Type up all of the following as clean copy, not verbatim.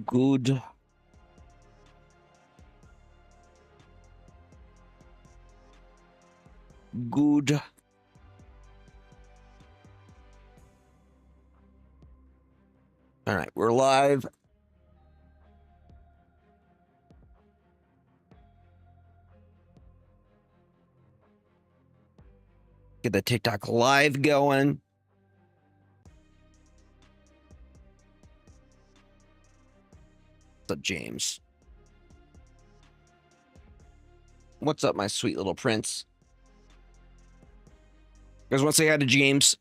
Good. Good. All right, we're live. Get the TikTok live going. What's up, James? What's up, my sweet little prince? You guys want to say hi to James?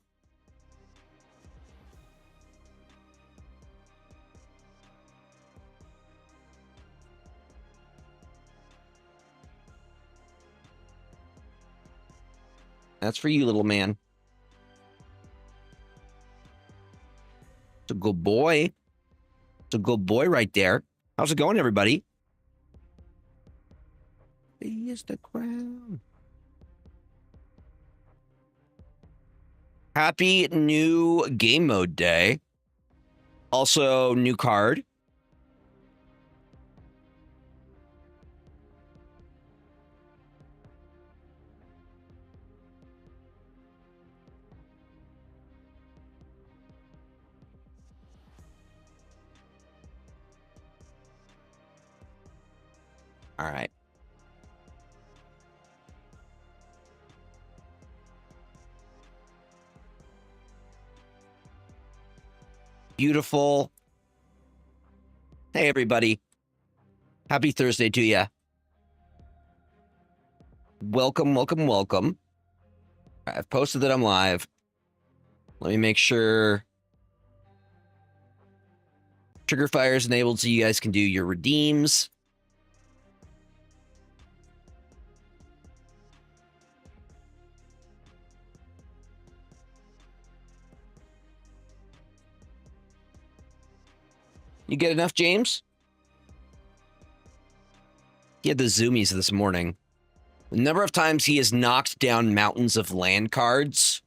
That's for you, little man. It's a good boy. It's a good boy right there. How's it going, everybody? He is the crown. Happy new game mode day. Also, new card. All right. Beautiful. Hey, everybody. Happy Thursday to you. Welcome, welcome, welcome. I've posted that I'm live. Let me make sure Trigger Fire is enabled so you guys can do your redeems. You get enough, James? He had the zoomies this morning. The number of times he has knocked down mountains of land cards,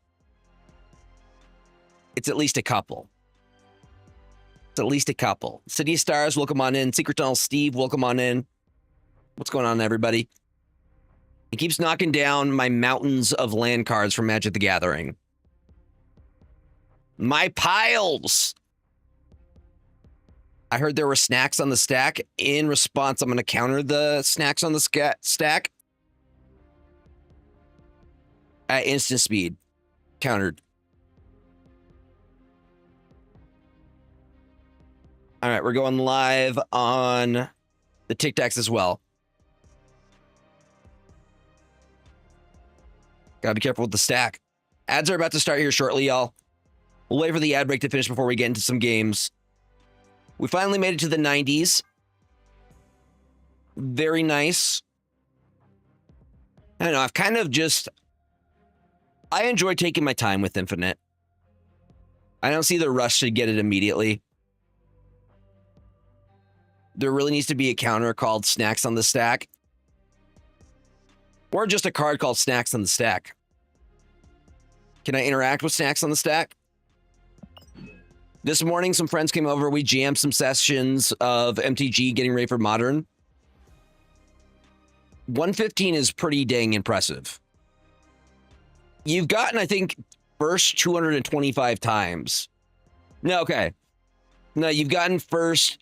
it's at least a couple. It's at least a couple. City of Stars, welcome on in. Secret Tunnel Steve, welcome on in. What's going on, everybody? He keeps knocking down my mountains of land cards from Magic the Gathering. My piles! I heard there were snacks on the stack. In response, I'm going to counter the snacks on the stack. At instant speed. Countered. All right, we're going live on the TikToks as well. Gotta be careful with the stack. Ads are about to start here shortly, y'all. We'll wait for the ad break to finish before we get into some games. We finally made it to the 90s. Very nice. I don't know, I've kind of just... I enjoy taking my time with Infinite. I don't see the rush to get it immediately. There really needs to be a counter called Snacks on the Stack. Or just a card called Snacks on the Stack. Can I interact with Snacks on the Stack? This morning, some friends came over. We jammed some sessions of MTG getting ready for Modern. 115 is pretty dang impressive. You've gotten, I think, first 225 times. No, okay. No, you've gotten first.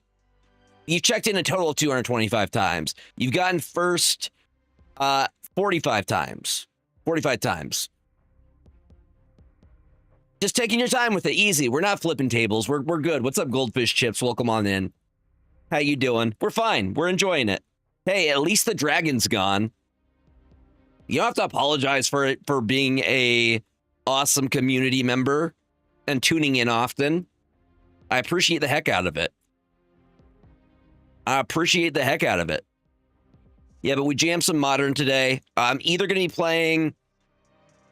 You've checked in a total of 225 times. You've gotten first 45 times. 45 times. Just taking your time with it. Easy. We're not flipping tables. We're good. What's up, Goldfish Chips? Welcome on in. How you doing? We're fine. We're enjoying it. Hey, at least the dragon's gone. You don't have to apologize for it, for being a awesome community member and tuning in often. I appreciate the heck out of it. I appreciate the heck out of it. Yeah, but we jammed some Modern today. I'm either going to be playing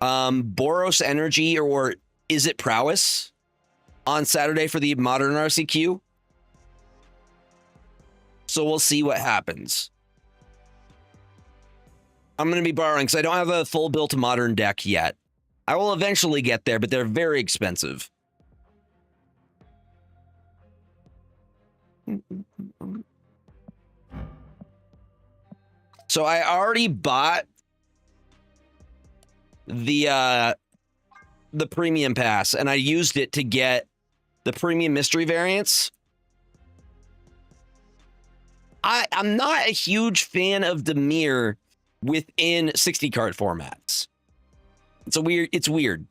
Boros Energy or Is It Prowess on Saturday for the Modern RCQ. So we'll see what happens. I'm going to be borrowing because I don't have a full built Modern deck yet. I will eventually get there, but they're very expensive. So I already bought the premium pass, and I used it to get the premium mystery variants. I'm not a huge fan of Dimir within 60 card formats. It's weird.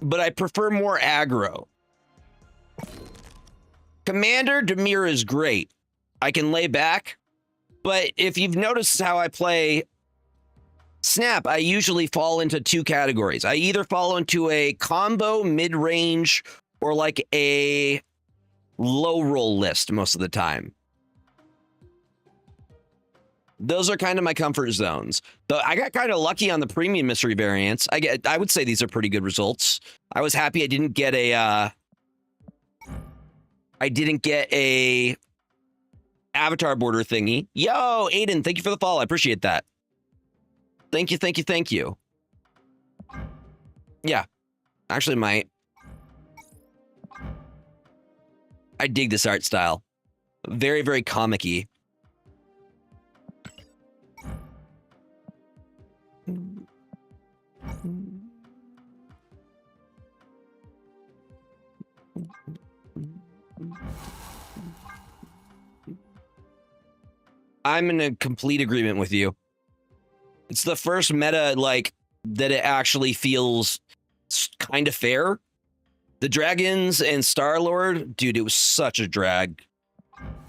But I prefer more aggro. Commander Dimir is great. I can lay back. But if you've noticed how I play Snap, I usually fall into two categories. I either fall into a combo mid-range or like a low roll list most of the time. Those are kind of my comfort zones. Though I got kind of lucky on the premium mystery variants. I would say these are pretty good results. I was happy I didn't get a avatar border thingy. Yo, Aiden, thank you for the follow. I appreciate that. Thank you, thank you, thank you. Yeah, actually might. I dig this art style. Very, very comic-y. I'm in a complete agreement with you. It's the first meta, like, that it actually feels kind of fair. The Dragons and Star-Lord, dude, it was such a drag.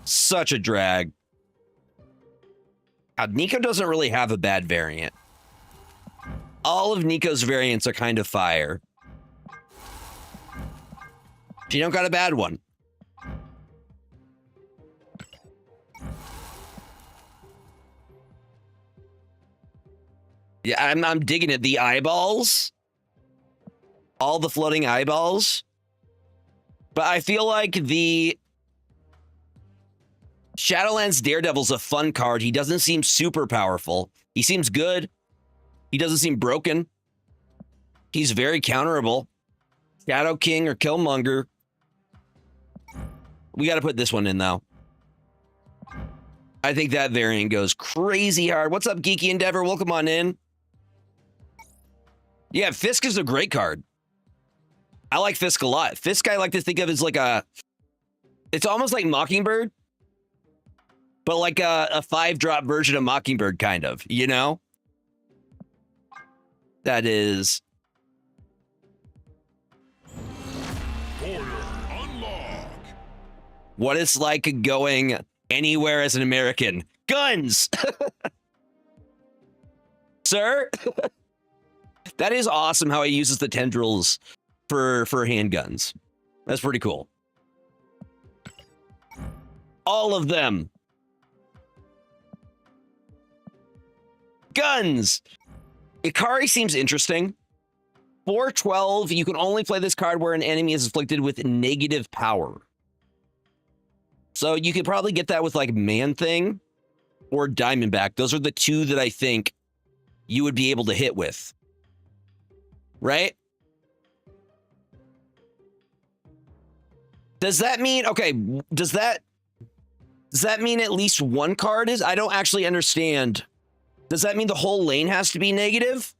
Such a drag. Nico doesn't really have a bad variant. All of Nico's variants are kind of fire. She don't got a bad one. Yeah, I'm digging it. The eyeballs. All the floating eyeballs. But I feel like the Shadowlands Daredevil's a fun card. He doesn't seem super powerful. He seems good. He doesn't seem broken. He's very counterable. Shadow King or Killmonger. We got to put this one in, though. I think that variant goes crazy hard. What's up, Geeky Endeavor? Welcome on in. Yeah, Fisk is a great card. I like Fisk a lot. Fisk I like to think of as like a... It's almost like Mockingbird, but like a 5-drop version of Mockingbird, kind of, you know? That is... What it's like going anywhere as an American. Guns! Sir? That is awesome how he uses the tendrils for handguns. That's pretty cool. All of them. Guns! Ikari seems interesting. 412, you can only play this card where an enemy is afflicted with negative power. So you could probably get that with like Man-Thing or Diamondback. Those are the two that I think you would be able to hit with. Right? Does that mean, okay, does that mean at least one card is? I don't actually understand. Does that mean the whole lane has to be negative?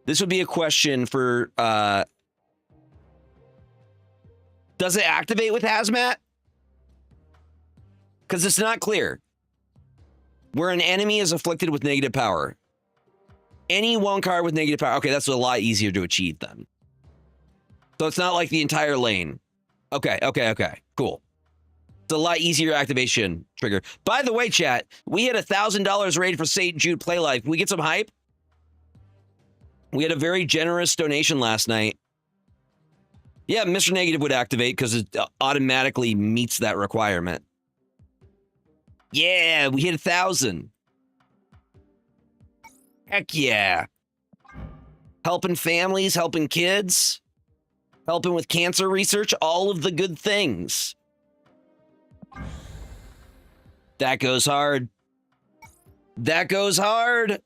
This would be a question for, does it activate with Hazmat? Because it's not clear. Where an enemy is afflicted with negative power. Any one card with negative power. Okay, that's a lot easier to achieve then. So it's not like the entire lane. Okay, cool. It's a lot easier activation trigger. By the way, chat, we had $1,000 raid for St. Jude Play Life. Can we get some hype? We had a very generous donation last night. Yeah, Mr. Negative would activate because it automatically meets that requirement. Yeah, we hit 1,000. Heck yeah. Helping families, helping kids, helping with cancer research, all of the good things. That goes hard. That goes hard.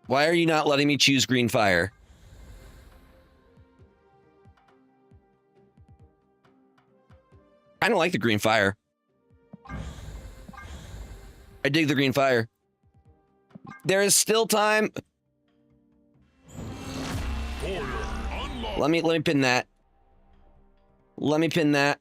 Why are you not letting me choose green fire? I don't like the green fire. I dig the green fire. There is still time. Let me pin that. Let me pin that.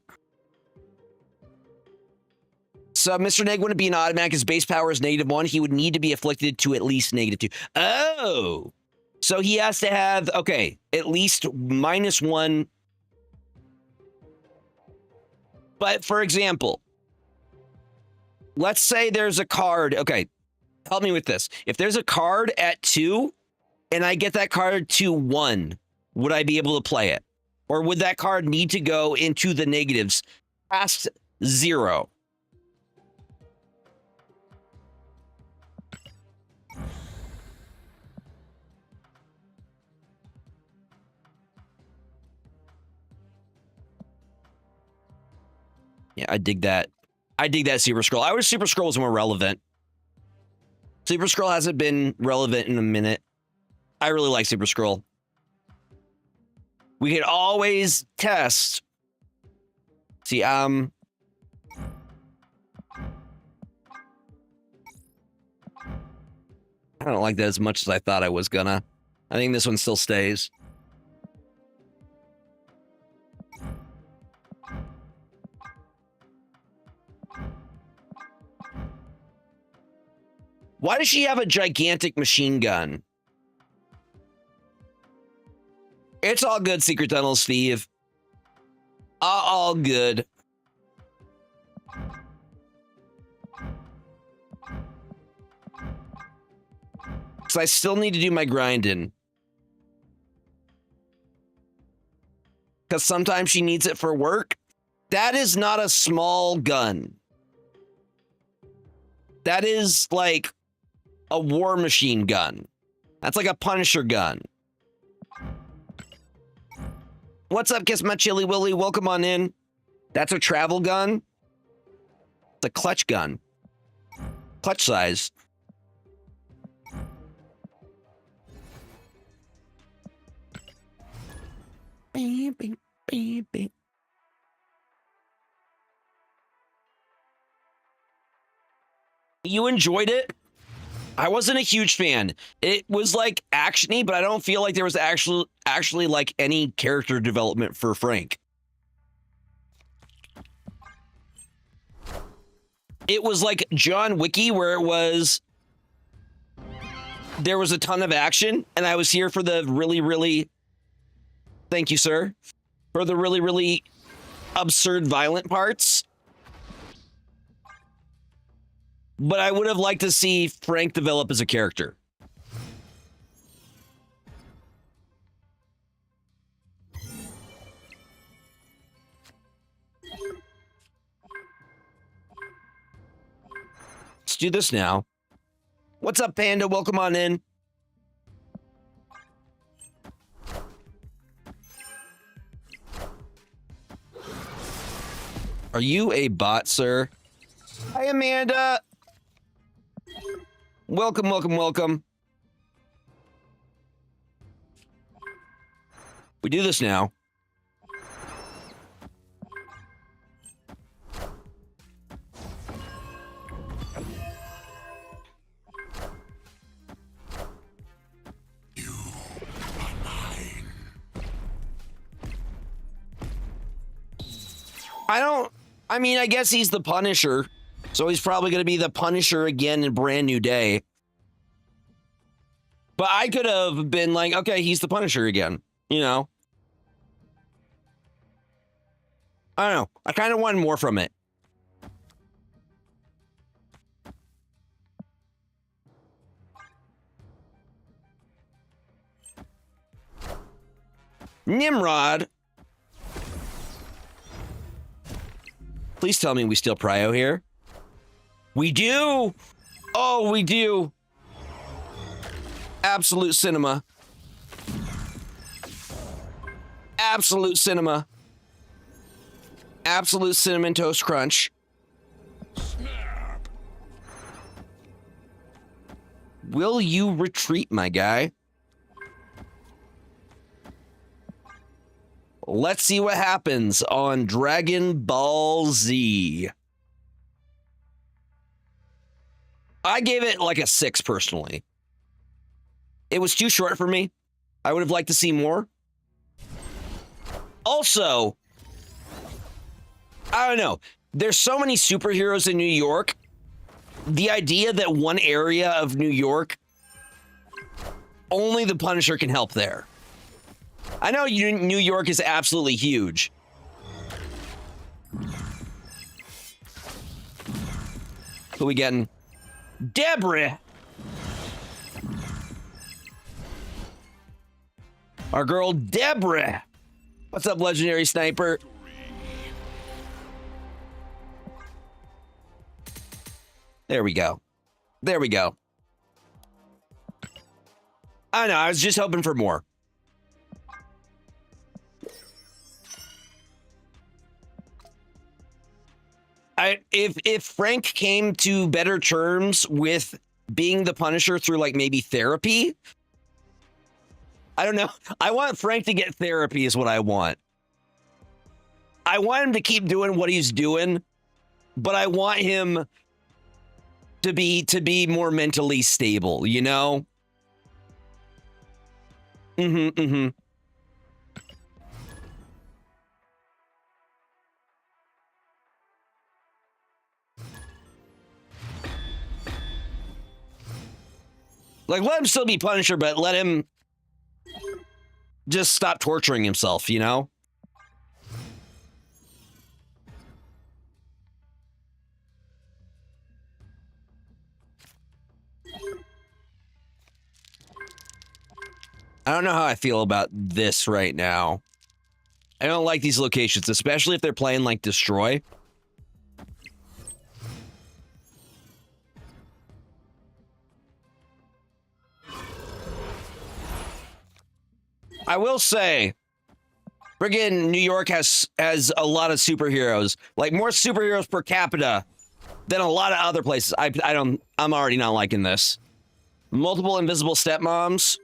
So Mr. Neg wouldn't be an automatic. His base power is -1. He would need to be afflicted to at least -2. Oh, so he has to have, okay, at least -1. But for example, let's say there's a card. Okay, help me with this. If there's a card at 2 and I get that card to 1, would I be able to play it? Or would that card need to go into the negatives past 0? Yeah, I dig that. I dig that Super Scroll. I wish Super Scroll was more relevant. Super Scroll hasn't been relevant in a minute. I really like Super Scroll. We could always test. See, I don't like that as much as I thought I was gonna. I think this one still stays. Why does she have a gigantic machine gun? It's all good, Secret Tunnel, Steve. All good. So I still need to do my grinding. Because sometimes she needs it for work. That is not a small gun. That is like a war machine gun. That's like a Punisher gun. What's up, Kiss My Chili Willy? Welcome on in. That's a travel gun. It's a clutch gun. Clutch size. Bing, bing, bing, bing. You enjoyed it? I wasn't a huge fan. It was like actiony, but I don't feel like there was actually like any character development for Frank. It was like John Wicky, where there was a ton of action, and I was here for the really, thank you, sir, for the really absurd violent parts. But I would have liked to see Frank develop as a character. Let's do this now. What's up, Panda? Welcome on in. Are you a bot, sir? Hi, Amanda. Welcome. We do this now. I mean, I guess he's the Punisher, so he's probably going to be the Punisher again in Brand New Day. But I could have been like, okay, he's the Punisher again, you know? I don't know. I kind of wanted more from it. Nimrod. Please tell me we steal Prio here. We do. Oh, we do. Absolute cinema. Absolute cinema. Absolute cinnamon toast crunch. Snap. Will you retreat, my guy? Let's see what happens on Dragon Ball Z. I gave it like a 6 personally. It was too short for me. I would have liked to see more. Also, I don't know. There's so many superheroes in New York. The idea that one area of New York, only the Punisher can help there. I know New York is absolutely huge. Who we getting? Deborah. Our girl Deborah. What's up, legendary sniper? There we go. There we go. I know, I was just hoping for more. If Frank came to better terms with being the Punisher through like maybe therapy, I don't know. I want Frank to get therapy is what I want. I want him to keep doing what he's doing, but I want him to be more mentally stable, you know? Like, let him still be Punisher, but let him just stop torturing himself, you know? I don't know how I feel about this right now. I don't like these locations, especially if they're playing like Destroy. I will say, friggin' New York has a lot of superheroes, like more superheroes per capita than a lot of other places. I'm already not liking this. Multiple invisible stepmoms.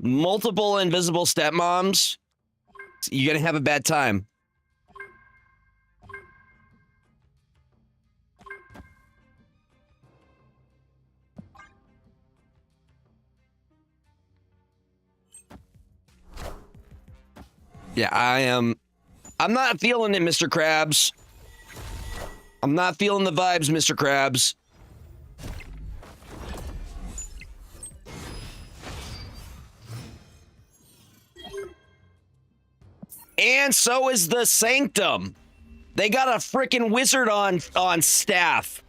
Multiple invisible stepmoms. You're gonna have a bad time. Yeah, I'm not feeling it, Mr. Krabs. I'm not feeling the vibes, Mr. Krabs. And so is the Sanctum. They got a freaking wizard on staff.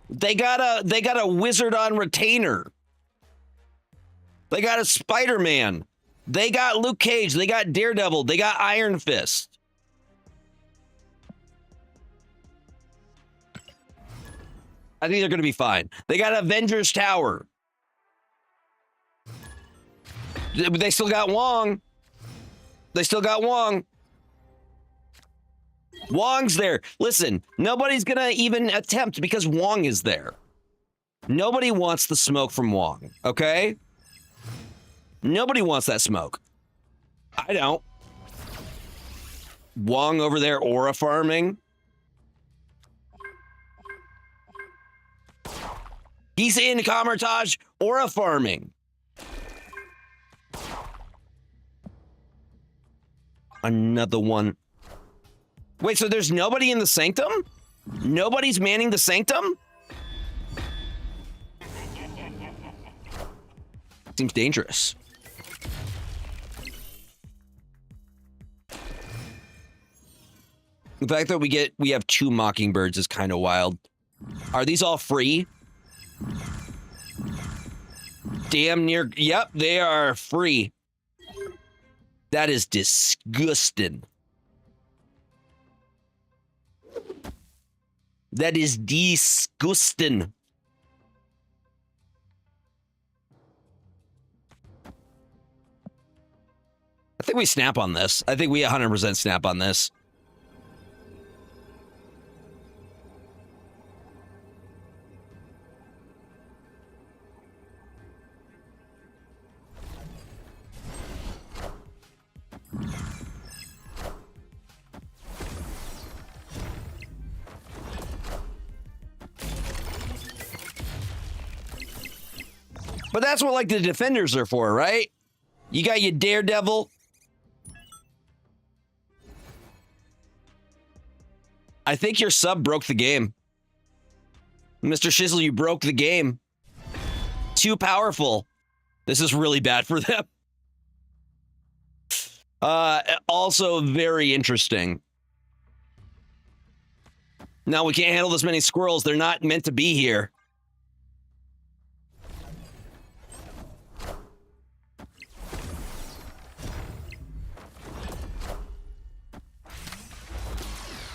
They got a wizard on retainer. They got a Spider-Man. They got Luke Cage. They got Daredevil. They got Iron Fist. I think they're going to be fine. They got Avengers Tower. They still got Wong. They still got Wong. Wong's there. Listen, nobody's going to even attempt because Wong is there. Nobody wants the smoke from Wong, okay? Nobody wants that smoke. I don't. Wong over there aura farming. He's in Kamertage aura farming. Another one. Wait, so there's nobody in the Sanctum? Nobody's manning the Sanctum? Seems dangerous. The fact that we have 2 Mockingbirds is kind of wild. Are these all free? Damn near. Yep, they are free. That is disgusting. That is disgusting. I think we snap on this. I think we 100% snap on this. But that's what, like, the defenders are for, right? You got your Daredevil. I think your sub broke the game. Mr. Shizzle, you broke the game. Too powerful. This is really bad for them. Also very interesting. Now we can't handle this many squirrels. They're not meant to be here.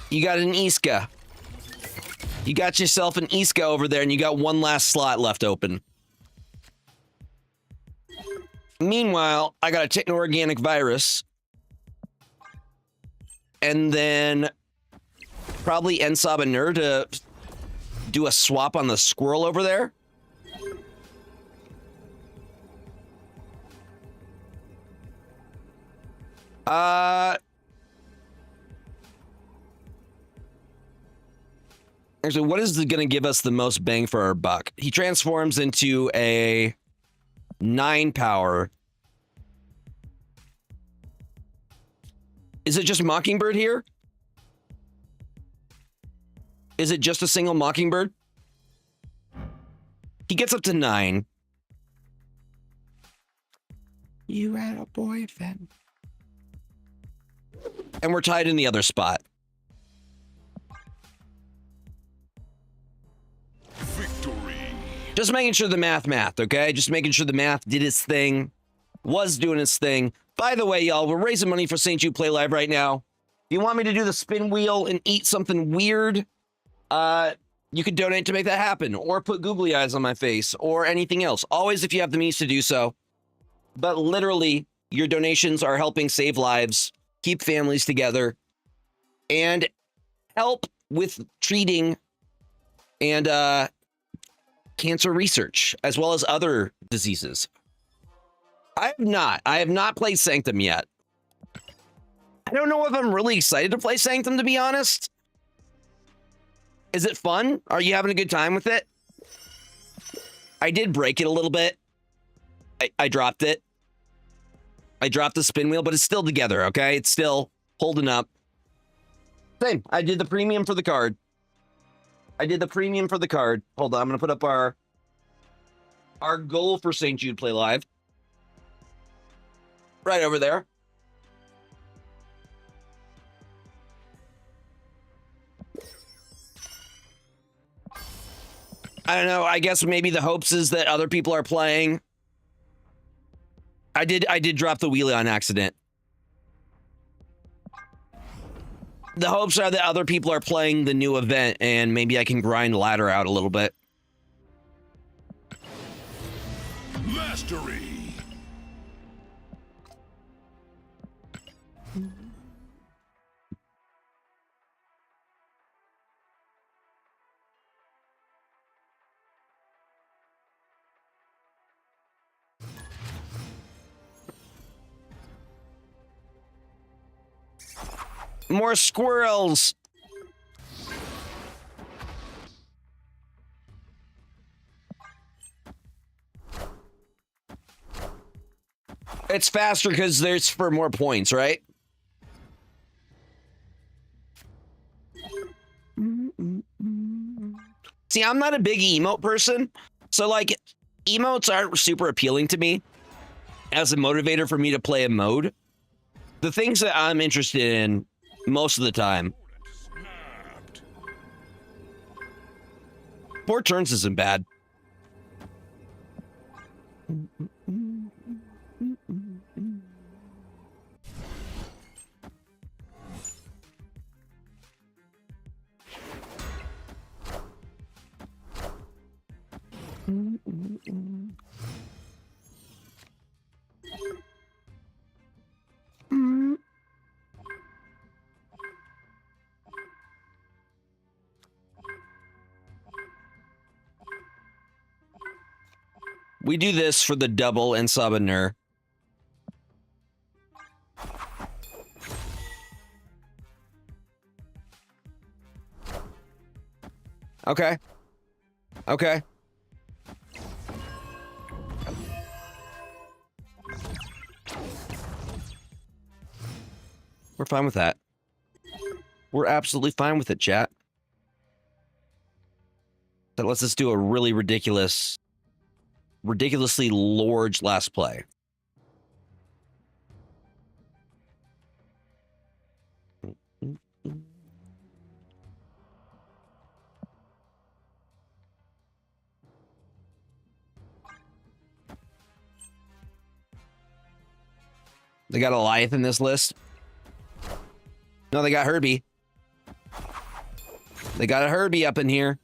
You got an Iska. You got yourself an Iska over there, and you got one last slot left open. Meanwhile, I got a techno-organic virus. And then probably Ensab and Nur to do a swap on the squirrel over there. Actually, what is going to give us the most bang for our buck? He transforms into a 9 power. Is it just Mockingbird here? Is it just a single Mockingbird? He gets up to 9. You had a boyfriend. And we're tied in the other spot. Victory. Just making sure the math, okay? Just making sure the math did its thing, was doing its thing. By the way, y'all, we're raising money for St. Jude Play Live right now. If you want me to do the spin wheel and eat something weird, you could donate to make that happen, or put googly eyes on my face, or anything else. Always if you have the means to do so. But literally, your donations are helping save lives, keep families together, and help with treating and cancer research, as well as other diseases. I have not played Sanctum yet. I don't know if I'm really excited to play Sanctum, to be honest. Is it fun? Are you having a good time with it? I did break it a little bit. I dropped it. I dropped the spin wheel, but it's still together, okay? It's still holding up. Same. I did the premium for the card. Hold on, I'm going to put up our goal for St. Jude Play Live. Right over there. I don't know. I guess maybe the hopes is that other people are playing. I did drop the wheelie on accident. The hopes are that other people are playing the new event, and maybe I can grind ladder out a little bit. Mastery. More squirrels. It's faster because there's for more points, right? See, I'm not a big emote person, so like emotes aren't super appealing to me as a motivator for me to play a mode. The things that I'm interested in most of the time. 4 turns isn't bad. We do this for the double and summoner. Okay. Okay. We're fine with that. We're absolutely fine with it, chat. That lets us do a really ridiculously large last play. They got Goliath in this list. No, they got Herbie. They got a Herbie up in here.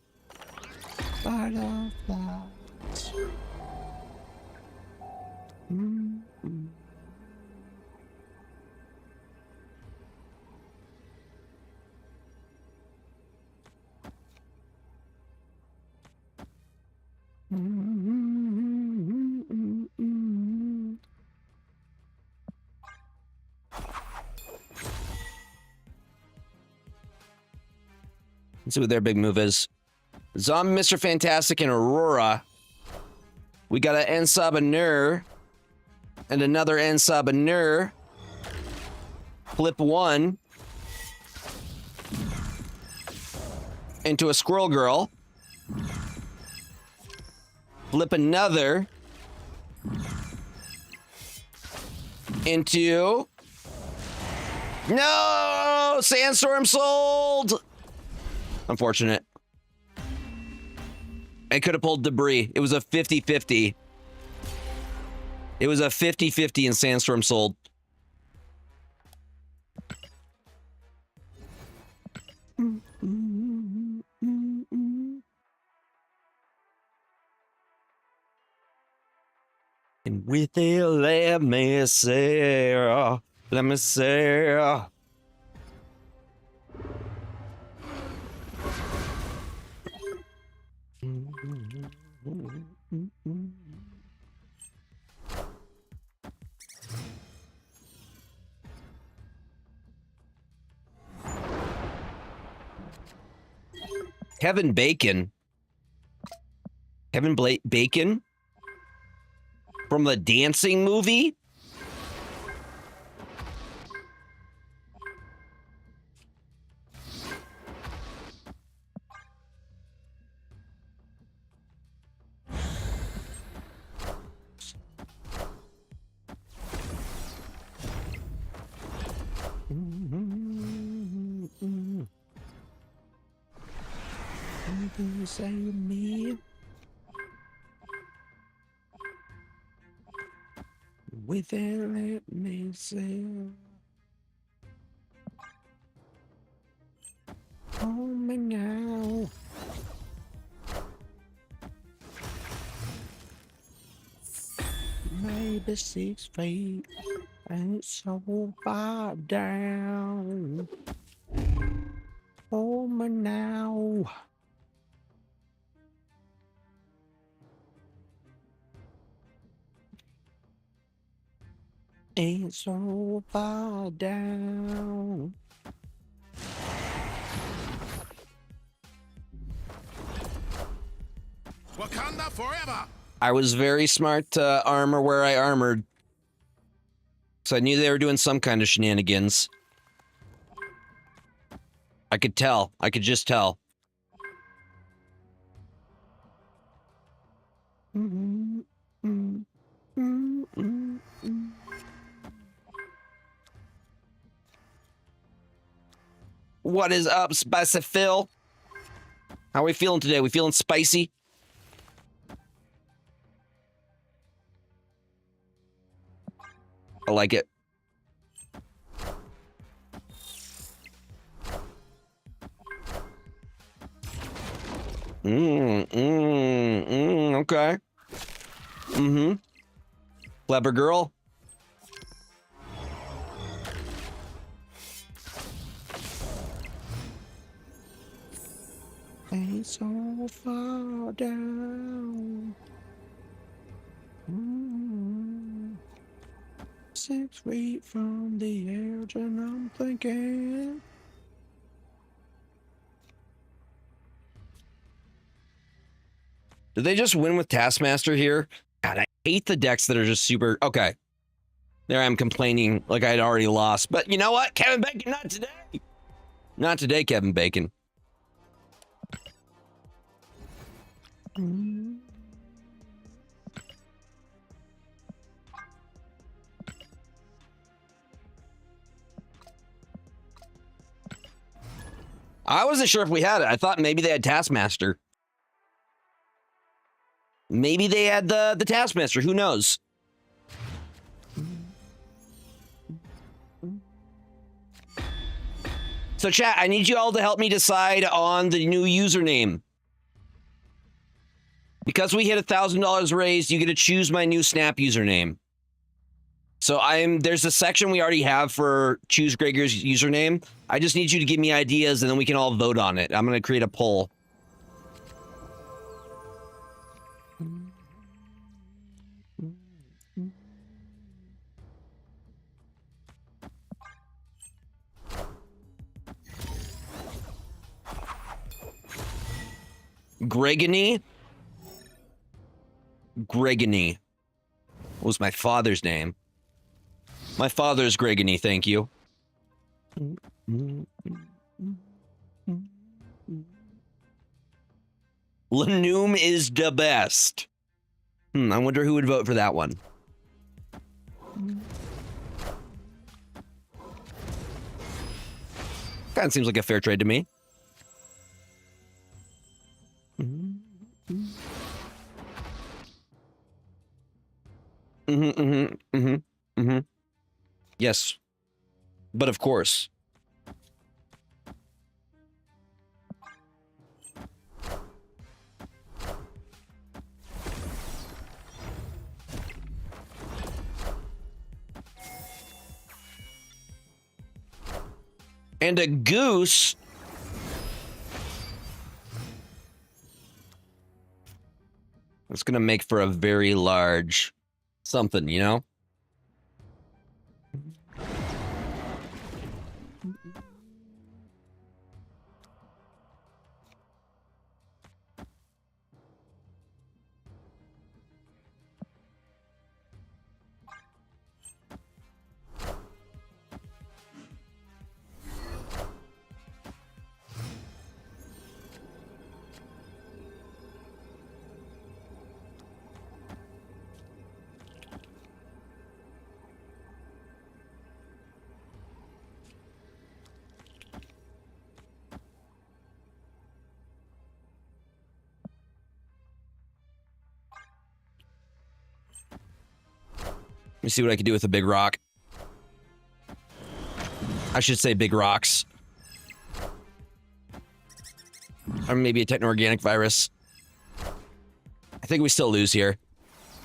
Let's see what their big move is. Zombie, Mr. Fantastic, and Aurora. We got an Ensabanur and another Ensabanur. Flip 1 into a Squirrel Girl. Flip another into... No! Sandstorm sold! Unfortunate. I could have pulled Debris. It was a 50-50. It was a 50-50 and Sandstorm sold. And with it, let me say. Kevin Bacon. Bacon? From the dancing movie? Say me with it, let me say. Oh my now. Maybe 6 feet and so far down. Oh my now. Ain't so far down. Wakanda forever. I was very smart to armor where I armored. So I knew they were doing some kind of shenanigans. I could tell. I could just tell. What is up, Spicy Phil? How are we feeling today? We feeling spicy? I like it. Okay. Clever girl. Ain't so far down. 6 feet from the edge, and I'm thinking. Did they just win with Taskmaster here? God, I hate the decks that are just super. Okay. There I'm complaining like I'd already lost. But you know what? Kevin Bacon, not today. Not today, Kevin Bacon. I wasn't sure if we had it. I thought maybe they had Taskmaster. Maybe they had the Taskmaster. Who knows? So chat, I need you all to help me decide on the new username. Because we hit $1,000 raised, you get to choose my new Snap username. So there's a section we already have for choose Gregor's username. I just need you to give me ideas and then we can all vote on it. I'm going to create a poll. Gregony? Gregony was my father's name. My father's Gregony, thank you. Lanoom is the best. I wonder who would vote for that one. Kind of seems like a fair trade to me. Yes. But of course. And a goose. It's going to make for a very large something, you know? Let me see what I can do with a big rock. I should say big rocks. Or maybe a techno-organic virus. I think we still lose here.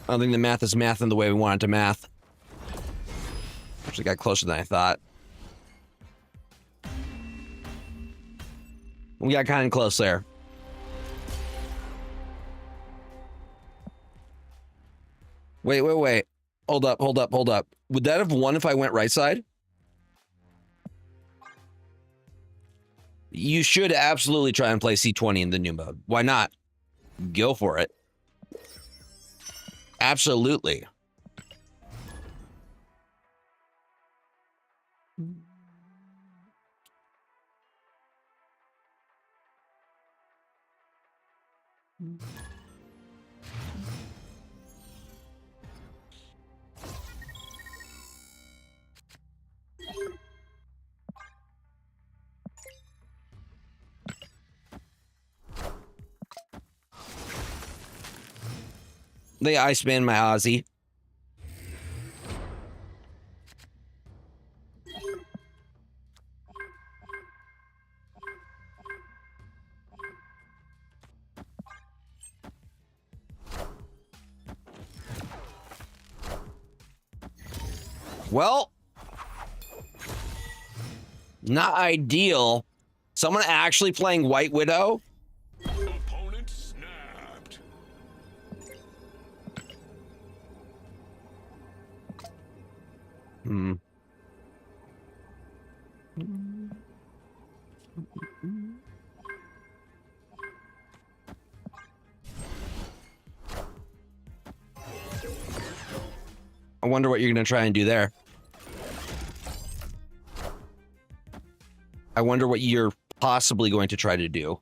I don't think the math is mathing the way we want it to math. Actually got closer than I thought. We got kind of close there. Wait. Hold up. Would that have won if I went right side? You should absolutely try and play C20 in the new mode. Why not? Go for it. Absolutely. The Iceman, my Aussie. Well, not ideal. Someone actually playing White Widow. Opponent snapped. I wonder what you're going to try and do there. I wonder what you're possibly going to try to do.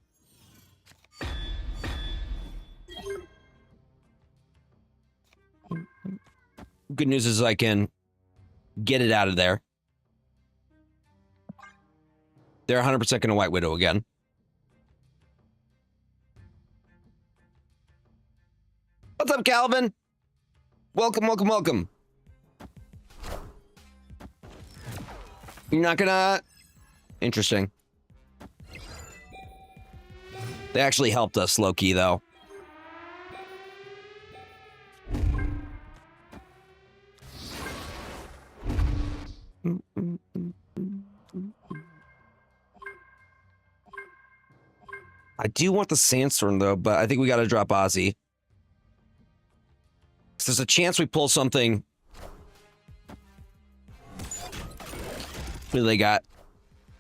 Good news is I can get it out of there. They're 100% going to White Widow again. What's up, Calvin? Welcome, welcome, welcome. You're not gonna... Interesting. They actually helped us, low-key, though. I do want the Sandstorm, though, but I think we gotta drop Ozzy. So there's a chance we pull something. What do they got?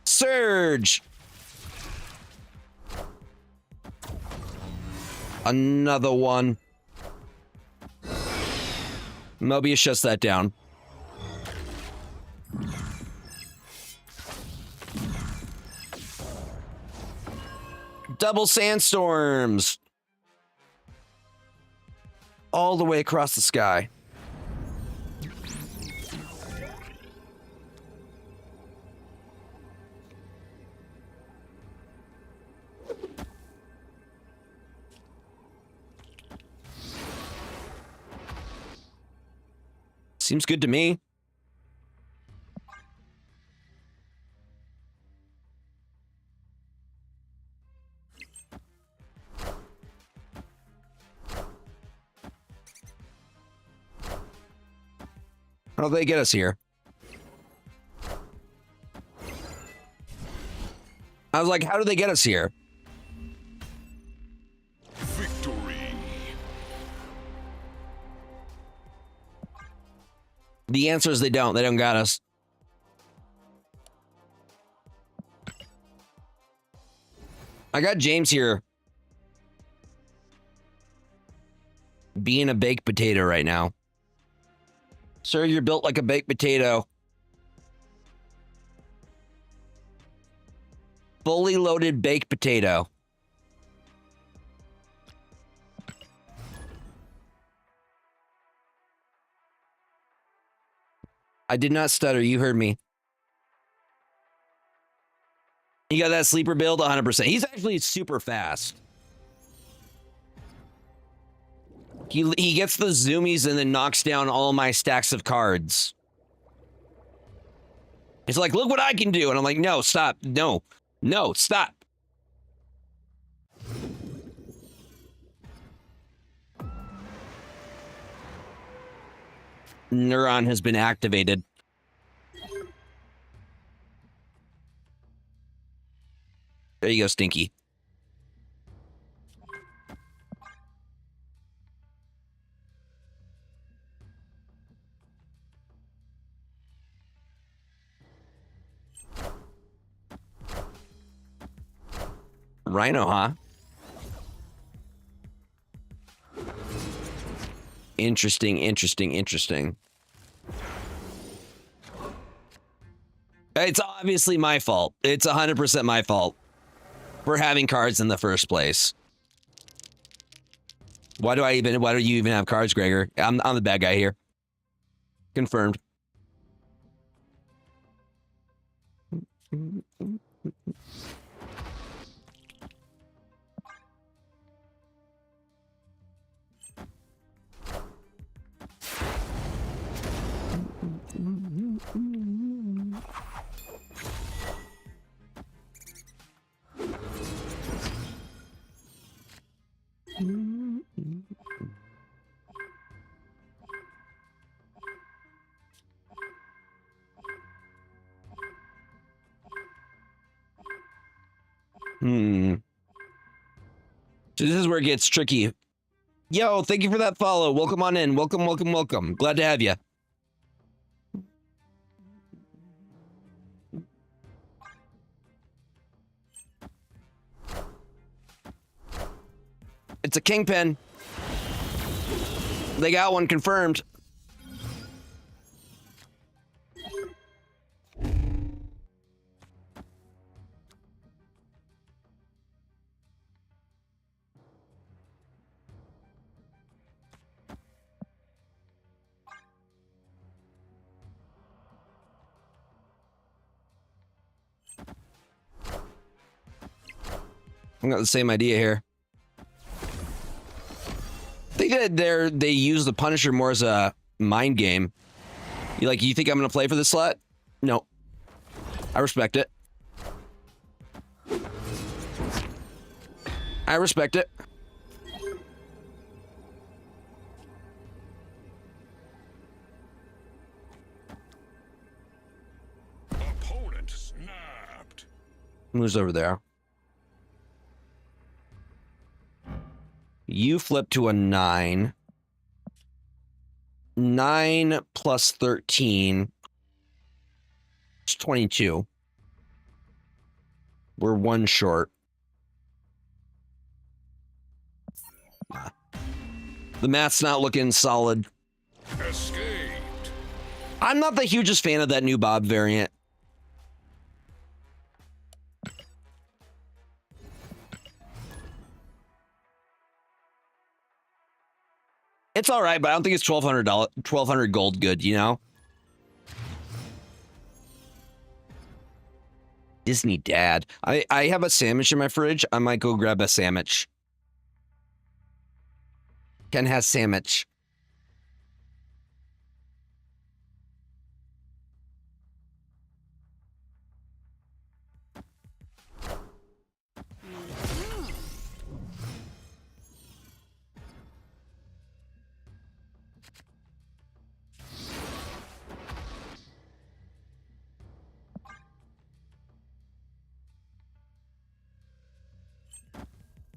Surge! Another one. Mobius shuts that down. Double sandstorms. All the way across the sky. Seems good to me. How do they get us here? I was like, how do they get us here? Victory. The answer is they don't. They don't got us. I got James here being a baked potato right now. Sir, you're built like a baked potato. Fully loaded baked potato. I did not stutter. You heard me. You got that sleeper build? 100%. He's actually super fast. He gets the zoomies and then knocks down all my stacks of cards. It's like, look what I can do. And I'm like, no, stop. No, no, stop. Neuron has been activated. There you go, Stinky. Rhino, huh? Interesting, interesting, interesting. It's obviously my fault. It's 100% my fault for having cards in the first place. Why do you even have cards, Gregor? I'm the bad guy here. Confirmed. So this is where it gets tricky. Yo, thank you for that follow. Welcome on in. Welcome, welcome, welcome. Glad to have you. It's a kingpin. They got one confirmed. I got the same idea here. I think that they use the Punisher more as a mind game. You think I'm gonna play for this slot? No. I respect it. I respect it. Opponent snapped. Who's over there? You flip to a 9. 9 plus 13. It's 22. We're one short. The math's not looking solid. Escaped. I'm not the hugest fan of that new Bob variant. It's all right, but I don't think it's $1,200 gold good, you know? Disney dad. I have a sandwich in my fridge. I might go grab a sandwich. Ken has sandwich.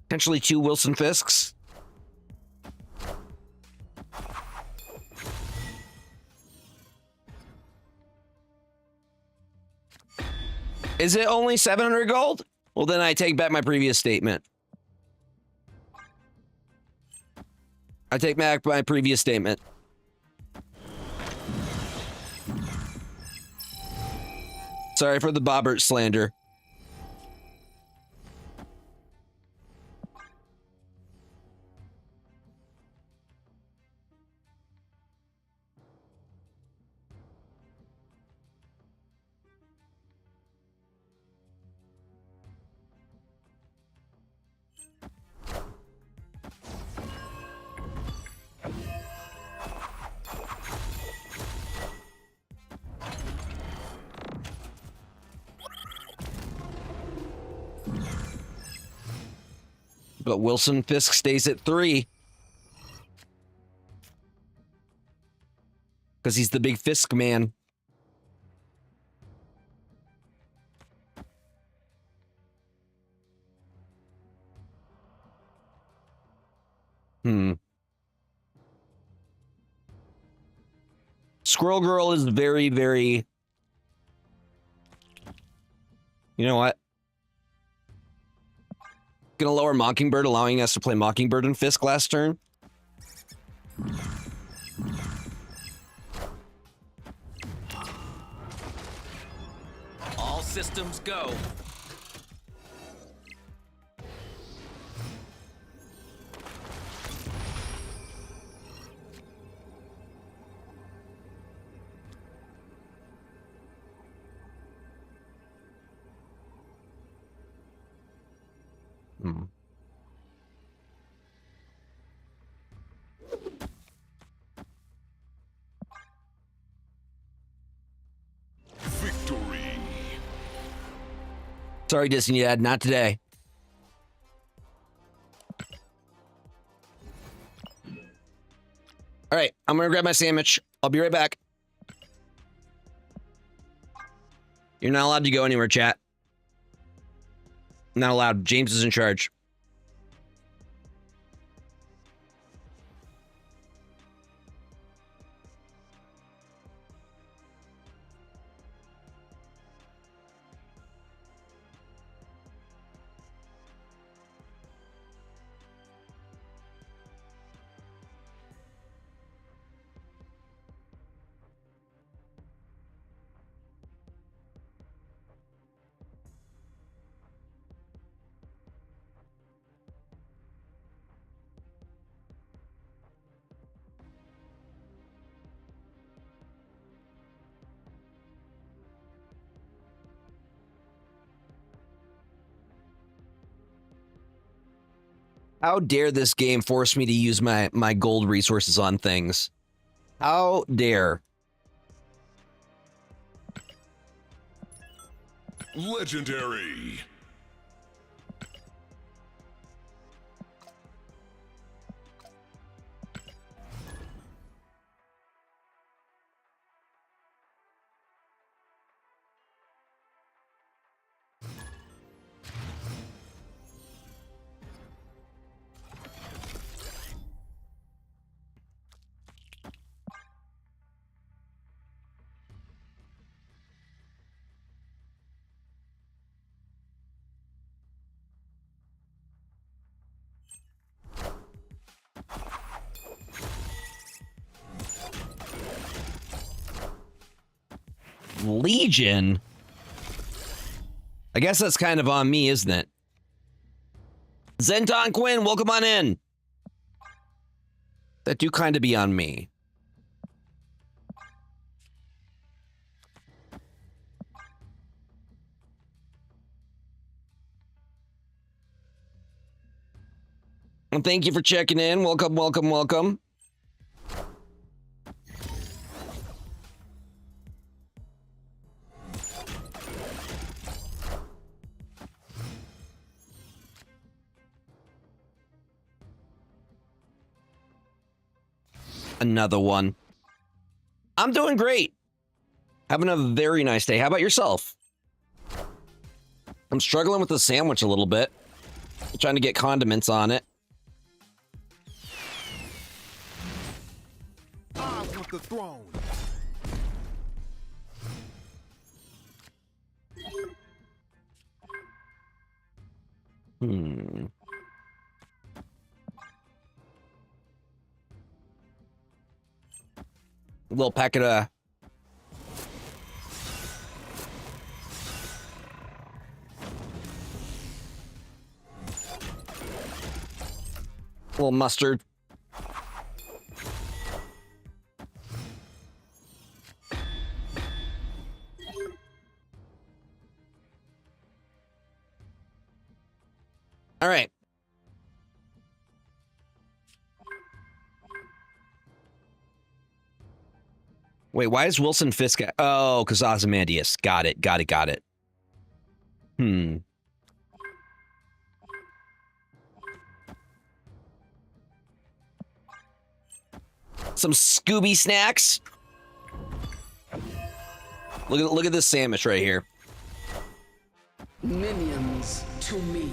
Potentially 2 Wilson Fisks. Is it only 700 gold? Well, then I take back my previous statement. I take back my previous statement. Sorry for the Bobbert slander. But Wilson Fisk stays at 3. Because he's the big Fisk man. Squirrel Girl is very, very... You know what? Gonna lower Mockingbird, allowing us to play Mockingbird and Fisk last turn. systems go. Hmm. Victory. Sorry, Disney Dad, not today. All right, I'm gonna grab my sandwich. I'll be right back. You're not allowed to go anywhere, chat. Not allowed. James is in charge. How dare this game force me to use my gold resources on things? How dare? Legendary. Legion? I guess that's kind of on me, isn't it? Zenton Quinn, welcome on in. That do kind of be on me. And thank you for checking in. Welcome, welcome, welcome. Another one. I'm doing great. Having a very nice day. How about yourself? I'm struggling with the sandwich a little bit. Trying to get condiments on it. I want the throne. A little packet of... little mustard. All right. Wait, why is Wilson Fisk... Oh, because Ozymandias. Got it, got it, got it. Some Scooby snacks. Look at this sandwich right here. Minions to me.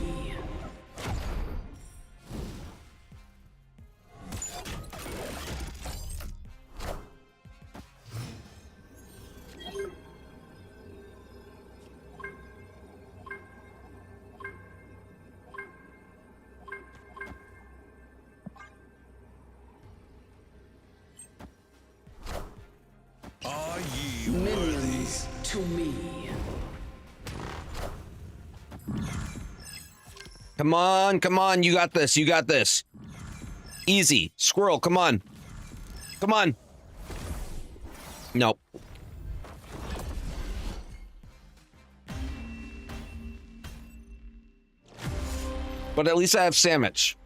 Are ye Minions to me. Come on, come on. You got this. You got this. Easy. Squirrel, come on. Come on. Nope. But at least I have sandwich.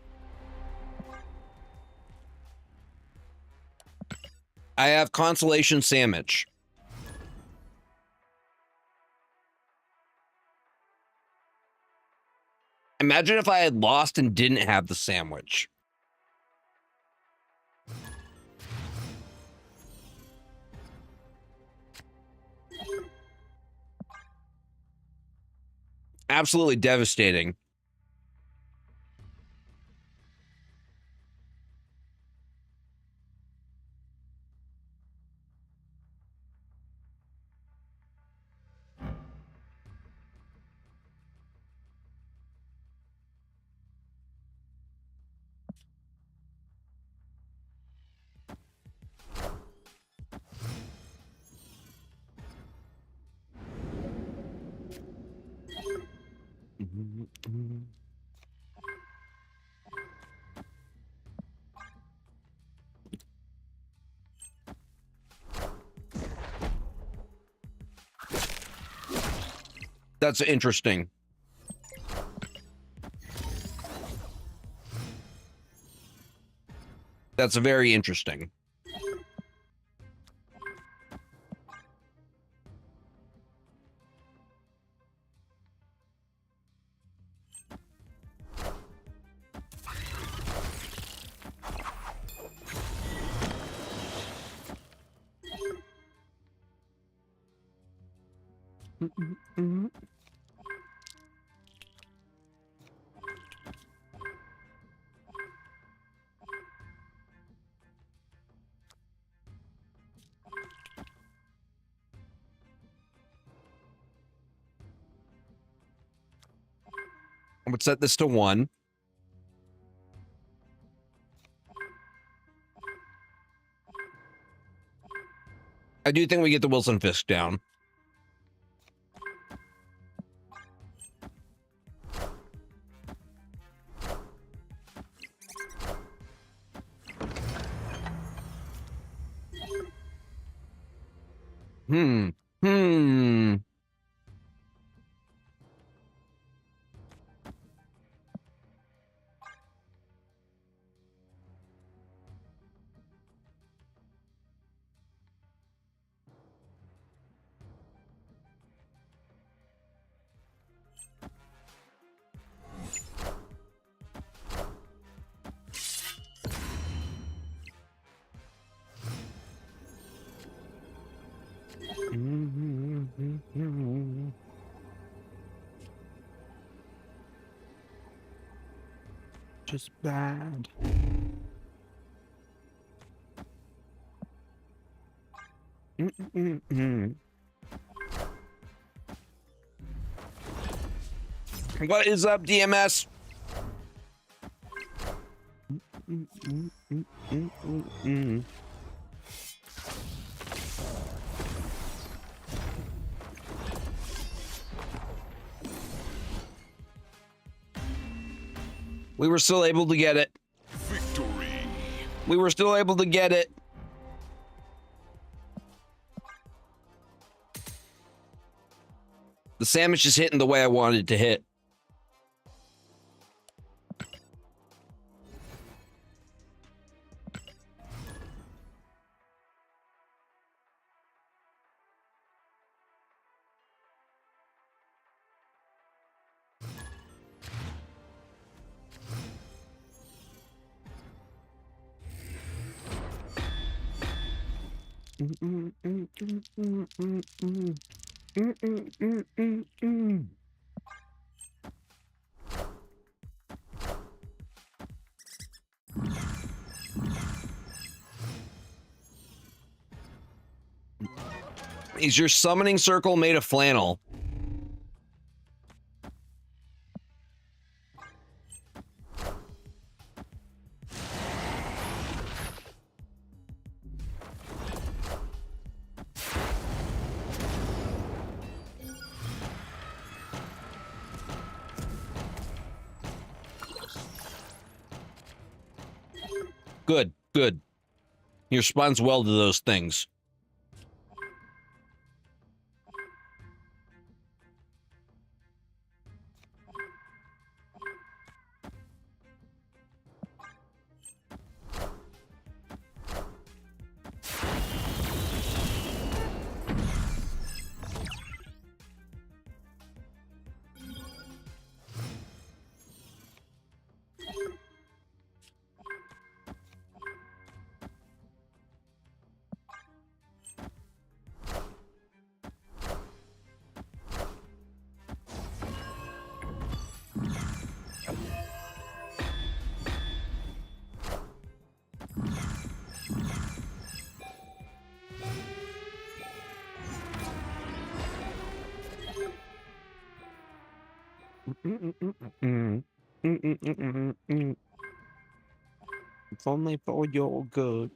I have consolation sandwich. Imagine if I had lost and didn't have the sandwich. Absolutely devastating. That's interesting. That's very interesting. I would set this to 1. I do think we get the Wilson Fisk down. Hmm. Just bad. What is up, DMS? We were still able to get it. Victory. We were still able to get it. The sandwich is hitting the way I wanted it to hit. Is your summoning circle made of flannel? Good, good. He responds well to those things. If only for your good.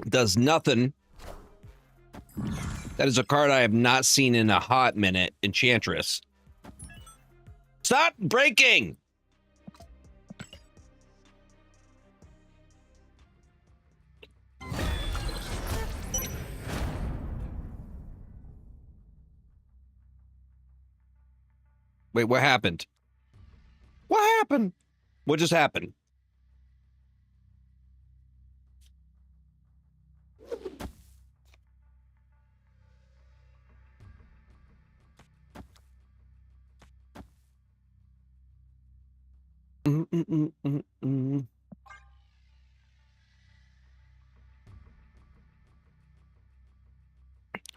Does nothing. That is a card I have not seen in a hot minute. Enchantress. Stop breaking! Wait, what happened? What happened? What just happened?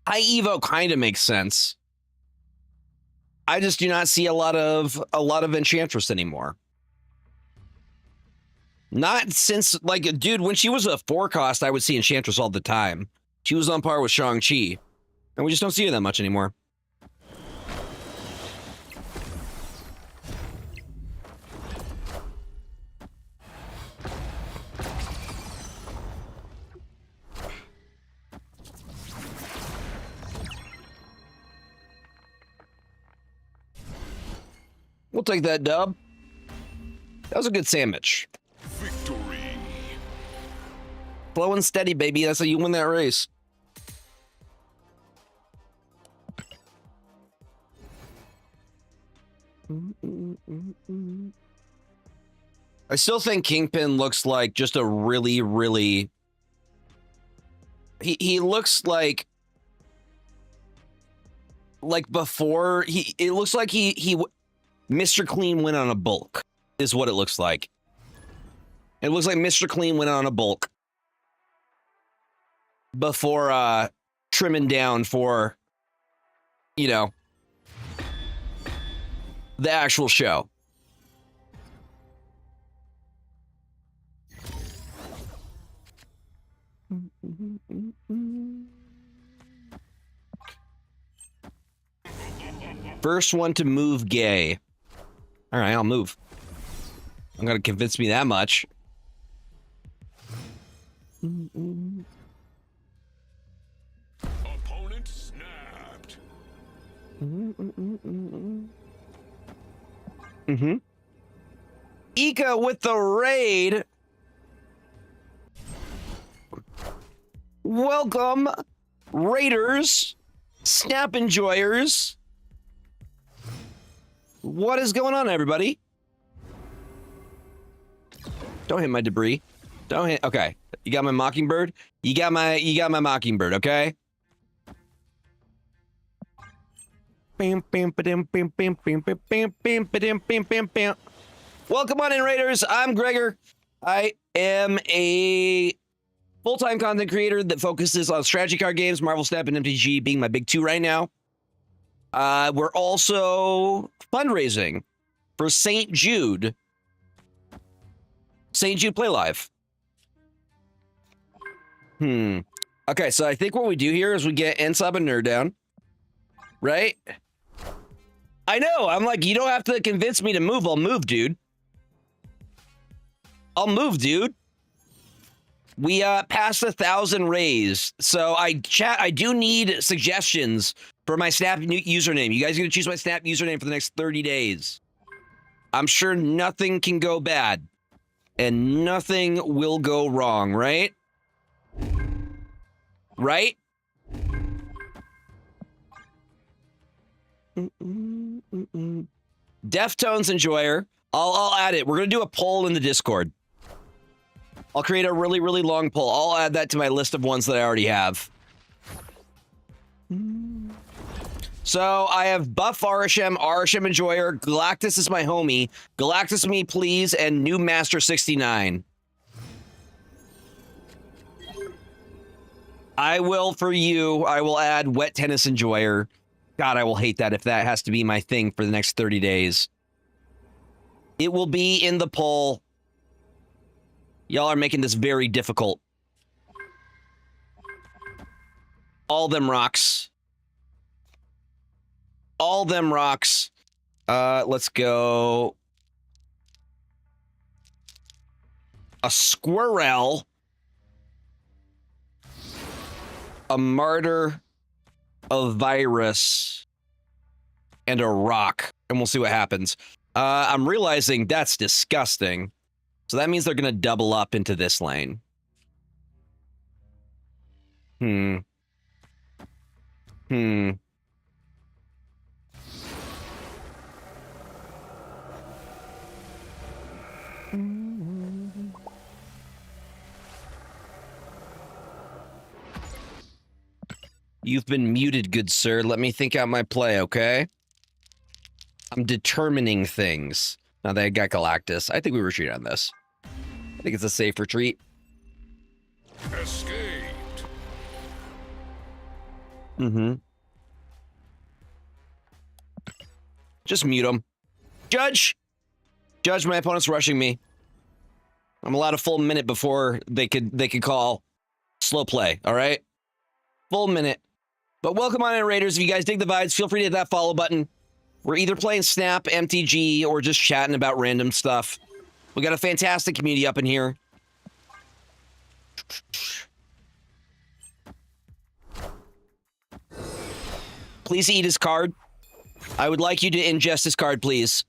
High Evo kind of makes sense. I just do not see a lot of Enchantress anymore. Not since, like, dude, when she was a 4-cost, I would see Enchantress all the time. She was on par with Shang-Chi. And we just don't see her that much anymore. We'll take that dub. That was a good sandwich. Victory. Slow and steady, baby. That's how you win that race. I still think Kingpin looks like just a really, really... He looks like before it looks like he Mr. Clean went on a bulk is what it looks like. It looks like Mr. Clean went on a bulk before trimming down for, you know, the actual show. First one to move gay. All right, I'll move. I'm gonna convince me that much. Opponent snapped. Ika with the raid. Welcome, raiders, snap enjoyers. What is going on, everybody? Don't hit my debris. Don't hit. Okay, you got my mockingbird. You got my mockingbird. Okay. Welcome on in, raiders. I'm Gregor. I am a full-time content creator that focuses on strategy card games, Marvel Snap, and MTG being my big two right now. We're also fundraising for St. Jude. St. Jude Play Live. Okay, so I think what we do here is we get N-Sub and Nerd down. Right? I know. I'm like, you don't have to convince me to move. I'll move, dude. I'll move, dude. We passed 1,000 rays. So I do need suggestions for my Snap username. You guys are going to choose my Snap username for the next 30 days. I'm sure nothing can go bad. And nothing will go wrong, right? Right? Deftones Enjoyer. I'll add it. We're going to do a poll in the Discord. I'll create a really, really long poll. I'll add that to my list of ones that I already have. So I have Buff Arishem Enjoyer, Galactus is my homie, Galactus Me Please, and New Master 69. I will, for you, I will add Wet Tennis Enjoyer. God, I will hate that if that has to be my thing for the next 30 days. It will be in the poll. Y'all are making this very difficult. All them rocks. All them rocks. Let's go. A squirrel. A martyr. A virus. And a rock. And we'll see what happens. I'm realizing that's disgusting. So that means they're going to double up into this lane. You've been muted, good sir. Let me think out my play, okay? I'm determining things. Now that I got Galactus, I think we retreat on this. I think it's a safe retreat. Escaped. Just mute him. Judge, my opponent's rushing me. I'm allowed a full minute before they could call slow play. All right, full minute. But welcome on in, Raiders. If you guys dig the vibes, feel free to hit that follow button. We're either playing Snap, MTG, or just chatting about random stuff. We got a fantastic community up in here. Please eat his card. I would like you to ingest his card, please.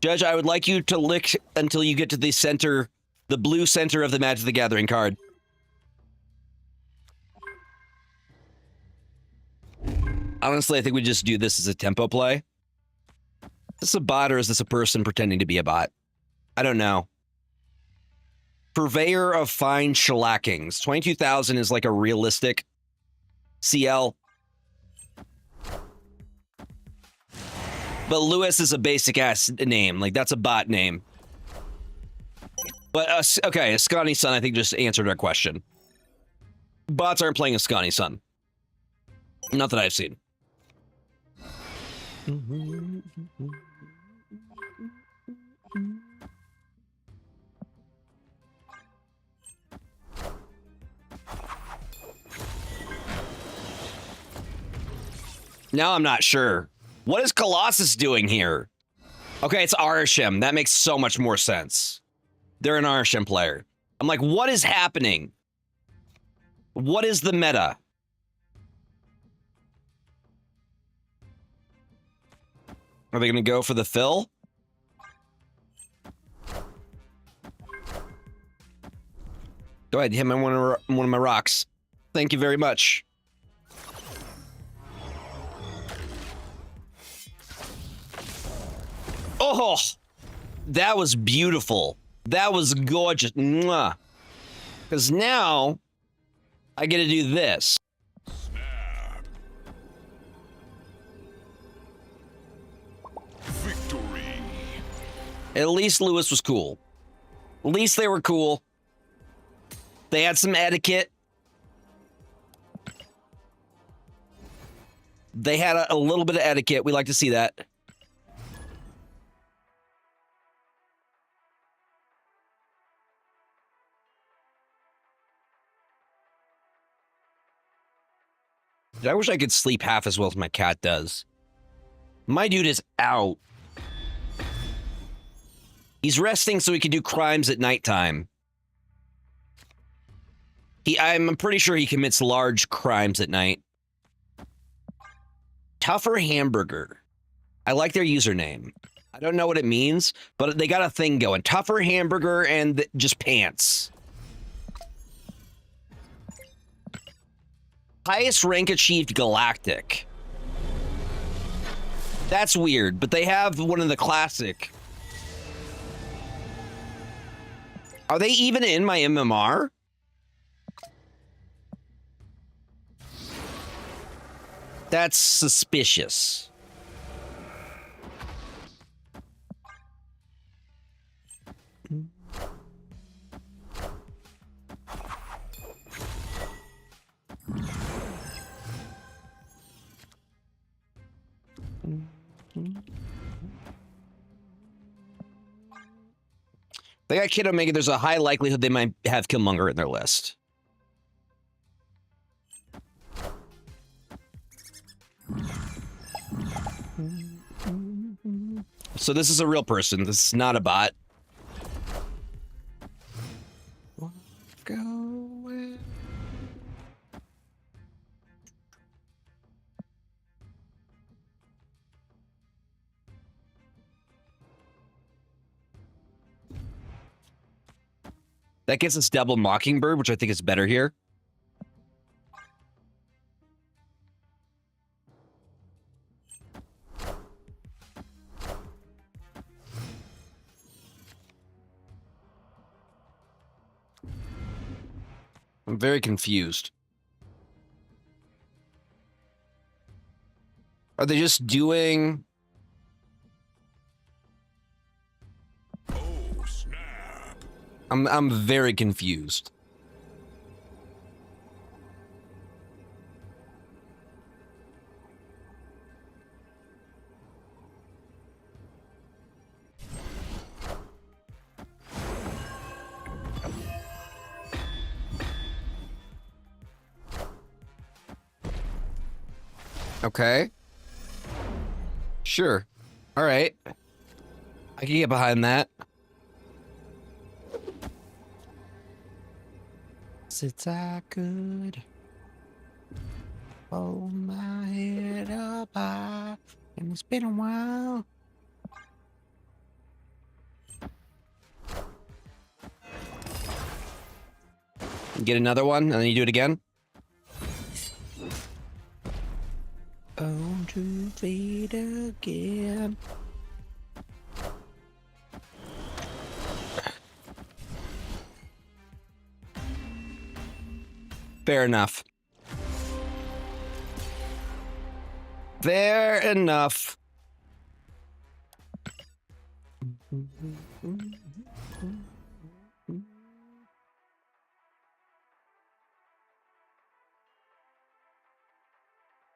Judge, I would like you to lick until you get to the center, the blue center of the Magic the Gathering card. Honestly, I think we just do this as a tempo play. Is this a bot or is this a person pretending to be a bot? I don't know. Purveyor of fine shellackings. 22,000 is like a realistic CL. But Lewis is a basic ass name. Like, that's a bot name. But, okay, Ascani Sun, I think, just answered our question. Bots aren't playing Ascani Sun. Not that I've seen. Now I'm not sure. What is Colossus doing here? Okay, it's Arishem. That makes so much more sense. They're an Arishem player. I'm like, what is happening? What is the meta? Are they going to go for the fill? Go ahead, hit me one of my rocks. Thank you very much. Oh, that was beautiful. That was gorgeous. Because now I get to do this. Snap. Victory. At least Lewis was cool. At least they were cool. They had some etiquette. They had a little bit of etiquette. We like to see that. Dude, I wish I could sleep half as well as my cat does. My dude is out. He's resting so he can do crimes at nighttime. I'm pretty sure he commits large crimes at night. Tougher Hamburger. I like their username. I don't know what it means, but they got a thing going. Tougher Hamburger and just pants. Highest rank achieved Galactic. That's weird, but they have one of the classic. Are they even in my MMR? That's suspicious. They got Kid Omega. There's a high likelihood they might have Killmonger in their list. So this is a real person. This is not a bot. Going. That gets us double Mockingbird, which I think is better here. I'm very confused. Are they just doing... Oh, snap. I'm very confused. Okay. Sure. All right. I can get behind that. Since I could hold my head up high, and it's been a while. Get another one, and then you do it again. On 2 feet again. Fair enough. Fair enough.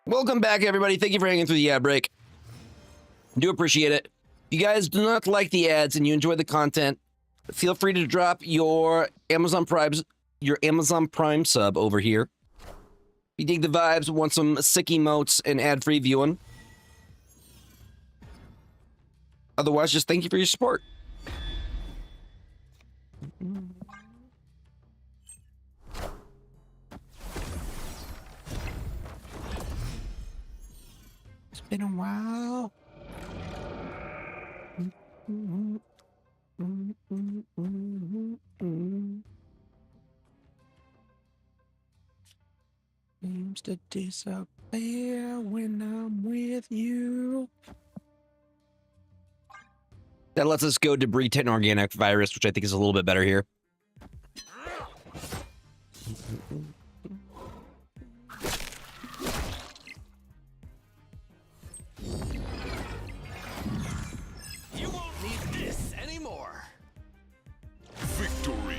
Welcome back, everybody. Thank you for hanging through the ad break. I do appreciate it. If you guys do not like the ads and you enjoy the content, feel free to drop your Amazon Prime sub over here. If you dig the vibes, want some sick emotes and ad-free viewing. Otherwise, just thank you for your support. It's been a while. Seems to disappear when I'm with you. That lets us go debris organic virus, which I think is a little bit better here. You won't need this anymore. Victory.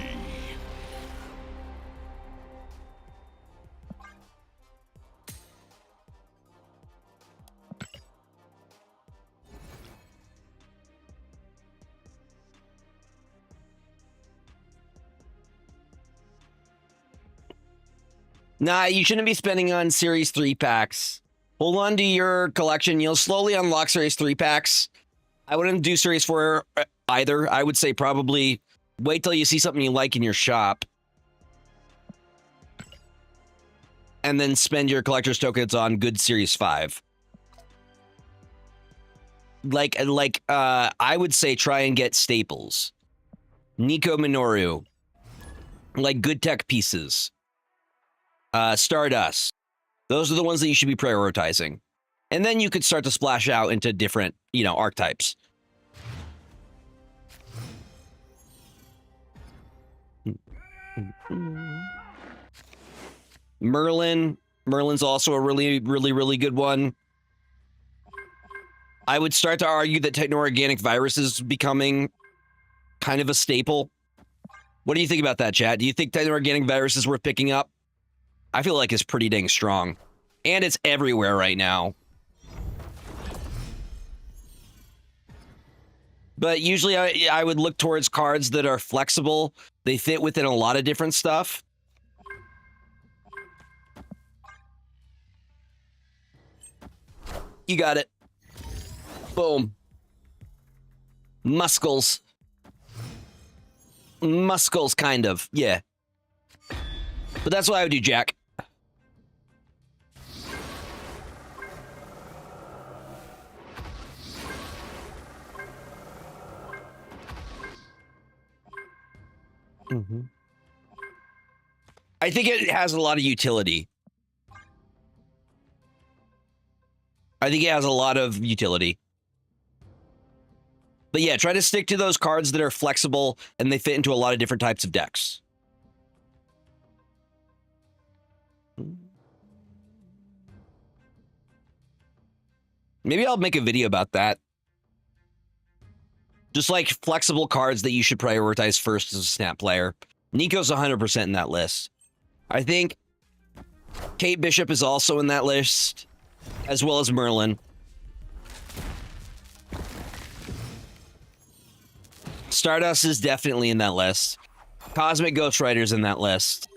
Nah, you shouldn't be spending on Series 3 packs. Hold on to your collection. You'll slowly unlock Series 3 packs. I wouldn't do Series 4 either. I would say probably wait till you see something you like in your shop. And then spend your collector's tokens on good Series 5. I would say try and get staples. Nico Minoru. Like good tech pieces. Stardust. Those are the ones that you should be prioritizing. And then you could start to splash out into different, archetypes. Merlin. Merlin's also a really, really, really good one. I would start to argue that techno-organic virus is becoming kind of a staple. What do you think about that, chat? Do you think techno-organic virus is worth picking up? I feel like it's pretty dang strong. And it's everywhere right now. But usually I would look towards cards that are flexible. They fit within a lot of different stuff. You got it. Boom. Muscles. Muscles, kind of. Yeah. But that's what I would do, Jack. Mm-hmm. I think it has a lot of utility. I think it has a lot of utility. But yeah, try to stick to those cards that are flexible and they fit into a lot of different types of decks. Maybe I'll make a video about that. Just like flexible cards that you should prioritize first as a Snap player. Nico's 100% in that list. I think Kate Bishop is also in that list, as well as Merlin. Stardust is definitely in that list. Cosmic Ghost Rider's in that list.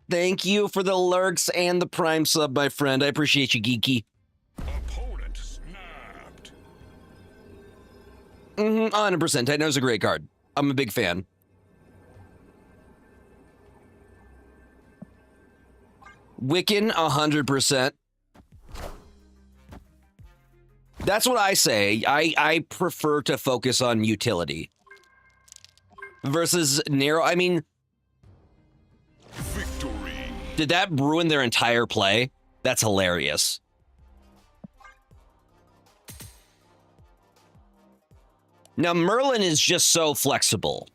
Thank you for the lurks and the Prime sub, my friend. I appreciate you, Geeky. Opponent snapped. 100%. I know it's a great card. I'm a big fan. Wiccan, 100%. That's what I say. I prefer to focus on utility. Versus narrow. I mean, Victory. did that ruin their entire play? That's hilarious. Now, Merlin is just so flexible.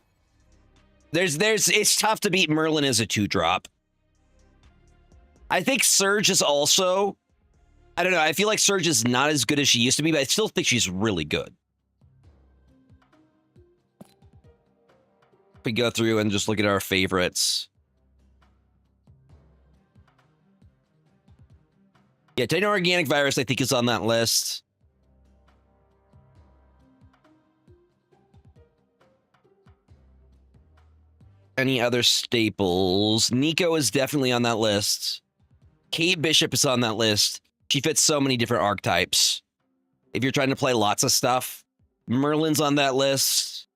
It's tough to beat Merlin as a 2-drop. I think Surge is also, I don't know, I feel like Surge is not as good as she used to be, but I still think she's really good. We go through and just look at our favorites. Yeah, Techno Organic Virus, I think, is on that list. Any other staples? Nico is definitely on that list. Kate Bishop is on that list. She fits so many different archetypes. If you're trying to play lots of stuff, Merlin's on that list.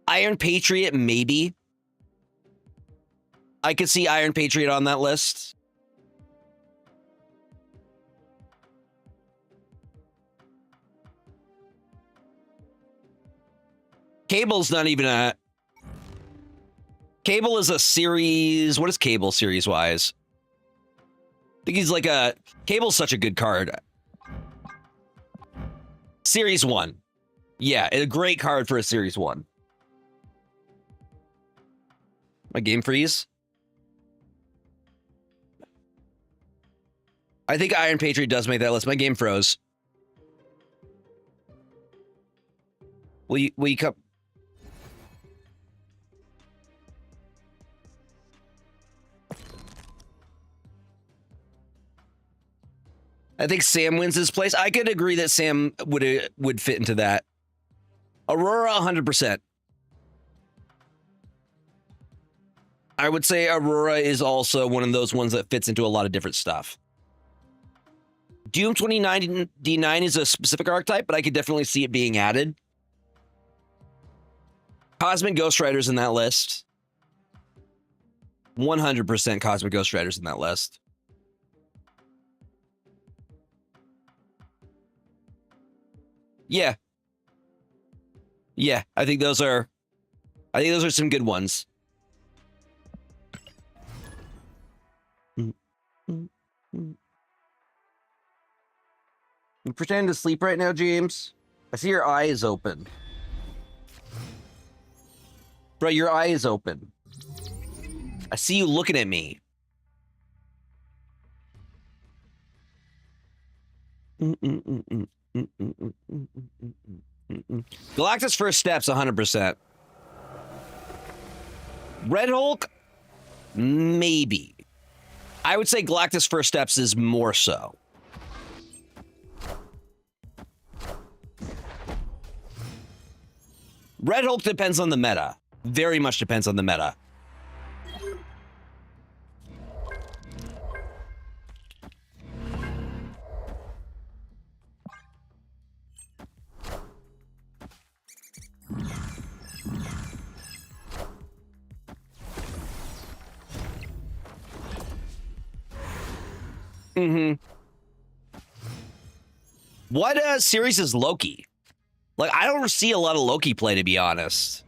Iron Patriot, maybe. I could see Iron Patriot on that list. Cable's not even a... Cable is a series... What is Cable series-wise? I think he's like a... Cable's such a good card. Series 1. Yeah, a great card for a Series 1. My game freeze? I think Iron Patriot does make that list. My game froze. Will you come? I think Sam wins this place. I could agree that Sam would fit into that. Aurora, 100%. I would say Aurora is also one of those ones that fits into a lot of different stuff. Doom 2099 is a specific archetype, but I could definitely see it being added. Cosmic Ghost Rider's in that list. 100% Cosmic Ghost Rider's in that list. Yeah. Yeah, I think those are some good ones. You pretend to sleep right now, James? I see your eye is open. Bro, your eye is open. I see you looking at me. Galactus First Steps, 100%. Red Hulk? Maybe. I would say Galactus First Steps is more so. Red Hulk depends on the meta. Very much depends on the meta. What series is Loki? Like, I don't see a lot of Loki play, to be honest.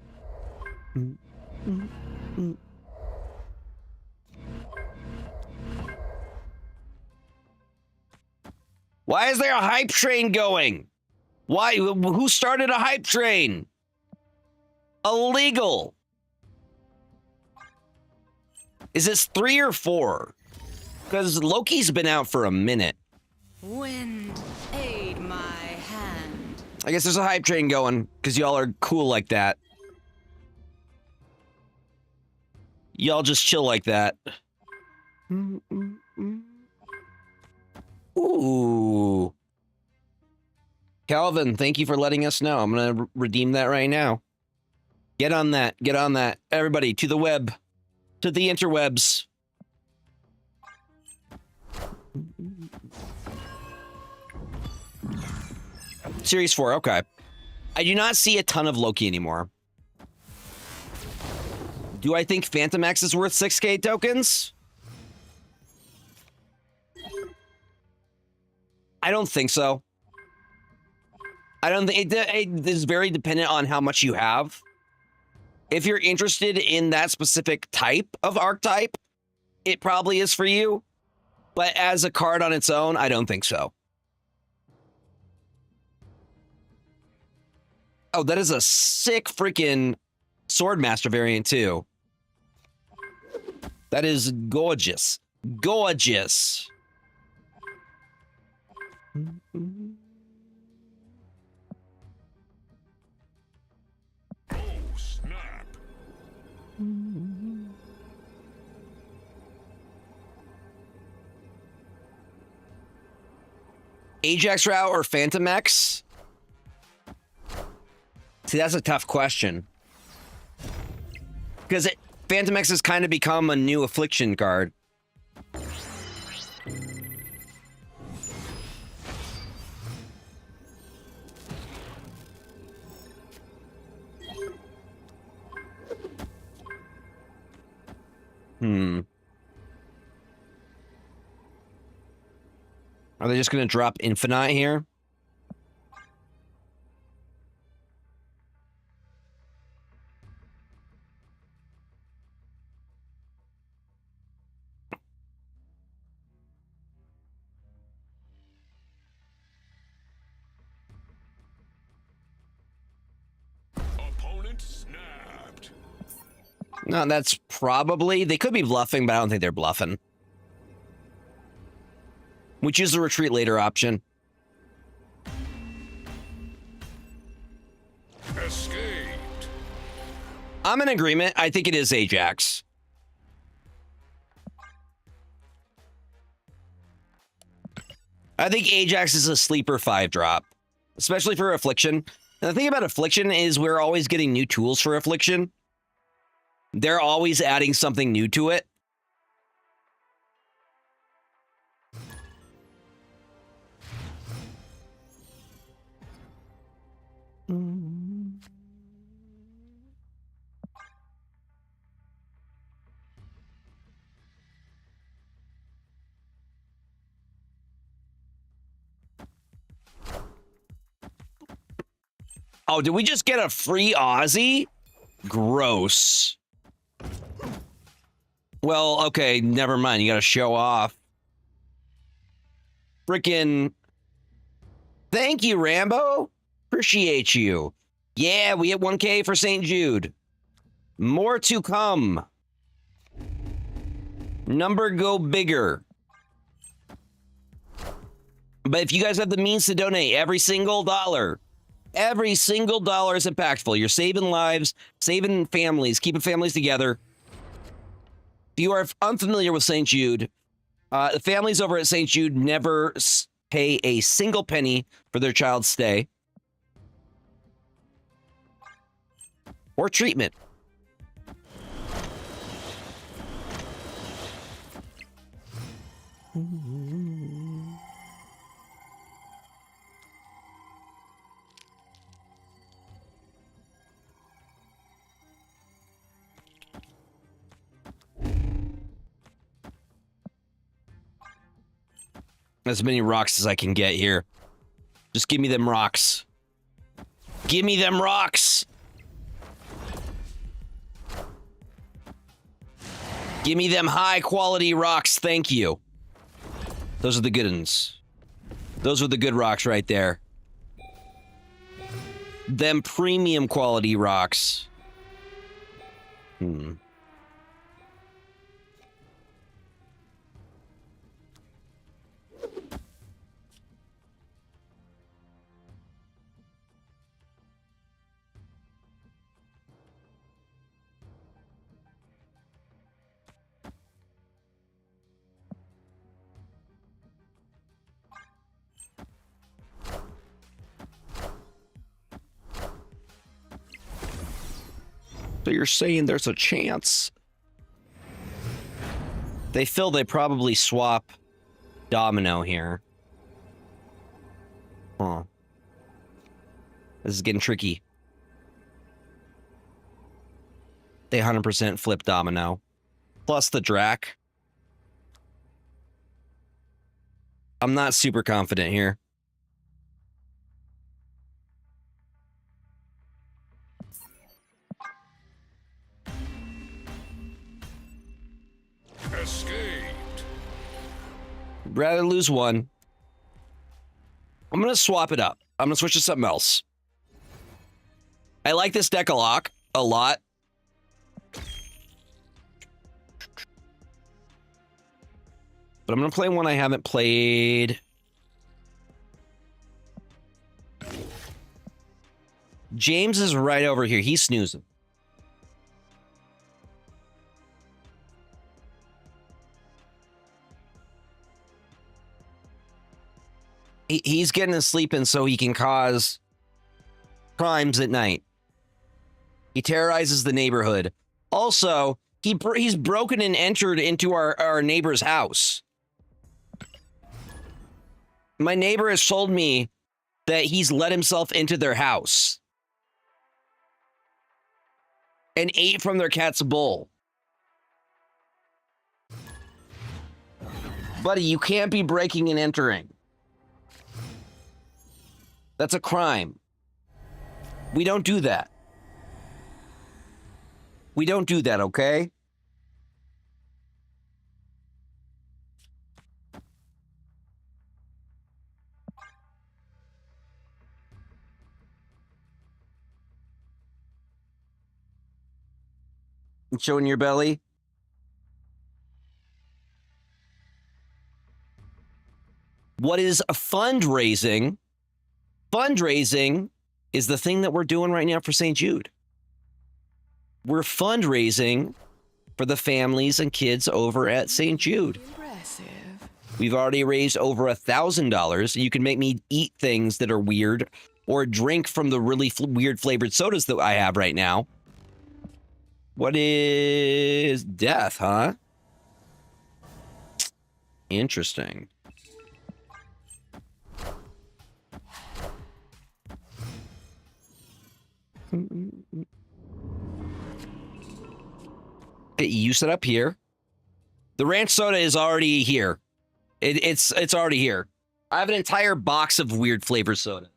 Why is there a hype train going? Why? Who started a hype train? Illegal. Is this 3 or 4? Because Loki's been out for a minute. Wind, aid my hand. I guess there's a hype train going because y'all are cool like that. Y'all just chill like that. Ooh. Calvin, thank you for letting us know. I'm going to redeem that right now. Get on that. Get on that. Everybody, to the web. To the interwebs. Series 4, okay. I do not see a ton of Loki anymore. Do I think Phantom X is worth 6K tokens? I don't think so. I don't think it is very dependent on how much you have. If you're interested in that specific type of archetype, it probably is for you. But as a card on its own, I don't think so. Oh, that is a sick freaking Swordmaster variant too. That is gorgeous. Gorgeous. Oh, snap. Ajax route or Phantom X? See, that's a tough question. Because Phantom X has kind of become a new affliction card. Are they just going to drop Infinite here? Opponent snapped. No, that's probably... They could be bluffing, but I don't think they're bluffing. We choose the retreat later option. Escaped. I'm in agreement. I think it is Ajax. I think Ajax is a sleeper 5-drop, especially for Affliction. And the thing about Affliction is we're always getting new tools for Affliction. They're always adding something new to it. Oh, did we just get a free Aussie? Gross. Well, okay, never mind. You got to show off. Frickin' thank you, Rambo. Appreciate you. Yeah, we hit 1K for St. Jude. More to come. Number go bigger. But if you guys have the means to donate, every single dollar is impactful. You're saving lives, saving families, keeping families together. If you are unfamiliar with St. Jude, the families over at St. Jude never pay a single penny for their child's stay or treatment. As many rocks as I can get here. Just give me them rocks. Give me them rocks. Give me them high quality rocks. Thank you. Those are the good ones. Those are the good rocks right there. Them premium quality rocks. So you're saying there's a chance? They feel they probably swap Domino here. Huh. This is getting tricky. They 100% flip Domino. Plus the Drac. I'm not super confident here. Escaped. Rather lose one. I'm going to swap it up. I'm going to switch to something else. I like this deck a lot. But I'm going to play one I haven't played. James is right over here. He's snoozing. He's getting his sleep in so he can cause crimes at night. He terrorizes the neighborhood. Also, he's broken and entered into our neighbor's house. My neighbor has told me that he's let himself into their house and ate from their cat's bowl. Buddy, you can't be breaking and entering. That's a crime. We don't do that. We don't do that, okay? Showing your belly? What is a fundraising? Fundraising is the thing that we're doing right now for St. Jude. We're fundraising for the families and kids over at St. Jude. Impressive. We've already raised over $1,000. You can make me eat things that are weird or drink from the really weird flavored sodas that I have right now. What is death, huh? Interesting. Okay, you set up here. The ranch soda is already here. It's already here. I have an entire box of weird flavor soda.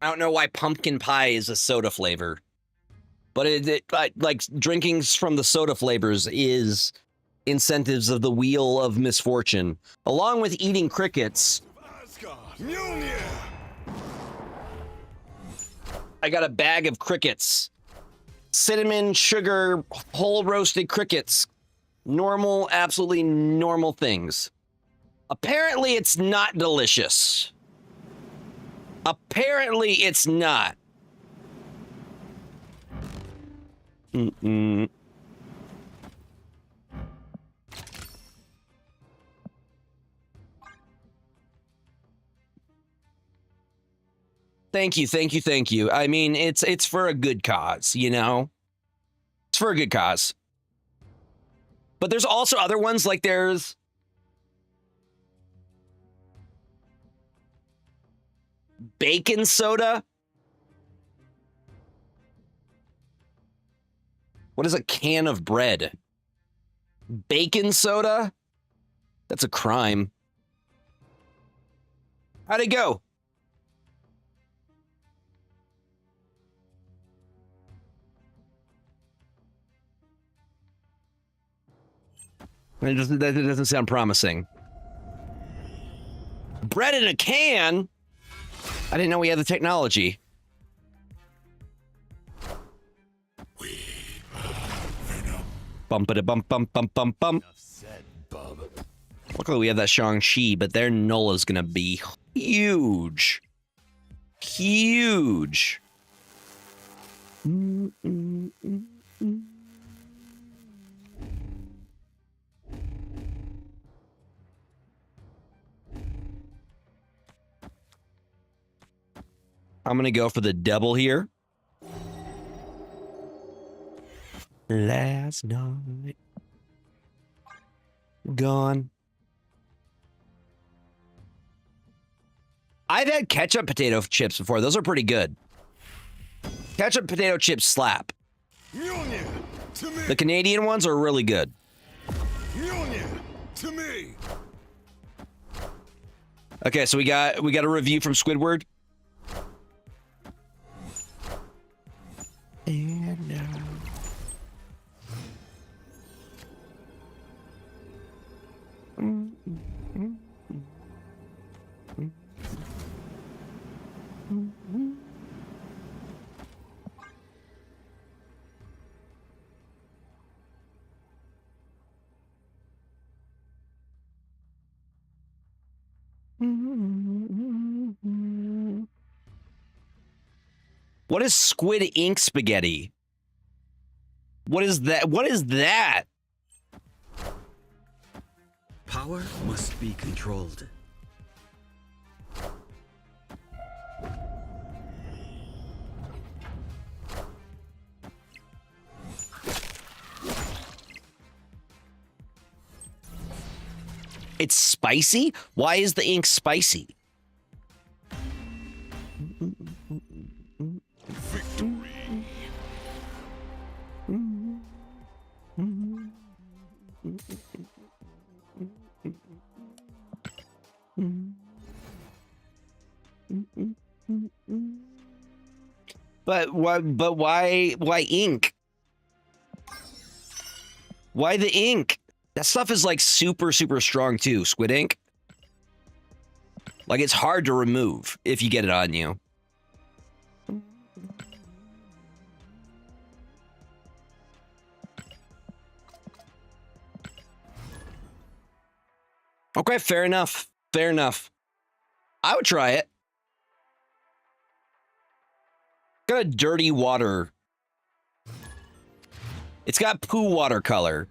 I don't know why pumpkin pie is a soda flavor, but like drinking from the soda flavors is incentives of the wheel of misfortune, along with eating crickets. I got a bag of crickets. Cinnamon, sugar, whole roasted crickets. Normal, absolutely normal things. Apparently it's not delicious. Apparently it's not. Mm-mm. Thank you, thank you, thank you. I mean, it's for a good cause, you know? It's for a good cause. But there's also other ones, like there's bacon soda. What is a can of bread? Bacon soda? That's a crime. How'd it go? That doesn't sound promising. Bread in a can? I didn't know we had the technology. Bump-a-da-bump-bump-bump-bump. Luckily we have that Shang-Chi, but their Nola's gonna be huge. Huge. I'm gonna go for the double here. Last night. Gone. I've had ketchup potato chips before. Those are pretty good. Ketchup potato chips slap. The Canadian ones are really good. Okay, so we got a review from Squidward. And what is squid ink spaghetti? What is that? What is that? Power must be controlled. It's spicy? Why is the ink spicy? Victory. But why ink? Why the ink? That stuff is like super strong too, squid ink. Like it's hard to remove if you get it on you. Okay, fair enough. Fair enough. I would try it. Got a dirty water. It's got poo watercolor.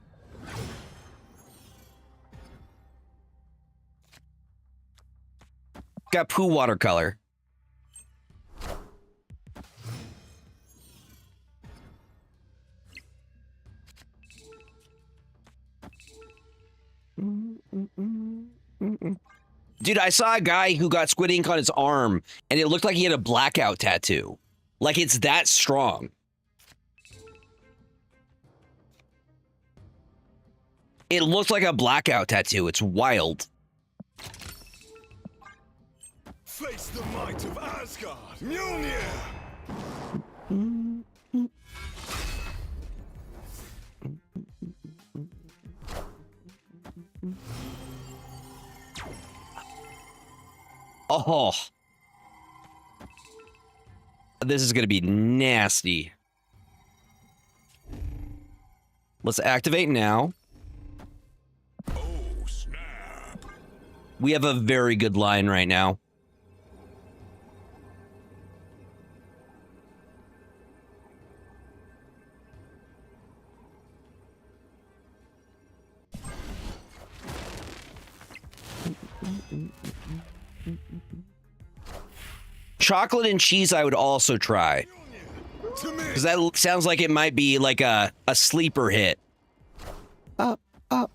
Got poo watercolor. Dude, I saw a guy who got squid ink on his arm, and it looked like he had a blackout tattoo. Like, it's that strong. It looks like a blackout tattoo. It's wild. Face the might of Asgard, Mjolnir! Oh. This is going to be nasty. Let's activate now. Oh, snap. We have a very good line right now. Chocolate and cheese I would also try. Because that sounds like it might be like a sleeper hit. Up, up.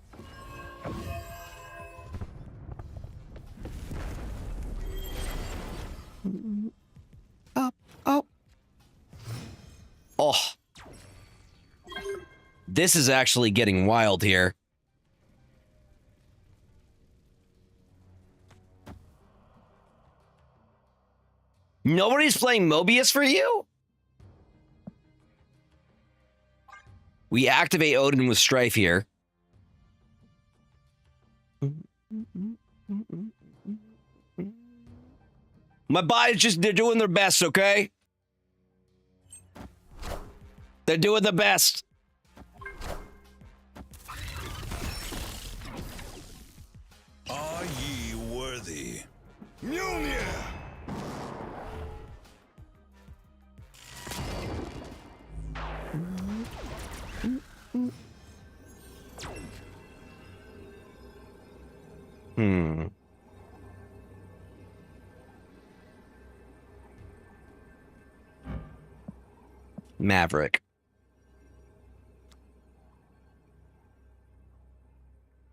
Up, up. Oh. This is actually getting wild here. Nobody's playing Mobius for you? We activate Odin with Strife here. My body's just, they're doing their best, okay? They're doing the best. Are ye worthy? Mjolnir! Maverick.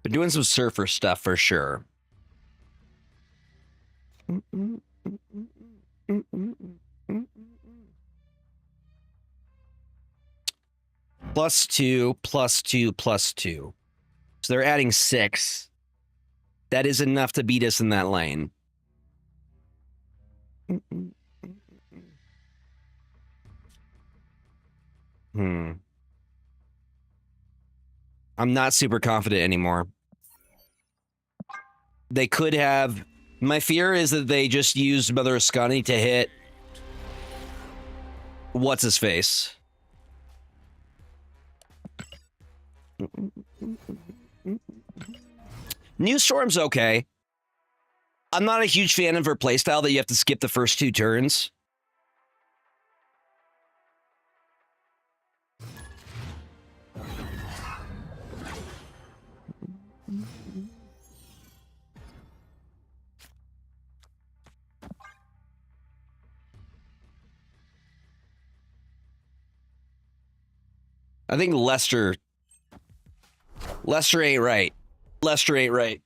Been doing some surfer stuff for sure. +2, +2, +2. So they're adding 6. That is enough to beat us in that lane. I'm not super confident anymore. They could have... My fear is that they just used Mother Ascani to hit... What's-his-face? New Storm's okay. I'm not a huge fan of her playstyle that you have to skip the first 2 turns. I think Lester ain't right. Lester ain't right.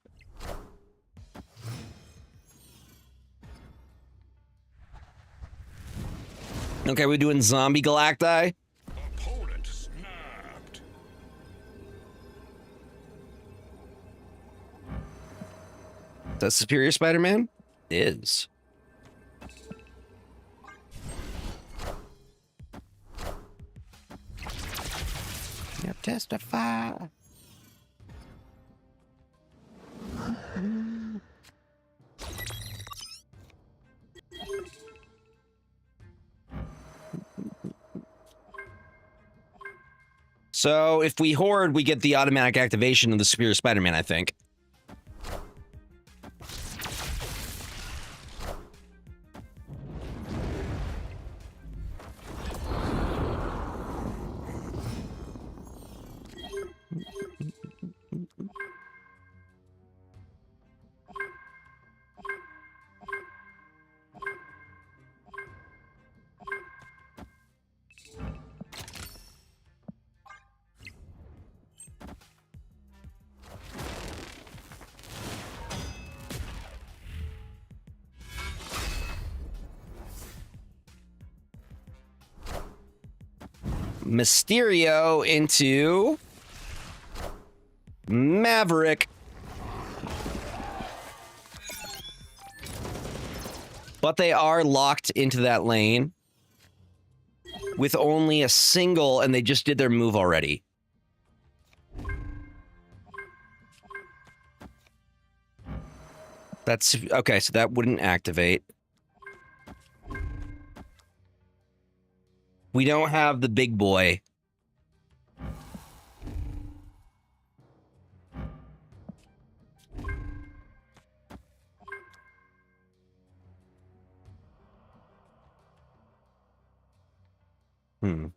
Okay, we're doing zombie Galacti. Opponent snapped. Is that Superior Spider-Man? It is. Yep, testify. So if we hoard, we get the automatic activation of the Superior Spider-Man, I think. Mysterio into Maverick. But they are locked into that lane with only a single, and they just did their move already. That's okay, so that wouldn't activate. We don't have the big boy. Hmm.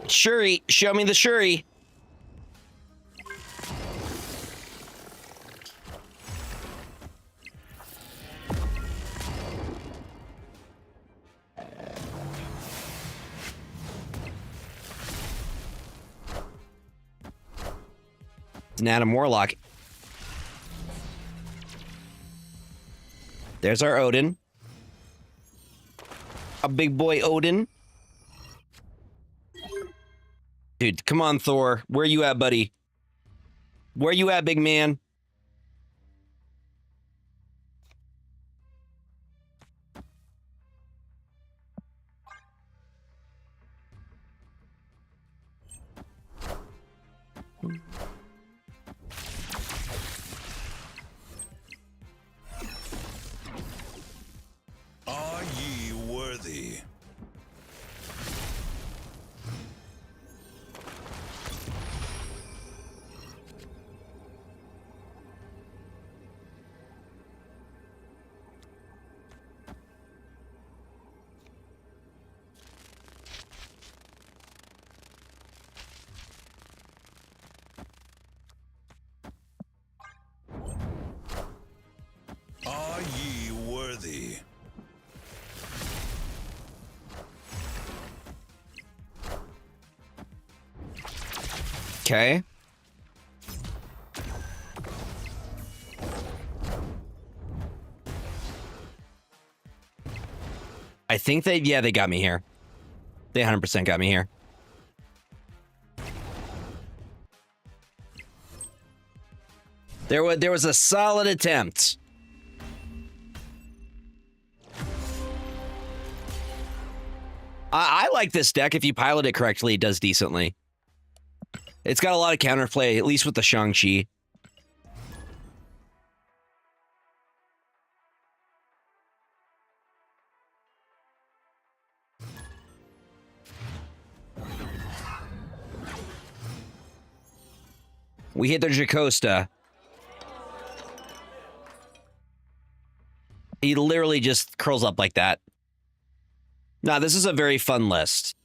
Shuri, show me the Shuri. It's an Adam Warlock. There's our Odin. A big boy Odin. Dude, come on, Thor. Where you at, buddy? Where you at, big man? Are ye worthy? Are ye worthy? Okay. I think they got me here. They 100% got me here. There was a solid attempt. I like this deck. If you pilot it correctly, it does decently. It's got a lot of counterplay, at least with the Shang-Chi. We hit the Jocasta. He literally just curls up like that. Nah, this is a very fun list.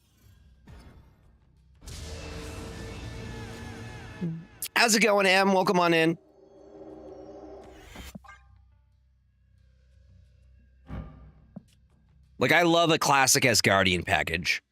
How's it going, Em? Welcome on in. Like, I love a classic Asgardian package.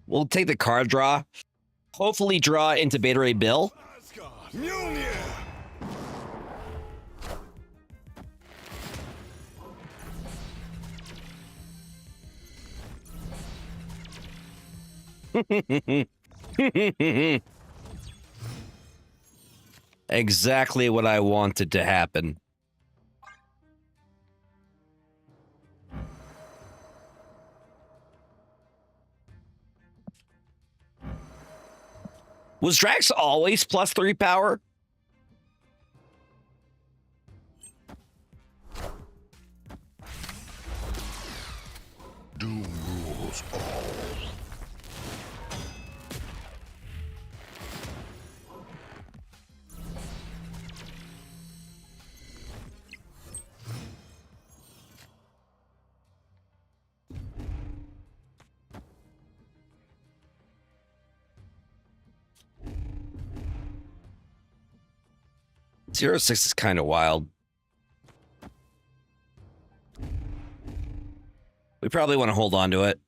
We'll take the card draw. Hopefully draw into Beta Ray Bill. Mjolnir! Exactly what I wanted to happen. Was Drax always +3 power? Do 0-6 is kind of wild. We probably want to hold on to it.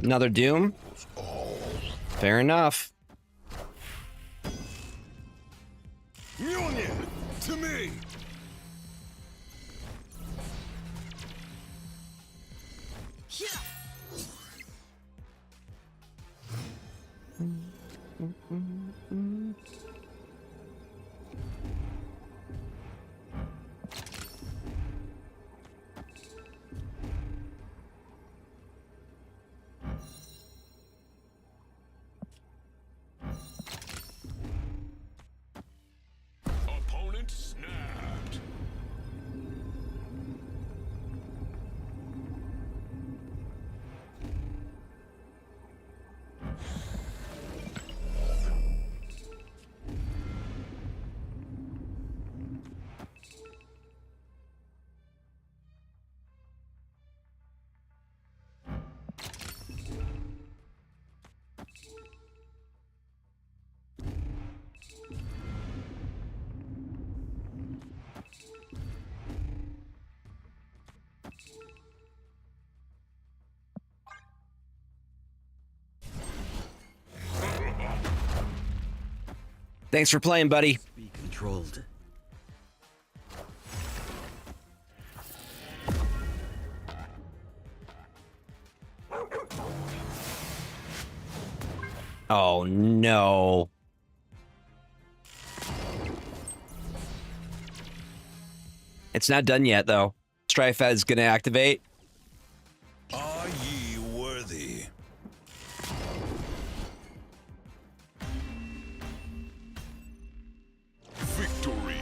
Another Doom? Fair enough. Mjolnir, to me! Opponent snapped. Thanks for playing, buddy. Be controlled. Oh, no. It's not done yet, though. Strife is going to activate. Are ye worthy? Victory!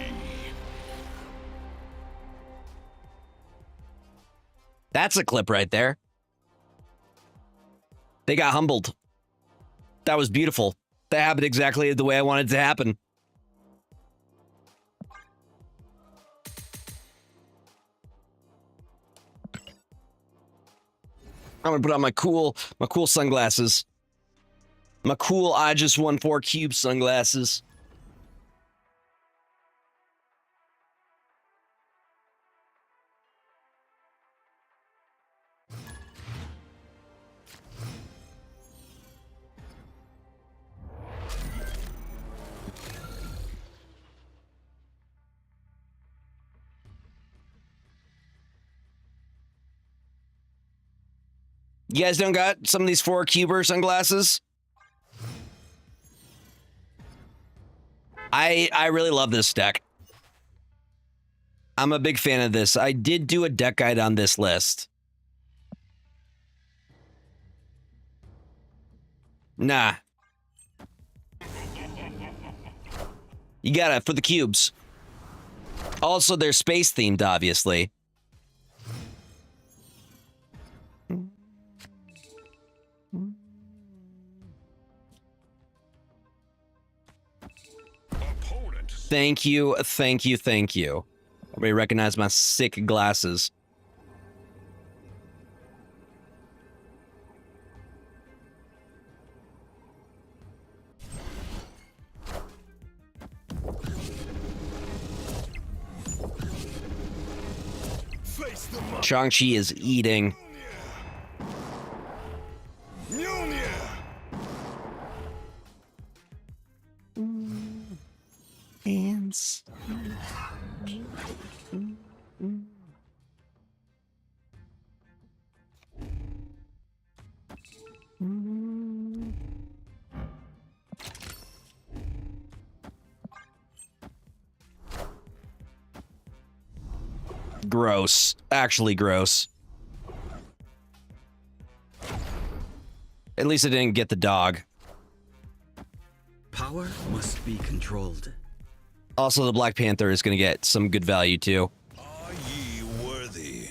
That's a clip right there. They got humbled. That was beautiful. That happened exactly the way I wanted it to happen. I'm gonna put on my cool sunglasses. My cool I just won 4 cube sunglasses. You guys don't got some of these 4 cuber sunglasses? I really love this deck. I'm a big fan of this. I did do a deck guide on this list. Nah. You got it for the cubes. Also, they're space themed, obviously. Opponent Thank you, thank you, thank you. Everybody recognize my sick glasses. face the mark. Shang-Chi is eating. Mjolnir! Hands. Gross. Actually gross. At least I didn't get the dog. Power must be controlled. Also, the Black Panther is going to get some good value, too. Are ye worthy?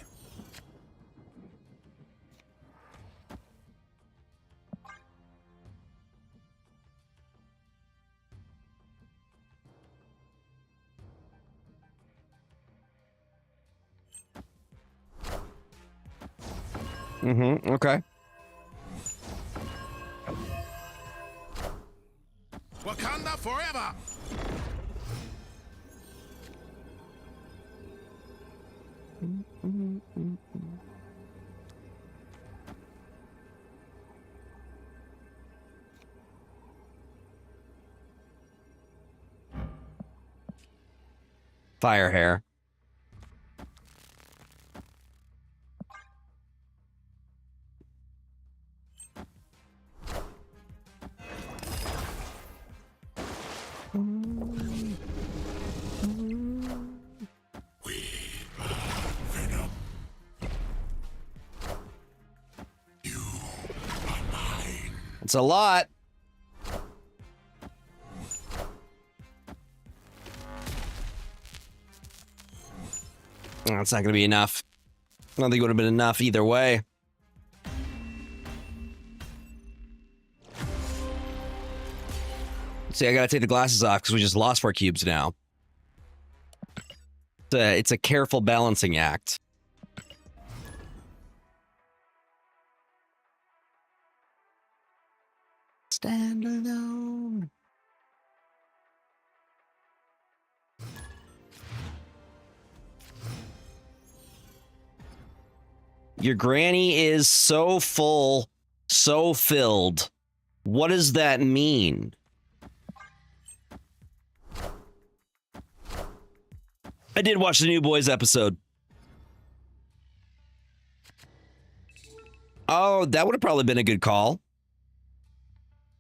Mm-hmm. Okay. Wakanda forever. Fire hair. It's a lot. That's not going to be enough. I don't think it would have been enough either way. See, I got to take the glasses off because we just lost 4 cubes now. It's a careful balancing act. Stand alone. Your granny is so full, so filled. What does that mean? I did watch the New Boys episode. Oh, that would have probably been a good call.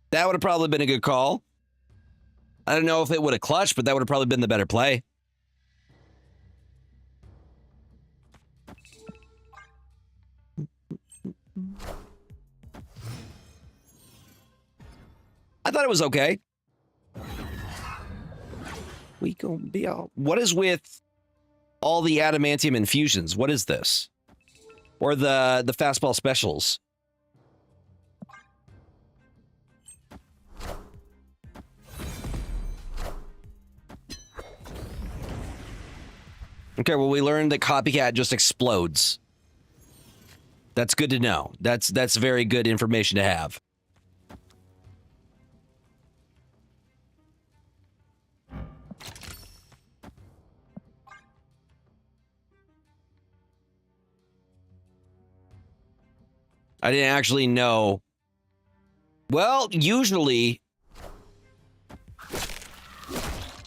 That would have probably been a good call. I don't know if it would have clutched, but that would have probably been the better play. I thought it was okay. We gonna be all... What is with all the adamantium infusions? What is this? Or the fastball specials? Okay, well, we learned that Copycat just explodes. That's good to know. That's very good information to have. I didn't actually know. Well, usually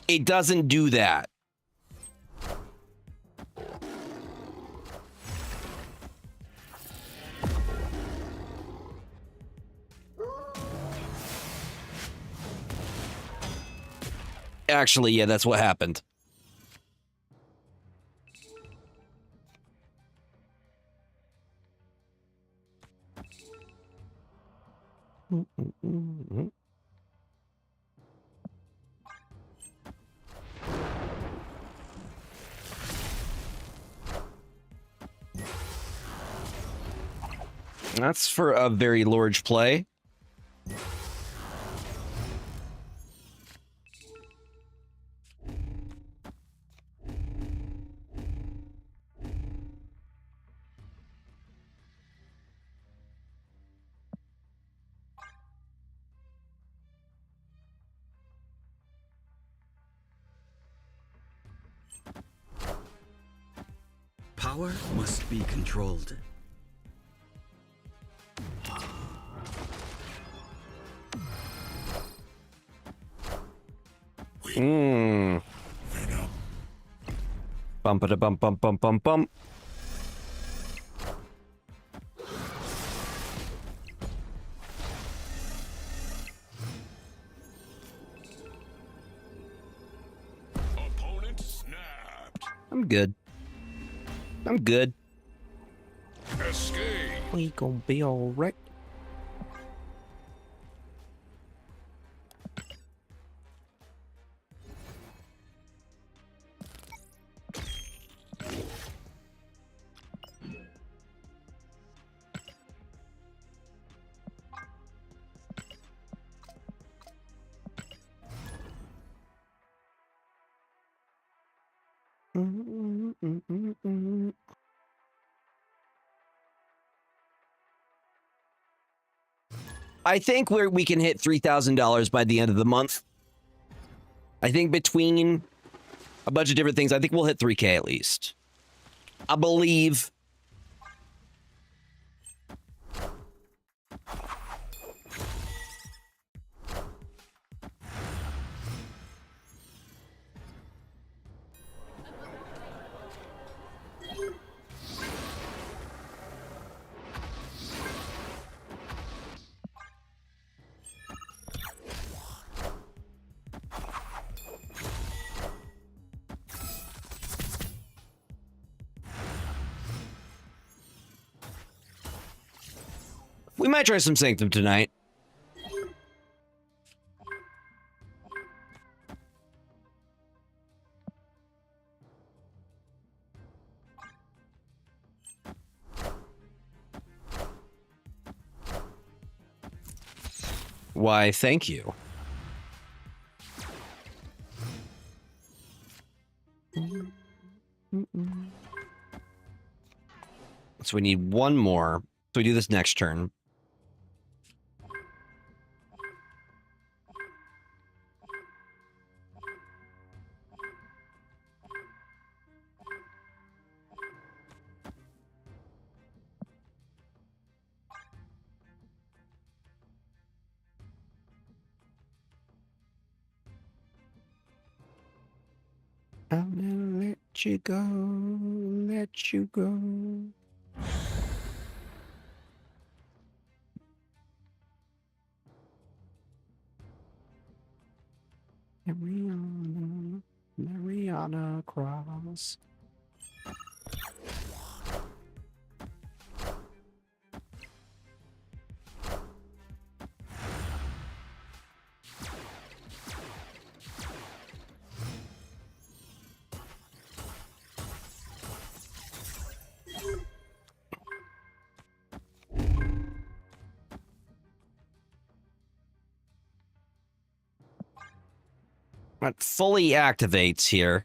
it doesn't do that. Actually, yeah, that's what happened. That's for a very large play. Power must be controlled. Mmm. Bump it a bump bump bump bump bump. Opponent snapped. I'm good. I'm good. Escape. We gonna be all right. I think we can hit $3,000 by the end of the month. I think between a bunch of different things, I think we'll hit 3K at least. I believe. We might try some Sanctum tonight. Why, thank you. So we need one more. So we do this next turn. I'll never let you go, let you go. Mariana Cross. It fully activates here.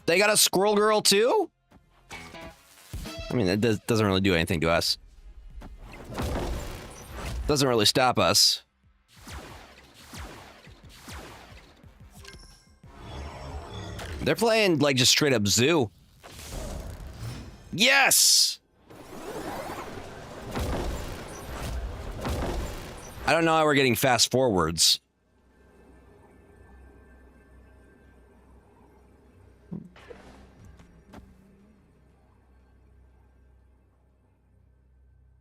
They got a squirrel girl too? I mean, that doesn't really do anything to us. Doesn't really stop us. They're playing like just straight up zoo. Yes! I don't know how we're getting fast forwards.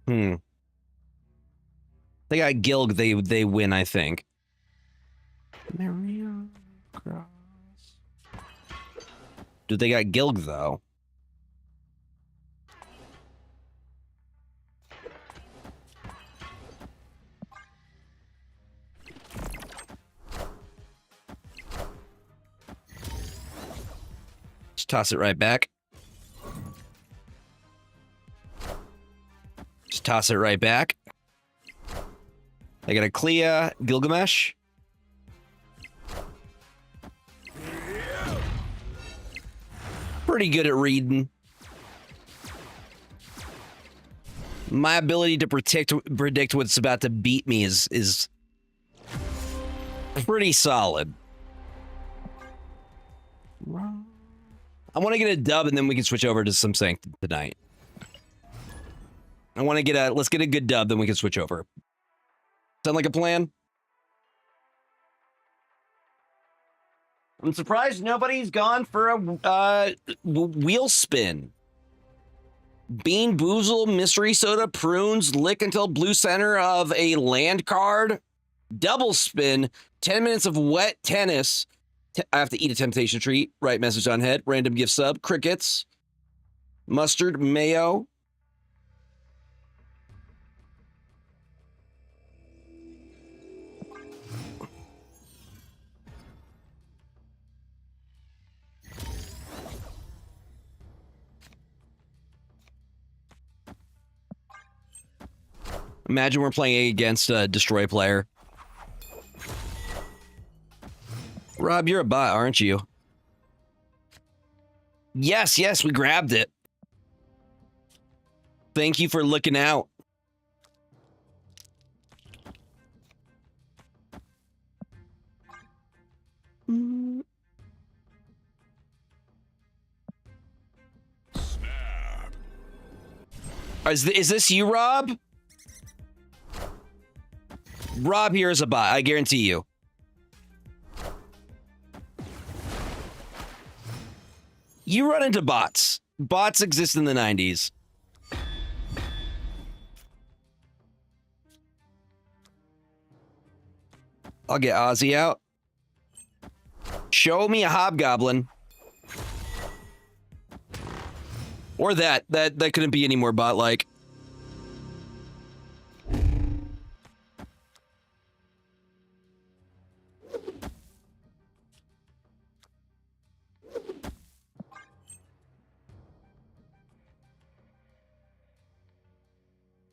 They got Gilg, they win, I think. Mario Cross. Dude, they got Gilg though. Just toss it right back. Just toss it right back. I got a Clea, Gilgamesh. Pretty good at reading. My ability to predict what's about to beat me is pretty solid. I want to get a dub and then we can switch over to some Sanctum tonight. I want to get let's get a good dub, then we can switch over. Sound like a plan? I'm surprised nobody's gone for a wheel spin. Bean Boozle, Mystery Soda, Prunes, Lick until blue center of a land card. Double spin, 10 minutes of wet tennis. I have to eat a temptation treat. Right message on head. Random gift sub. Crickets. Mustard. Mayo. Imagine we're playing against a Destroy player. Rob, you're a bot, aren't you? Yes, yes, we grabbed it. Thank you for looking out. Is this you, Rob? Rob here is a bot, I guarantee you. You run into bots. Bots exist in the 90s. I'll get Ozzy out. Show me a hobgoblin. Or that couldn't be any more bot-like.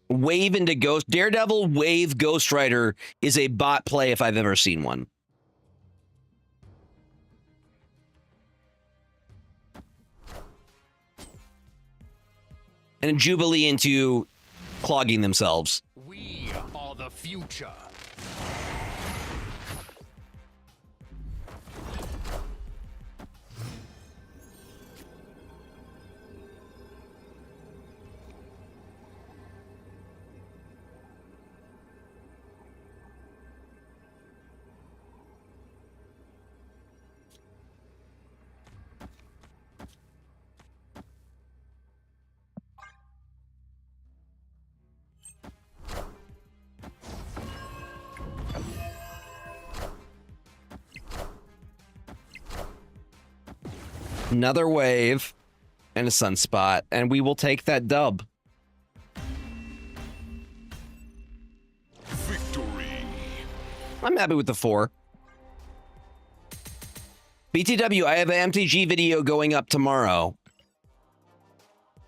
Wave into Ghost. Daredevil, Wave, Ghost Rider is a bot play if I've ever seen one. And Jubilee into clogging themselves. We are the future. Another wave and a sunspot, and we will take that dub. Victory. I'm happy with the 4. BTW, I have an MTG video going up tomorrow.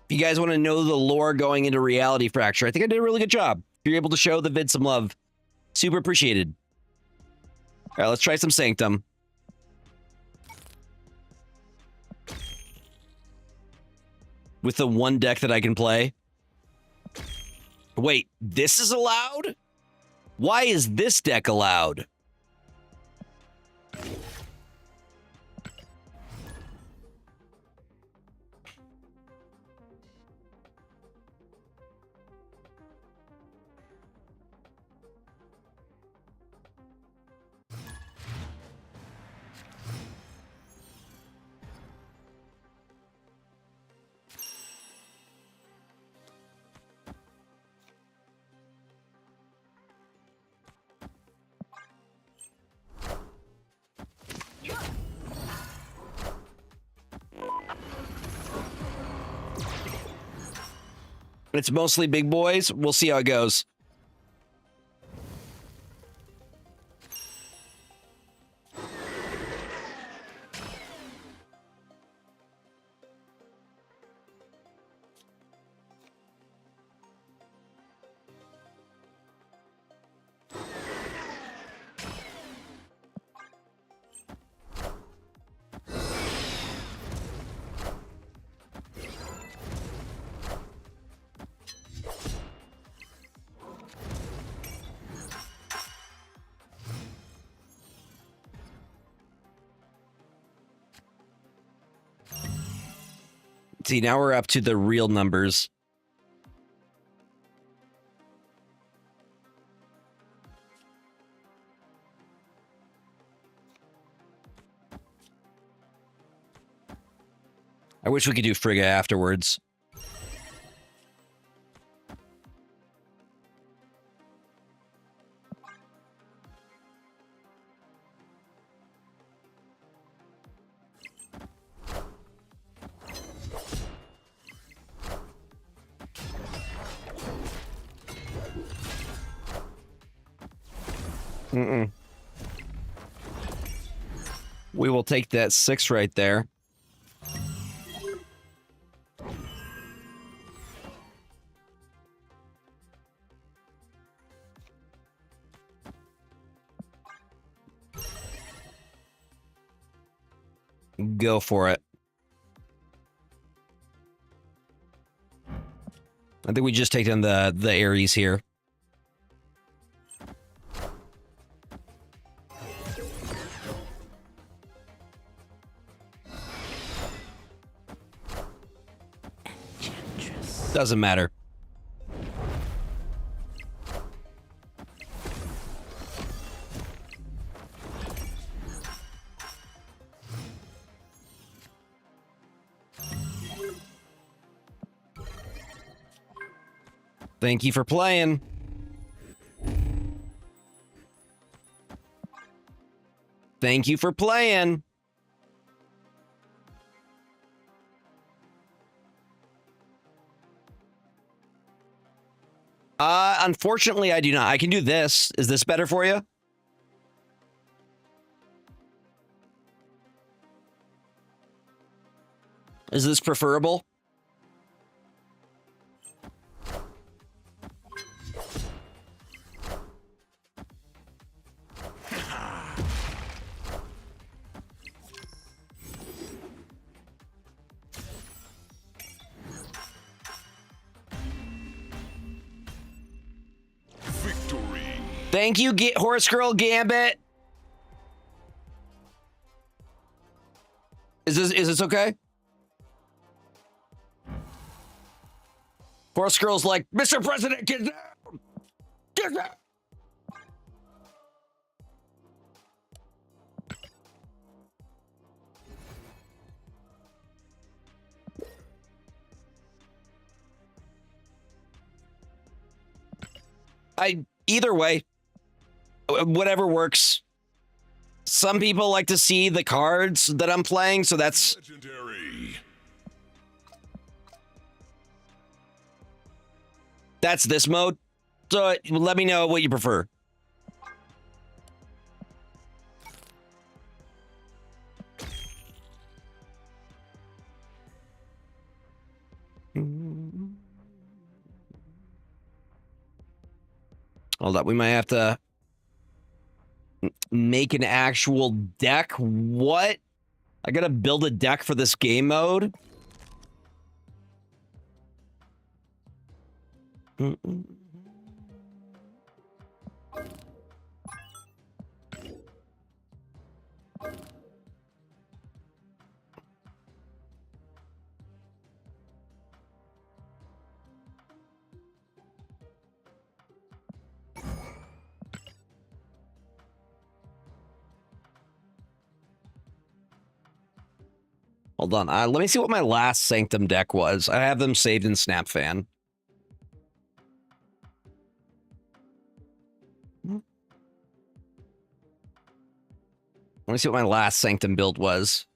If you guys want to know the lore going into Reality Fracture, I think I did a really good job. If you're able to show the vid some love, super appreciated. All right, let's try some Sanctum. With the one deck that I can play. Wait, this is allowed? Why is this deck allowed? It's mostly big boys. We'll see how it goes. See, now we're up to the real numbers. I wish we could do Frigga afterwards. We will take that 6 right there. Go for it. I think we just take down the Ares here. Doesn't matter. Thank you for playing. Thank you for playing. Unfortunately, I do not. I can do this. Is this better for you? Is this preferable? Thank you, Horse Girl Gambit. Is this okay? Horse Girl's like, Mr. President, get down! Get down! Either way, whatever works. Some people like to see the cards that I'm playing, so that's legendary. That's this mode. So let me know what you prefer. Hold up, we might have to make an actual deck. What? I gotta build a deck for this game mode? Hold on. Let me see what my last Sanctum deck was. I have them saved in SnapFan. Let me see what my last Sanctum build was.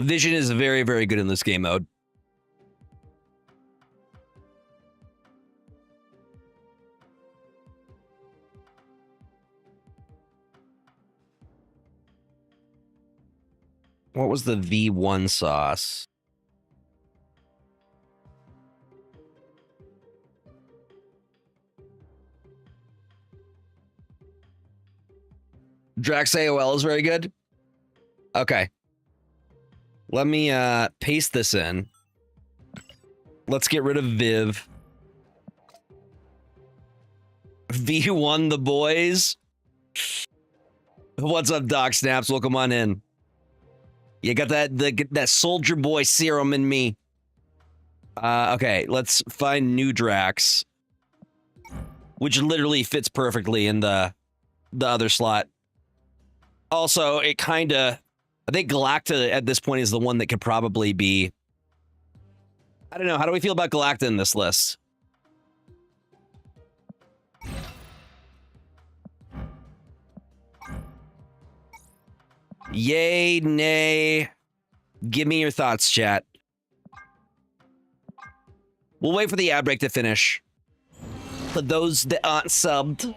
Vision is very, very good in this game mode. What was the V1 sauce? Drax AOL is very good. Okay. Let me paste this in. Let's get rid of Viv. V1 the boys. What's up, Doc Snaps? Welcome on in. You got that soldier boy serum in me. Okay, let's find new Drax, which literally fits perfectly in the other slot. Also, it kind of, I think Galacta at this point is the one that could probably be. I don't know. How do we feel about Galacta in this list? Yay, nay. Give me your thoughts, chat. We'll wait for the ad break to finish. For those that aren't subbed.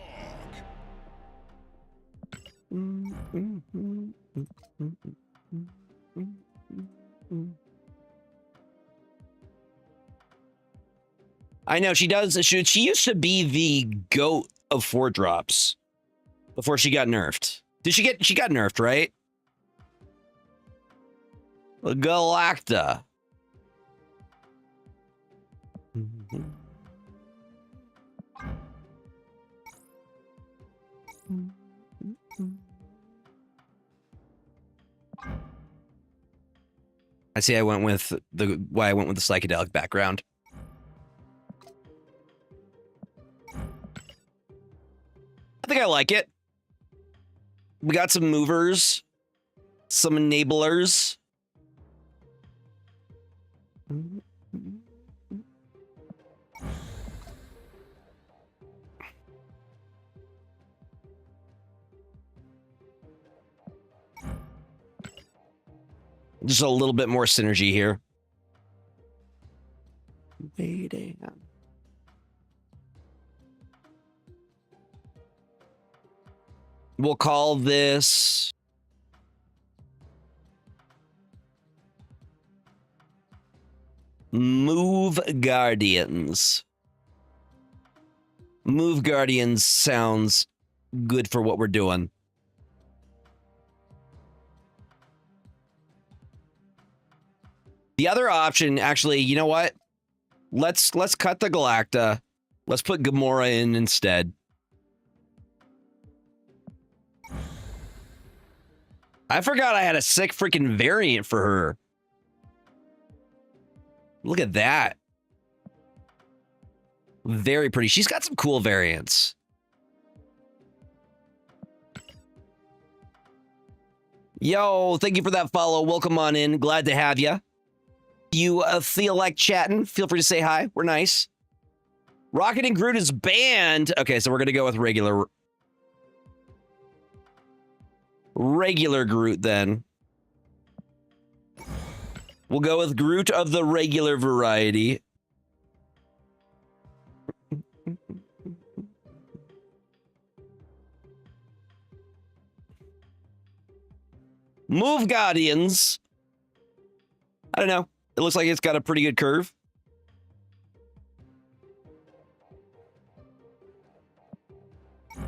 I know she does. She used to be the goat of 4-drops before she got nerfed. She got nerfed, right? Galacta. I see. I went with the psychedelic background. I think I like it. We got some movers, some enablers. Just a little bit more synergy here. Waiting. We'll call this Move Guardians. Move Guardians sounds good for what we're doing. The other option, actually, you know what? Let's cut the Galacta. Let's put Gamora in instead. I forgot I had a sick freaking variant for her. Look at that. Very pretty. She's got some cool variants. Yo, thank you for that follow. Welcome on in. Glad to have you. You feel like chatting, feel free to say hi. We're nice. Rocket and Groot is banned. Okay, so we're going to go with regular Groot then. We'll go with Groot of the regular variety. Move Guardians. I don't know. It looks like it's got a pretty good curve.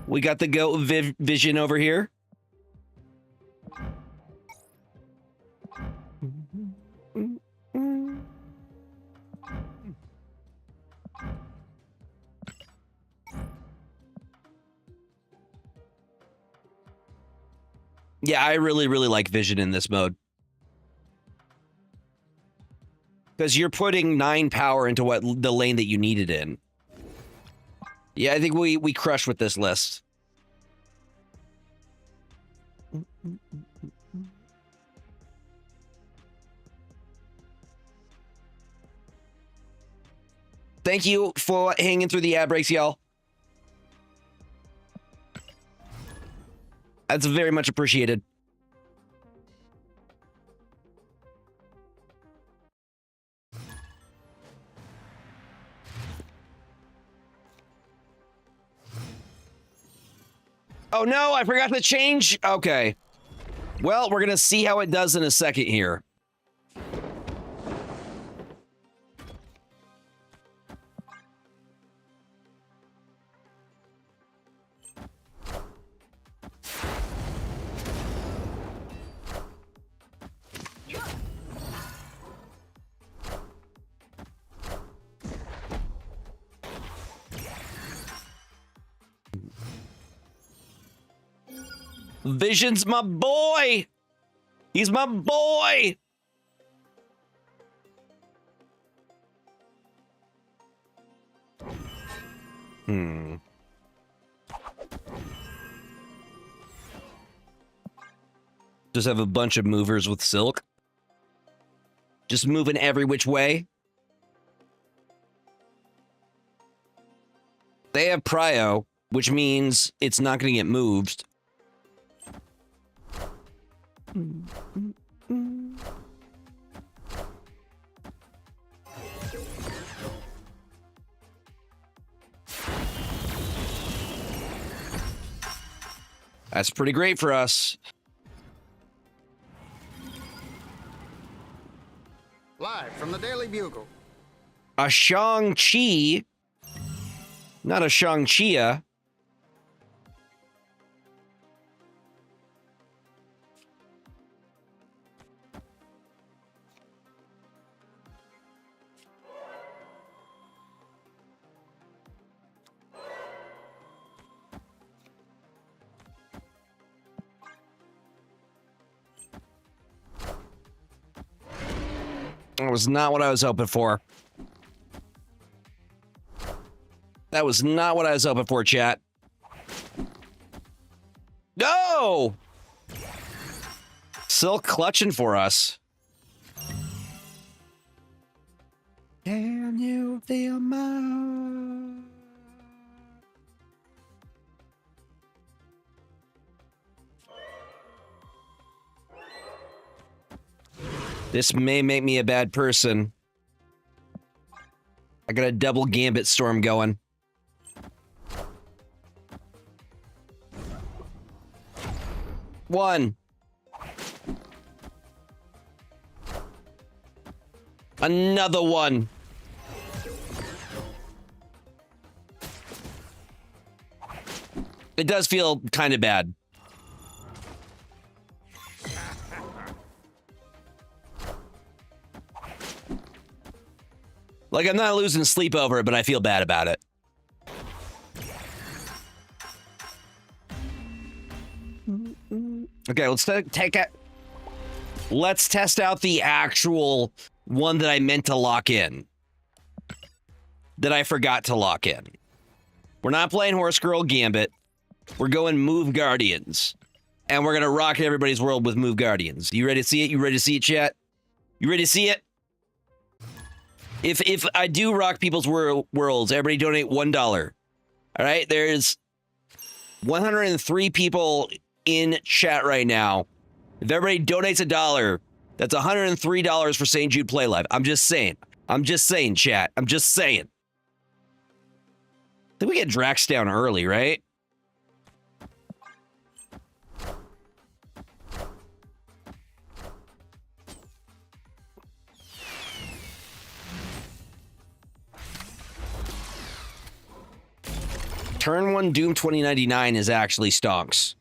We got the goat Vision over here. Yeah, I really like Vision in this mode. Because you're putting 9 power into what the lane that you need it in. Yeah, I think we crush with this list. Thank you for hanging through the ad breaks, y'all. That's very much appreciated. Oh no, I forgot to change. Okay. Well, we're going to see how it does in a second here. Vision's my boy. He's my boy. Just have a bunch of movers with Silk. Just moving every which way. They have Prio, which means it's not going to get moved. That's pretty great for us. Live from the Daily Bugle. A Shang-Chi. Not a Shang-Chia. That was not what I was hoping for. That was not what I was hoping for, chat. No! Still clutching for us. Can you feel my... This may make me a bad person. I got a double gambit storm going. One. Another one. It does feel kind of bad. Like, I'm not losing sleep over it, but I feel bad about it. Okay, let's take it. Let's test out the actual one that I meant to lock in. That I forgot to lock in. We're not playing Horse Girl Gambit. We're going Move Guardians. And we're going to rock everybody's world with Move Guardians. You ready to see it? You ready to see it, chat? You ready to see it? If I do rock people's worlds, everybody donate $1. All right, there's 103 people in chat right now. If everybody donates $1, that's $103 for St. Jude Play Live. I'm just saying. I'm just saying, chat. I'm just saying. I think we get Drax down early, right? Turn 1 Doom 2099 is actually stonks.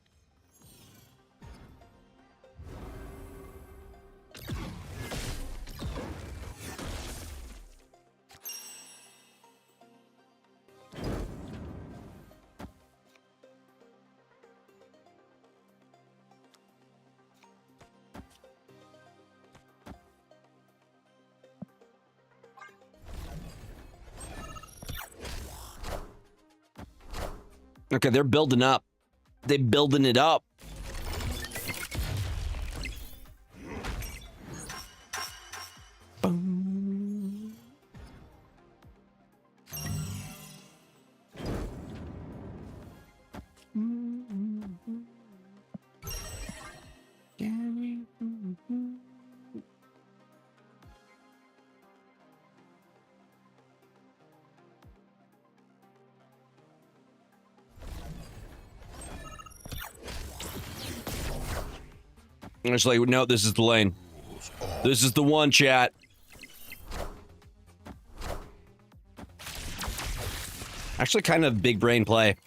Okay, they're building up. They're building it up. Boom. And it's like, no, this is the lane. This is the one, chat. Actually, kind of big brain play.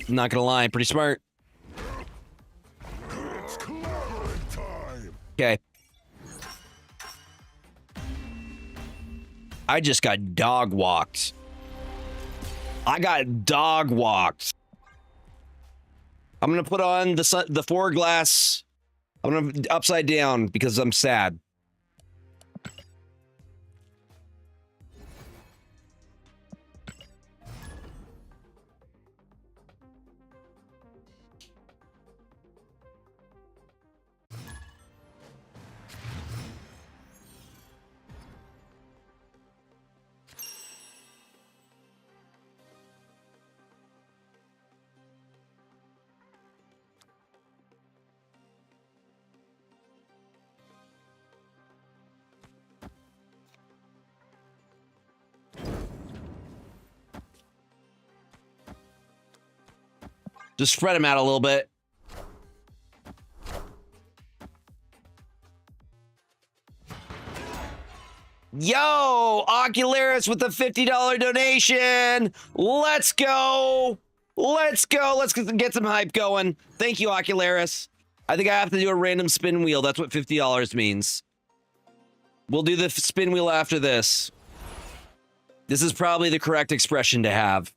I'm not gonna lie, pretty smart. Okay. I just got dog walked. I got dog walked. I'm gonna put on the 4 glass. I'm gonna upside down because I'm sad. Just spread them out a little bit. Yo, Ocularis with the $50 donation. Let's go. Let's go. Let's get some hype going. Thank you, Ocularis. I think I have to do a random spin wheel. That's what $50 means. We'll do the spin wheel after this. This is probably the correct expression to have.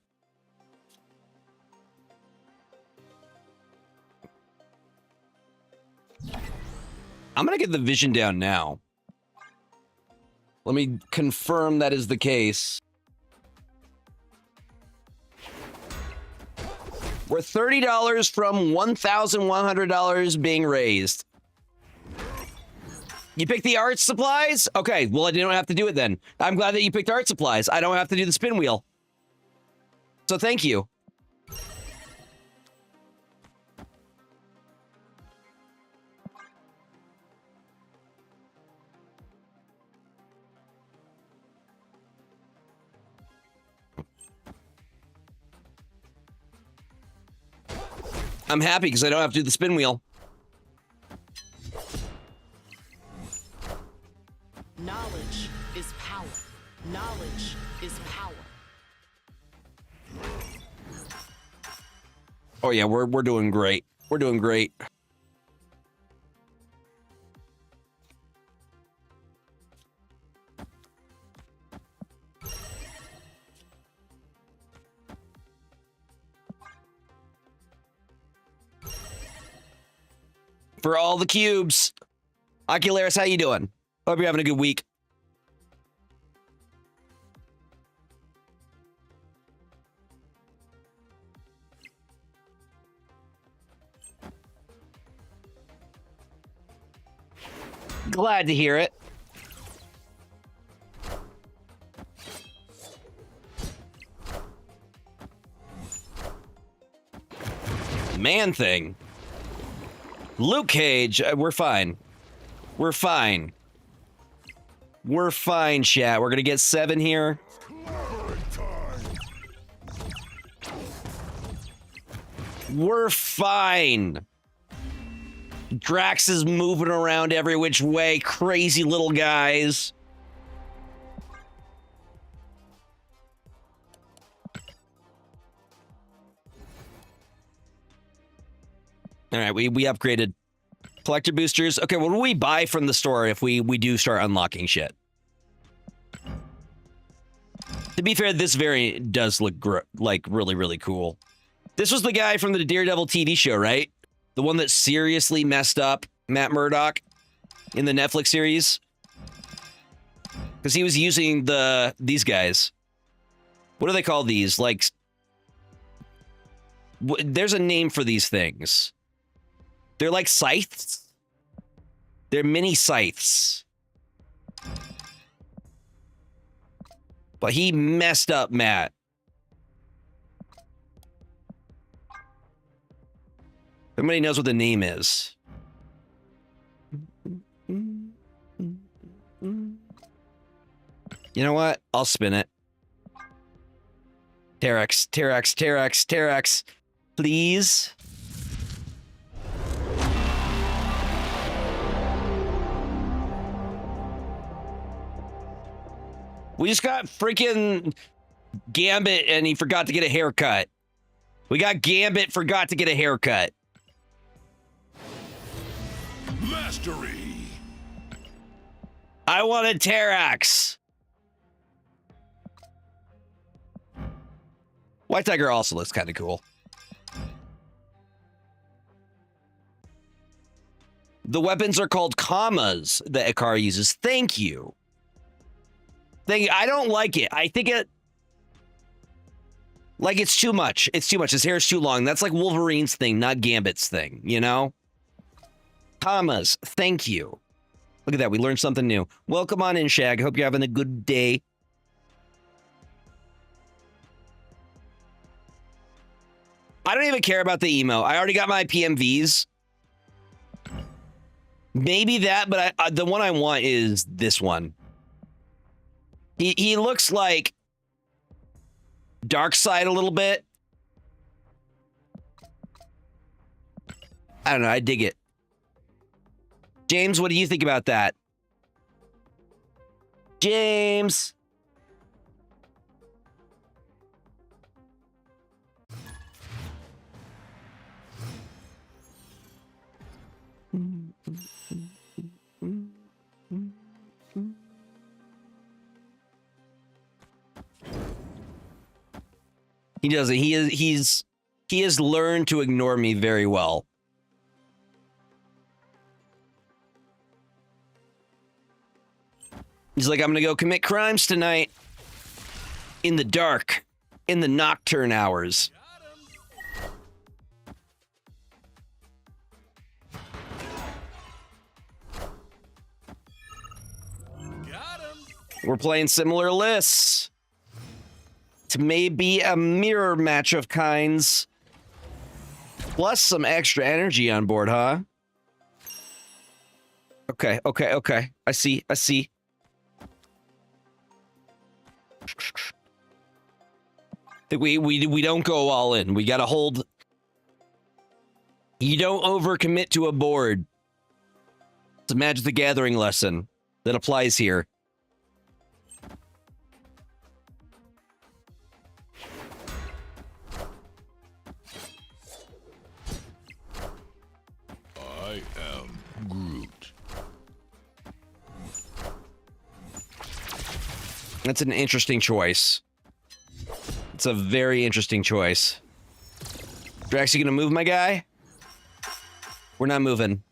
I'm going to get the vision down now. Let me confirm that is the case. We're $30 from $1,100 being raised. You picked the art supplies? Okay, well, I didn't have to do it then. I'm glad that you picked art supplies. I don't have to do the spin wheel. So thank you. I'm happy because I don't have to do the spin wheel. Knowledge is power. Knowledge is power. Oh yeah, we're doing great. We're doing great. For all the cubes. Ocularis, how you doing? Hope you're having a good week. Glad to hear it. Man thing. Luke Cage, we're fine. We're fine. We're fine, chat. We're gonna get 7 here. We're fine. Drax is moving around every which way. Crazy little guys. All right, we upgraded collector boosters. Okay, what do we buy from the store if we do start unlocking shit? To be fair, this variant does look like really, really cool. This was the guy from the Daredevil TV show, right? The one that seriously messed up Matt Murdock in the Netflix series. Because he was using these guys. What do they call these? Like, there's a name for these things. They're like scythes. They're mini scythes. But he messed up Matt. Everybody knows what the name is. You know what? I'll spin it. Terex, Terex, Terex, Terex. Please. We just got freaking Gambit and he forgot to get a haircut. We got Gambit, forgot to get a haircut. Mastery. I wanted Terax. White Tiger also looks kind of cool. The weapons are called commas that Ikara uses. Thank you. I don't like it. I think it... Like, it's too much. It's too much. His hair is too long. That's like Wolverine's thing, not Gambit's thing, you know? Commas. Thank you. Look at that. We learned something new. Welcome on in, Shag. Hope you're having a good day. I don't even care about the emo. I already got my PMVs. Maybe that, but the one I want is this one. He looks like Darkseid a little bit. I don't know. I dig it. James, what do you think about that? James. He doesn't. He has learned to ignore me very well. He's like, I'm gonna go commit crimes tonight. In the dark. In the nocturne hours. Got him. We're playing similar lists. It may be a mirror match of kinds. Plus some extra energy on board, huh? Okay. I see. I think we don't go all in. We gotta hold. You don't overcommit to a board. It's a Magic the Gathering lesson that applies here. I am Groot. That's an interesting choice. It's a very interesting choice. Drax, you gonna move, my guy? We're not moving.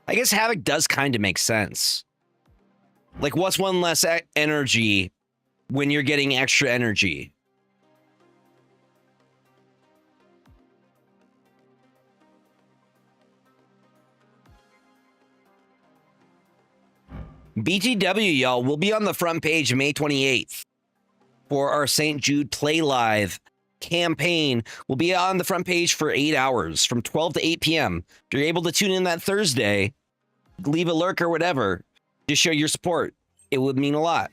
I guess Havoc does kind of make sense. Like, what's one less energy when you're getting extra energy? BTW, y'all, we'll be on the front page May 28th for our St. Jude Play Live campaign. We'll be on the front page for 8 hours from 12 to 8 p.m. If you're able to tune in that Thursday, leave a lurk or whatever, just show your support. It would mean a lot.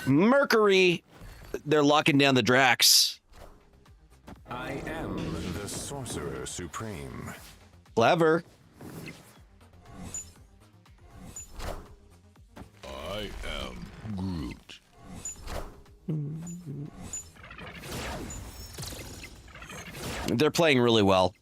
Mercury, they're locking down the Drax. I am the Sorcerer Supreme. Clever. I am Groot. They're playing really well.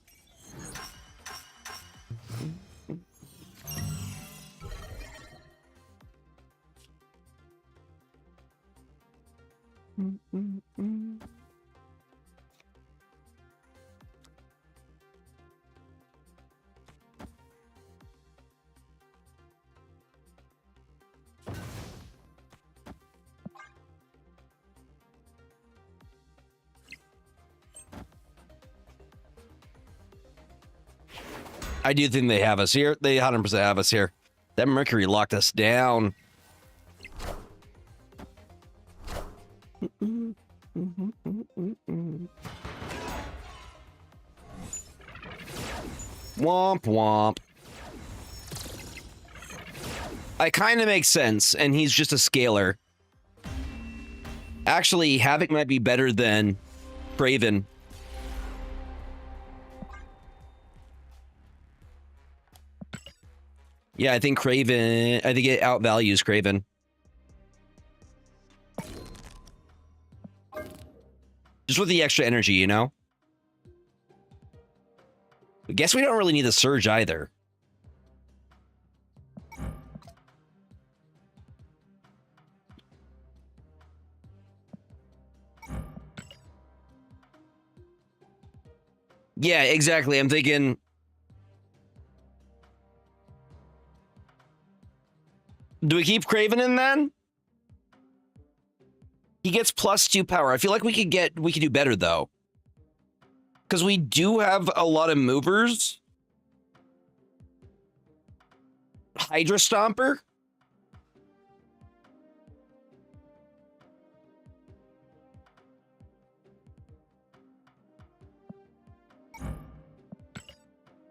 I do think they have us here. They 100% have us here. That Mercury locked us down. Womp womp. It kind of makes sense, and he's just a scaler. Actually, Havoc might be better than Craven. Yeah, I think Craven... I think it outvalues Craven. Just with the extra energy, you know? I guess we don't really need the Surge either. Yeah, exactly. I'm thinking... Do we keep Craven in then? He gets +2 power. I feel like we could do better though. Because we do have a lot of movers. Hydra Stomper.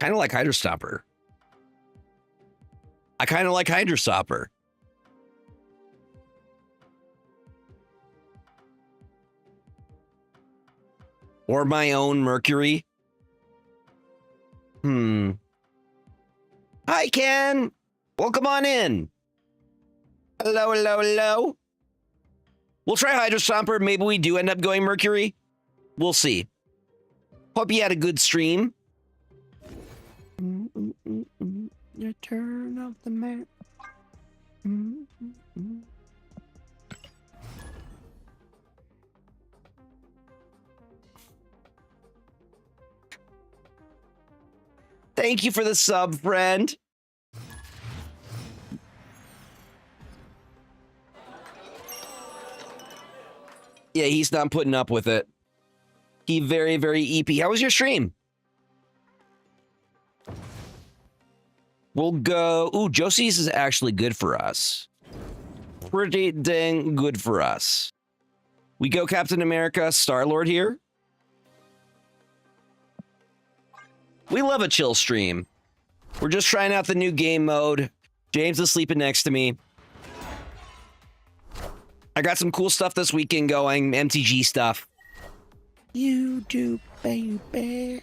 Kind of like Hydrostopper. I kind of like Hydrostopper. Or my own Mercury. Hi, Ken. Welcome on in. Hello, hello, hello. We'll try Hydrostomper. Maybe we do end up going Mercury. We'll see. Hope you had a good stream. Return of the man. Thank you for the sub, friend. Yeah, he's not putting up with it. He very, very EP. How was your stream? We'll go. Ooh, Josie's is actually good for us. Pretty dang good for us. We go Captain America, Star-Lord here. We love a chill stream. We're just trying out the new game mode. James is sleeping next to me. I got some cool stuff this weekend going, MTG stuff. You do, baby.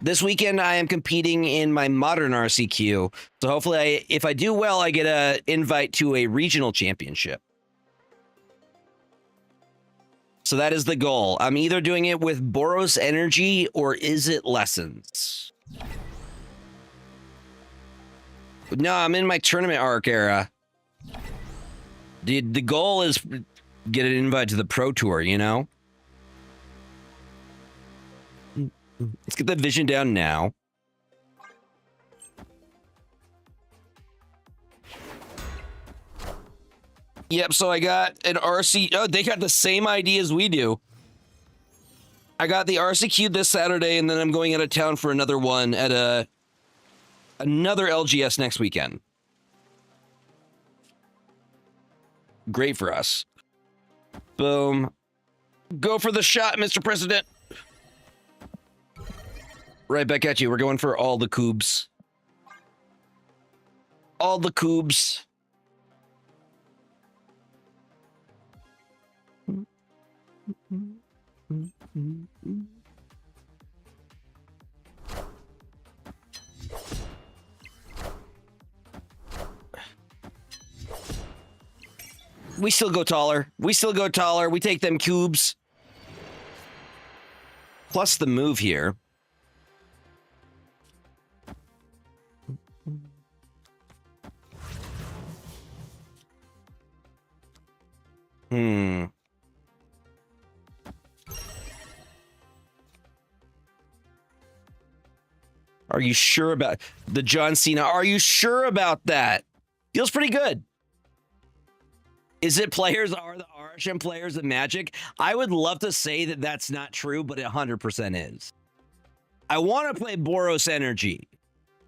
This weekend, I am competing in my modern RCQ. So hopefully, if I do well, I get an invite to a regional championship. So that is the goal. I'm either doing it with Boros Energy or is it Lessons? No, I'm in my tournament arc era. The goal is get an invite to the Pro Tour, you know? Let's get the vision down now. Yep, so I got an RC... Oh, they got the same idea as we do. I got the RCQ this Saturday, and then I'm going out of town for another one at another LGS next weekend. Great for us. Boom. Go for the shot, Mr. President. Right back at you. We're going for all the coobs. All the coobs. We still go taller. We still go taller. We take them cubes. Plus the move here. Are you sure about the John Cena? Are you sure about that? Feels pretty good. Is it players are the RSM players of Magic? I would love to say that that's not true, but it 100% is. I want to play Boros Energy,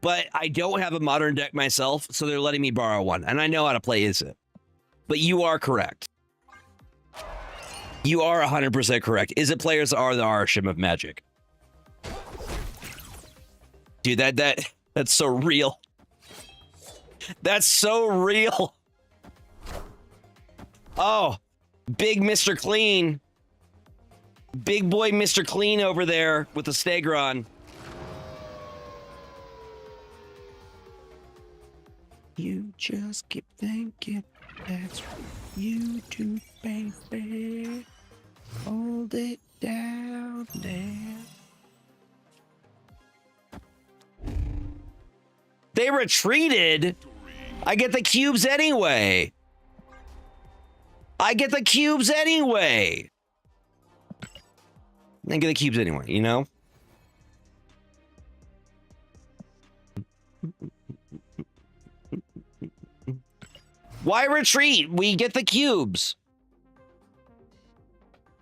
but I don't have a modern deck myself, so they're letting me borrow one, and I know how to play Is-It. But you are correct. You are 100% correct. Is it players are the RSM of Magic? Dude, that's so real. That's so real. Oh, big Mr. Clean. Big boy Mr. Clean over there with the Stegron. You just keep thinking that's what you do, baby. Hold it down there. They retreated. I get the cubes anyway. I get the cubes anyway. I get the cubes anyway, you know? Why retreat? We get the cubes.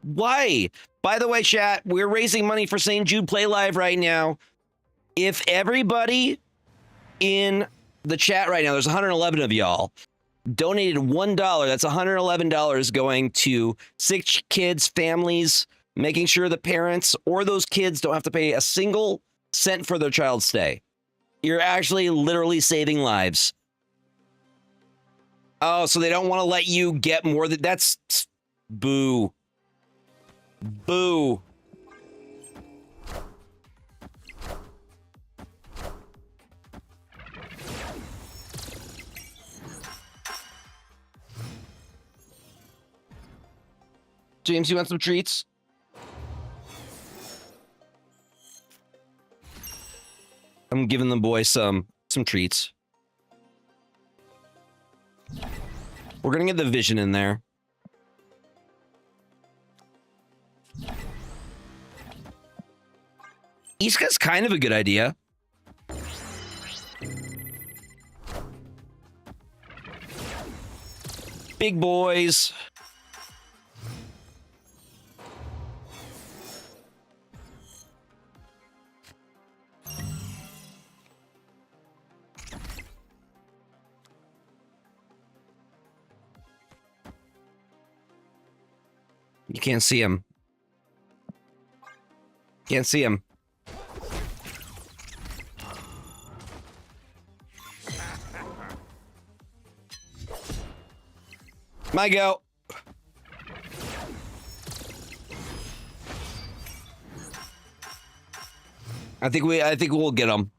Why? By the way, chat, we're raising money for St. Jude Play Live right now. If everybody in the chat right now, there's 111 of y'all, donated $1, that's $111 going to sick kids, families, making sure the parents or those kids don't have to pay a single cent for their child's stay. You're actually literally saving lives. Oh, so they don't want to let you get more than that's boo. Boo. James, you want some treats? I'm giving the boy some treats. We're gonna get the vision in there. Iska's kind of a good idea. Big boys. You can't see him. Can't see him. My go. I think we'll get him.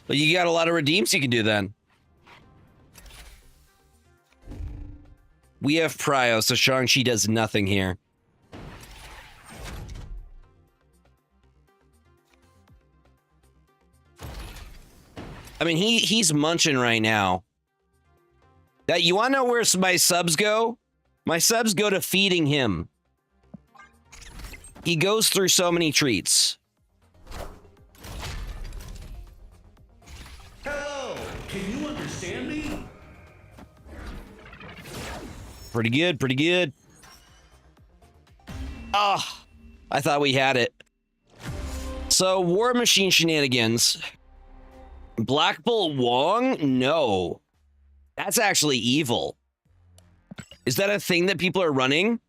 But you got a lot of redeems you can do then. We have Prio, so Shang-Chi does nothing here. I mean, he's munching right now. That you want to know where my subs go? My subs go to feeding him. He goes through so many treats. Hello, can you understand me? Pretty good, pretty good. Ah, I thought we had it. So, War Machine shenanigans. Black Bolt Wong? No. That's actually evil. Is that a thing that people are running?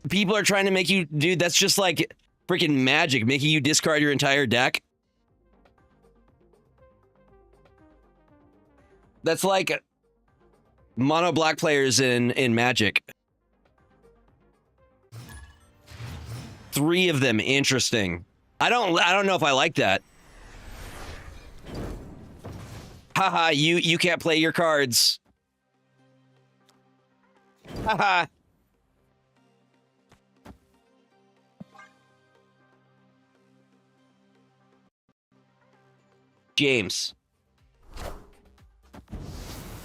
People are trying to make you... Dude, that's just like freaking magic, making you discard your entire deck. That's like mono black players in Magic. 3 of them, interesting. I don't know if I like that. Haha, you can't play your cards. Haha. James.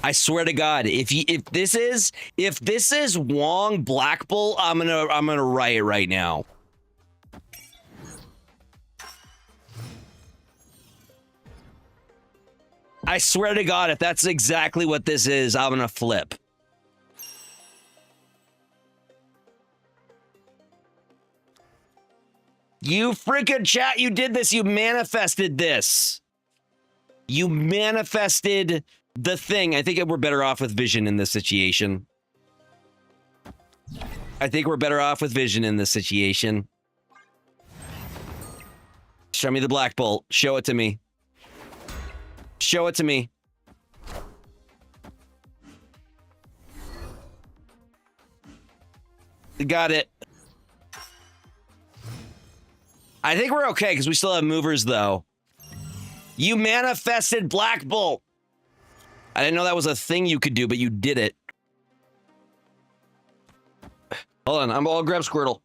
I swear to God, if this is Wong Black Bull, I'm gonna riot right now. I swear to God, if that's exactly what this is, I'm gonna flip. You freaking chat, you did this, you manifested this. You manifested the thing. I think we're better off with Vision in this situation. I think we're better off with Vision in this situation. Show me the Black Bolt. Show it to me. Show it to me. Got it. I think we're okay because we still have movers, though. You manifested Black Bolt. I didn't know that was a thing you could do, but you did it. Hold on, I'll grab Squirtle.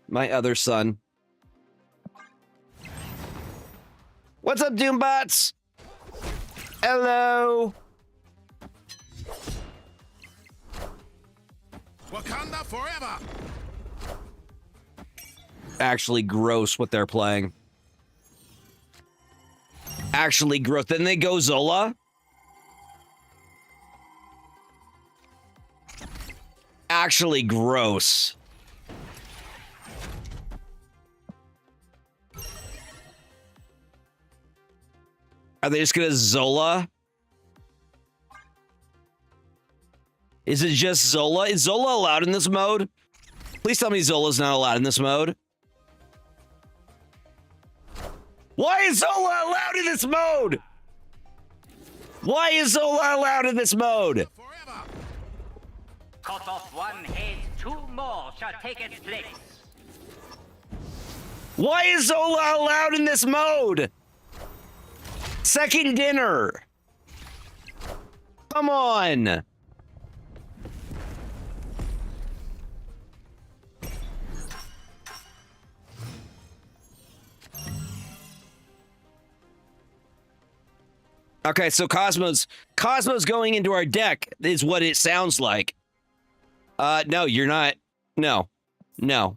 My other son. What's up, Doombots? Hello. Wakanda forever. Actually gross what they're playing. Actually gross. Then they go Zola. Actually gross. Are they just gonna Zola? Is it just Zola? Is Zola allowed in this mode? Please tell me Zola's not allowed in this mode. Why is Zola allowed in this mode? Why is Zola allowed in this mode? Cut off one head, two more shall take its place. Why is Zola allowed in this mode? Second dinner. Come on. Okay, so Cosmo's going into our deck is what it sounds like. No, you're not. No. No.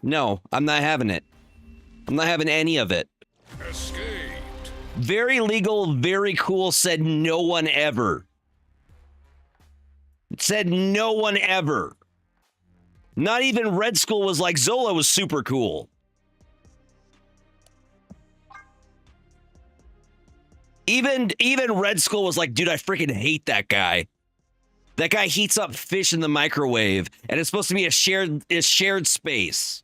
No, I'm not having it. I'm not having any of it. Escaped. Very legal, very cool, said no one ever. It said no one ever. Not even Red Skull was like, Zola was super cool. Even Red Skull was like, dude, I freaking hate that guy. That guy heats up fish in the microwave, and it's supposed to be a shared space.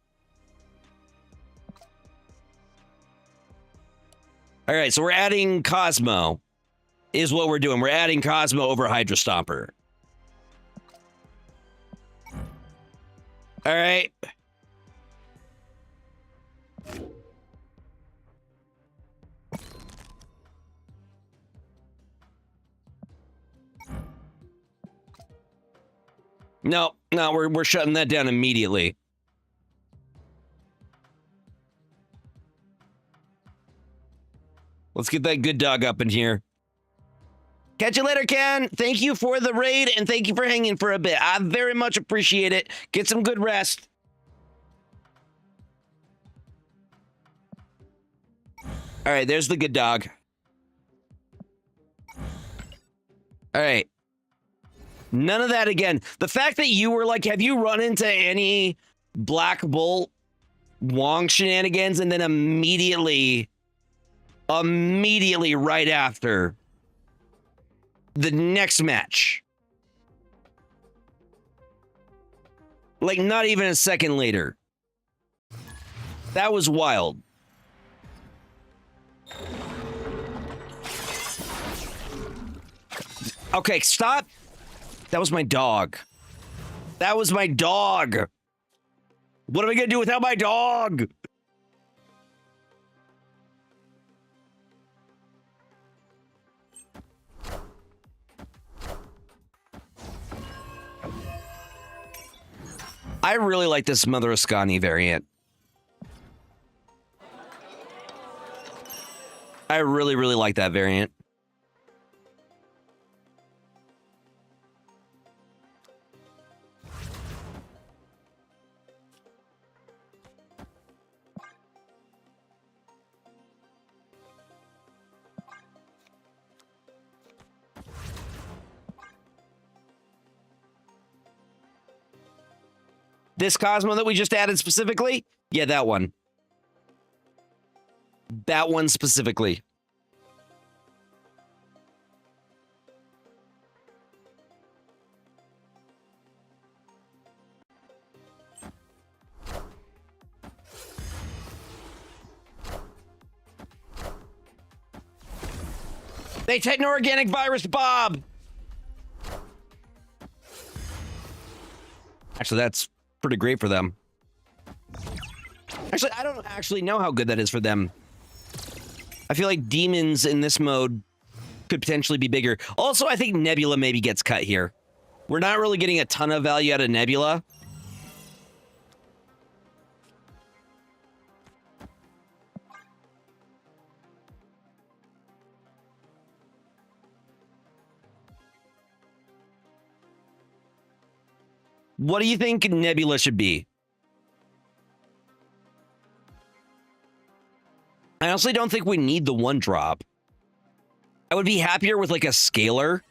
All right, so we're adding Cosmo, is what we're doing. We're adding Cosmo over Hydra Stomper. All right. No, we're shutting that down immediately. Let's get that good dog up in here. Catch you later, Ken. Thank you for the raid, and thank you for hanging for a bit. I very much appreciate it. Get some good rest. All right, there's the good dog. All right. None of that again. The fact that you were like, have you run into any Black Bolt Wong shenanigans and then immediately right after the next match? Like not even a second later. That was wild. Okay, stop. That was my dog. That was my dog. What am I gonna do without my dog? I really like this Mother Ascani variant. I really, really like that variant. This Cosmo that we just added specifically? Yeah, that one. That one specifically. They techno-organic virus Bob! Actually, that's pretty great for them. Actually, I don't actually know how good that is for them. I feel like demons in this mode could potentially be bigger. Also, I think Nebula maybe gets cut here. We're not really getting a ton of value out of Nebula. What do you think Nebula should be? I honestly don't think we need the one drop. I would be happier with like a scalar.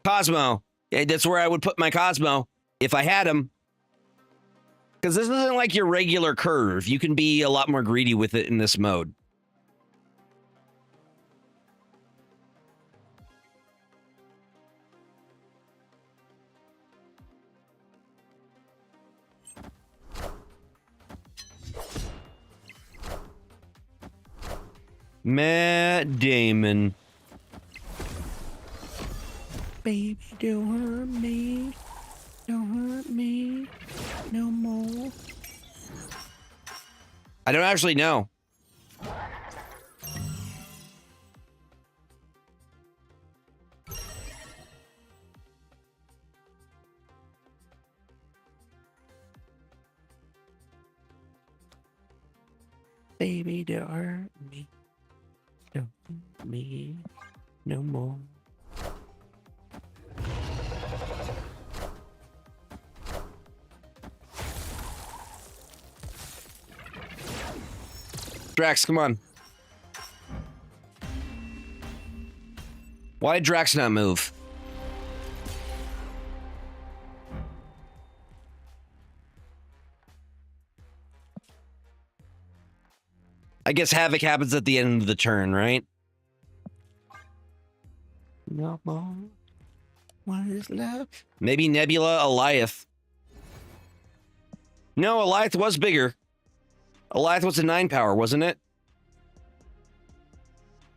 Cosmo. Yeah, that's where I would put my Cosmo if I had him. Because this isn't like your regular curve. You can be a lot more greedy with it in this mode. Matt Damon. Baby, don't hurt me. Don't hurt me no more. I don't actually know. Baby, don't hurt me. Don't hurt me no more. Drax, come on. Why did Drax not move? I guess Havoc happens at the end of the turn, right? No more. What is left? Maybe Nebula, Eliath. No, Eliath was bigger. Eliath was a 9 power, wasn't it?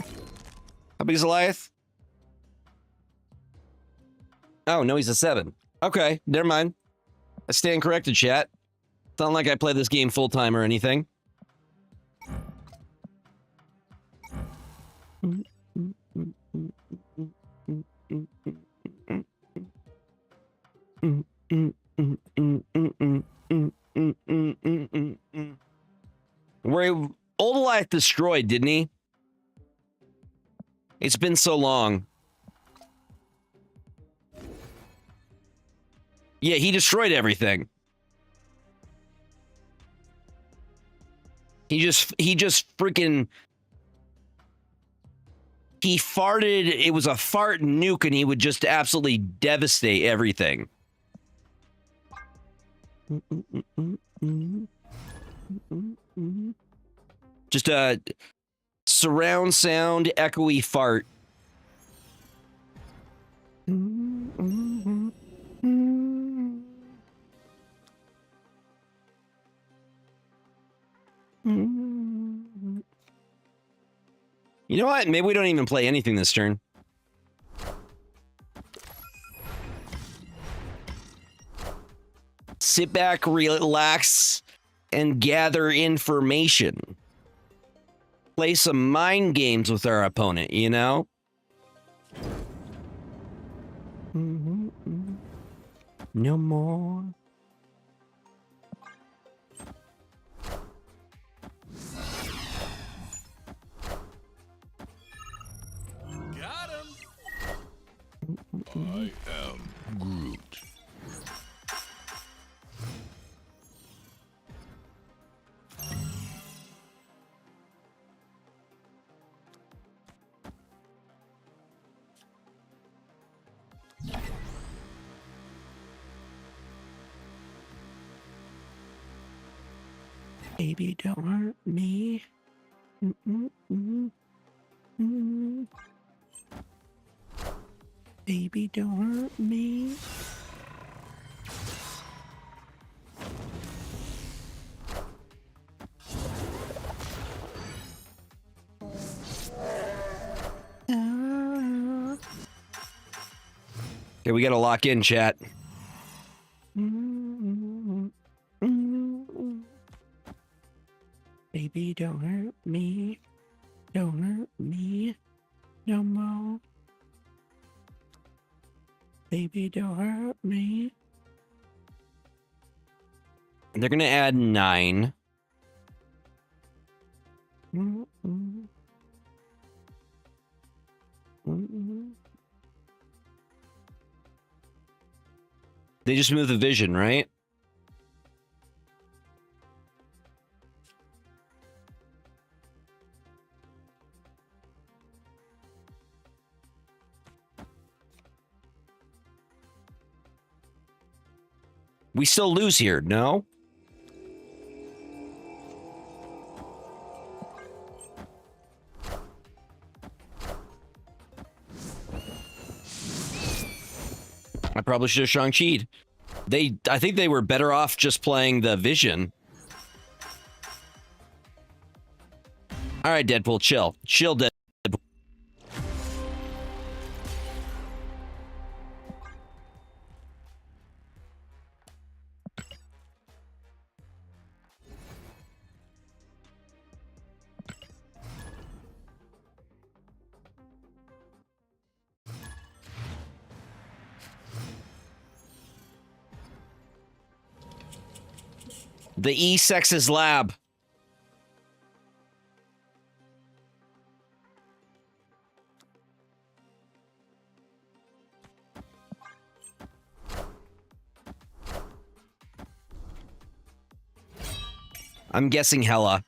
How big is Eliath? Oh, no, he's a 7. Okay, never mind. I stand corrected, chat. It's not like I play this game full-time or anything. Where old Eliath destroyed, didn't he? It's been so long. Yeah, he destroyed everything. He just freaking... He farted, it was a fart nuke, and he would just absolutely devastate everything. Just a surround sound, echoey fart. You know what? Maybe we don't even play anything this turn. Sit back, relax, and gather information. Play some mind games with our opponent, you know? No more. Got him. I am Groot. Baby, don't hurt me. Baby, don't hurt me. Okay, we gotta lock in, chat. Baby, don't hurt me. Don't hurt me no more. Baby, don't hurt me. And they're gonna add 9. They just moved the vision, right? We still lose here, no? I probably should have Shang-Chi'd. I think they were better off just playing the Vision. All right, Deadpool, chill. Chill, Deadpool. The E-Sex's lab. I'm guessing Hella.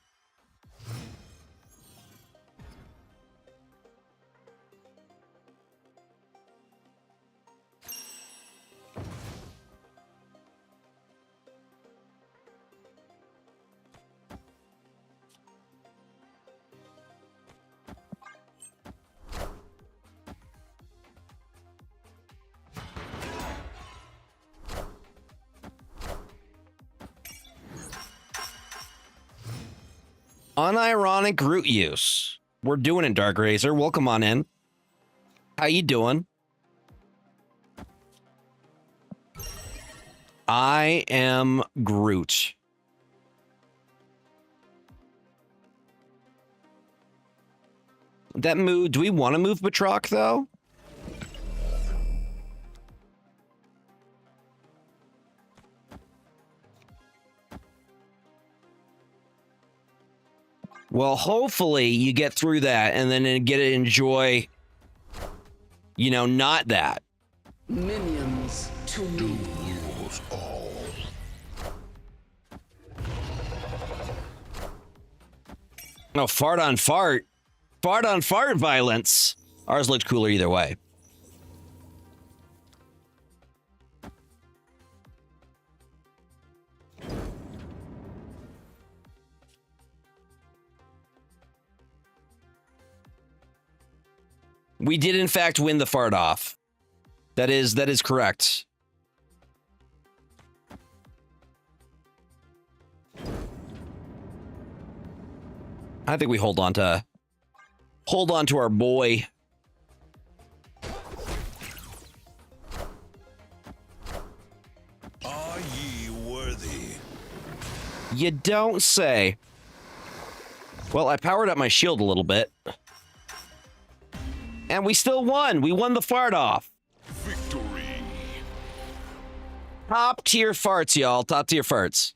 Unironic root use. We're doing it, Dark Razor. Welcome on in. How you doing? I am Groot. That move, do we want to move Batroc, though? Well, hopefully you get through that and then get to enjoy, you know, not that. Minions to me. No, fart on fart. Fart on fart violence. Ours looked cooler either way. We did, in fact, win the fart off. That is correct. I think we hold on to our boy. Are ye worthy? You don't say. Well, I powered up my shield a little bit. And we still won. We won the fart off. Victory. Top tier farts, y'all. Top tier farts.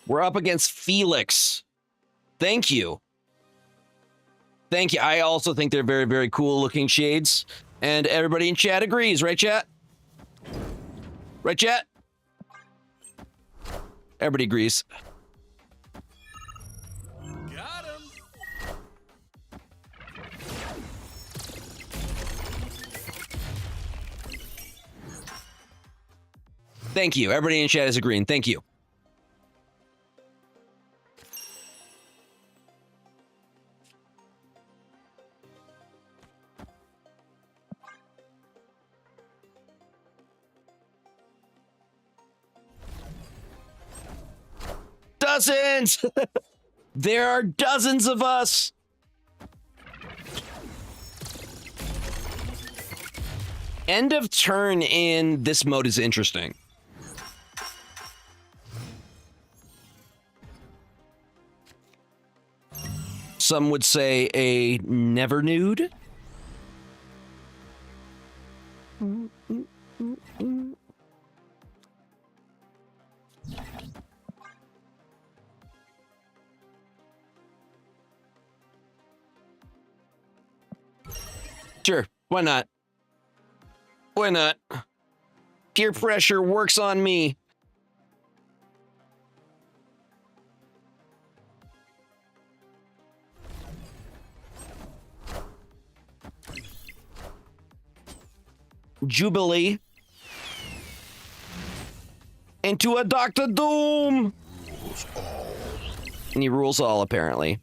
We're up against Felix. Thank you. Thank you. I also think they're very, very cool looking shades. And everybody in chat agrees, right, chat? Right, chat? Everybody agrees. Got him. Thank you. Everybody in chat is agreeing. Thank you. Dozens! There are dozens of us! End of turn in this mode is interesting. Some would say a never nude. Sure, why not? Why not? Peer pressure works on me. Jubilee into a Dr. Doom. And he rules all, apparently.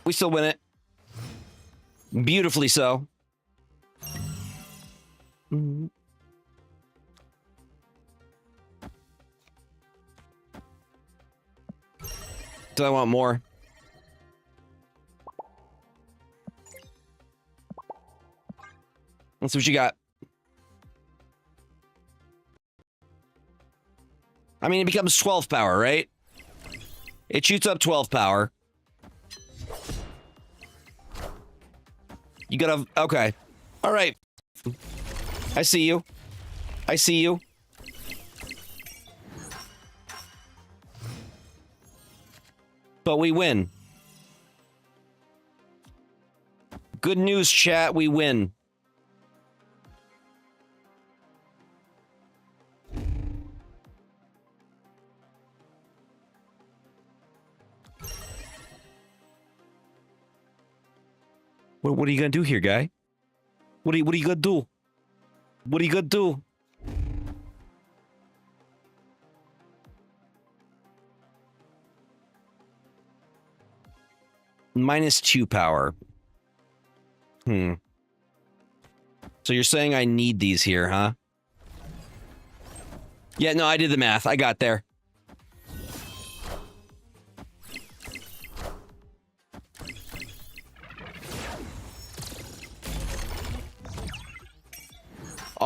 We still win it. Beautifully so. Do I want more? Let's see what you got. I mean, it becomes 12 power, right? It shoots up 12 power. You gotta... Okay. All right. I see you. I see you. But we win. Good news, chat. We win. What are you gonna do here, guy? What are you gonna do? What are you gonna do? -2 power. So you're saying I need these here, huh? Yeah, no, I did the math. I got there.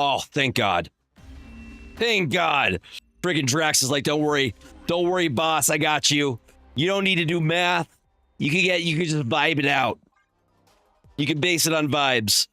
Oh, thank God. Thank God. Friggin' Drax is like, don't worry, boss, I got you. You don't need to do math. You can just vibe it out. You can base it on vibes.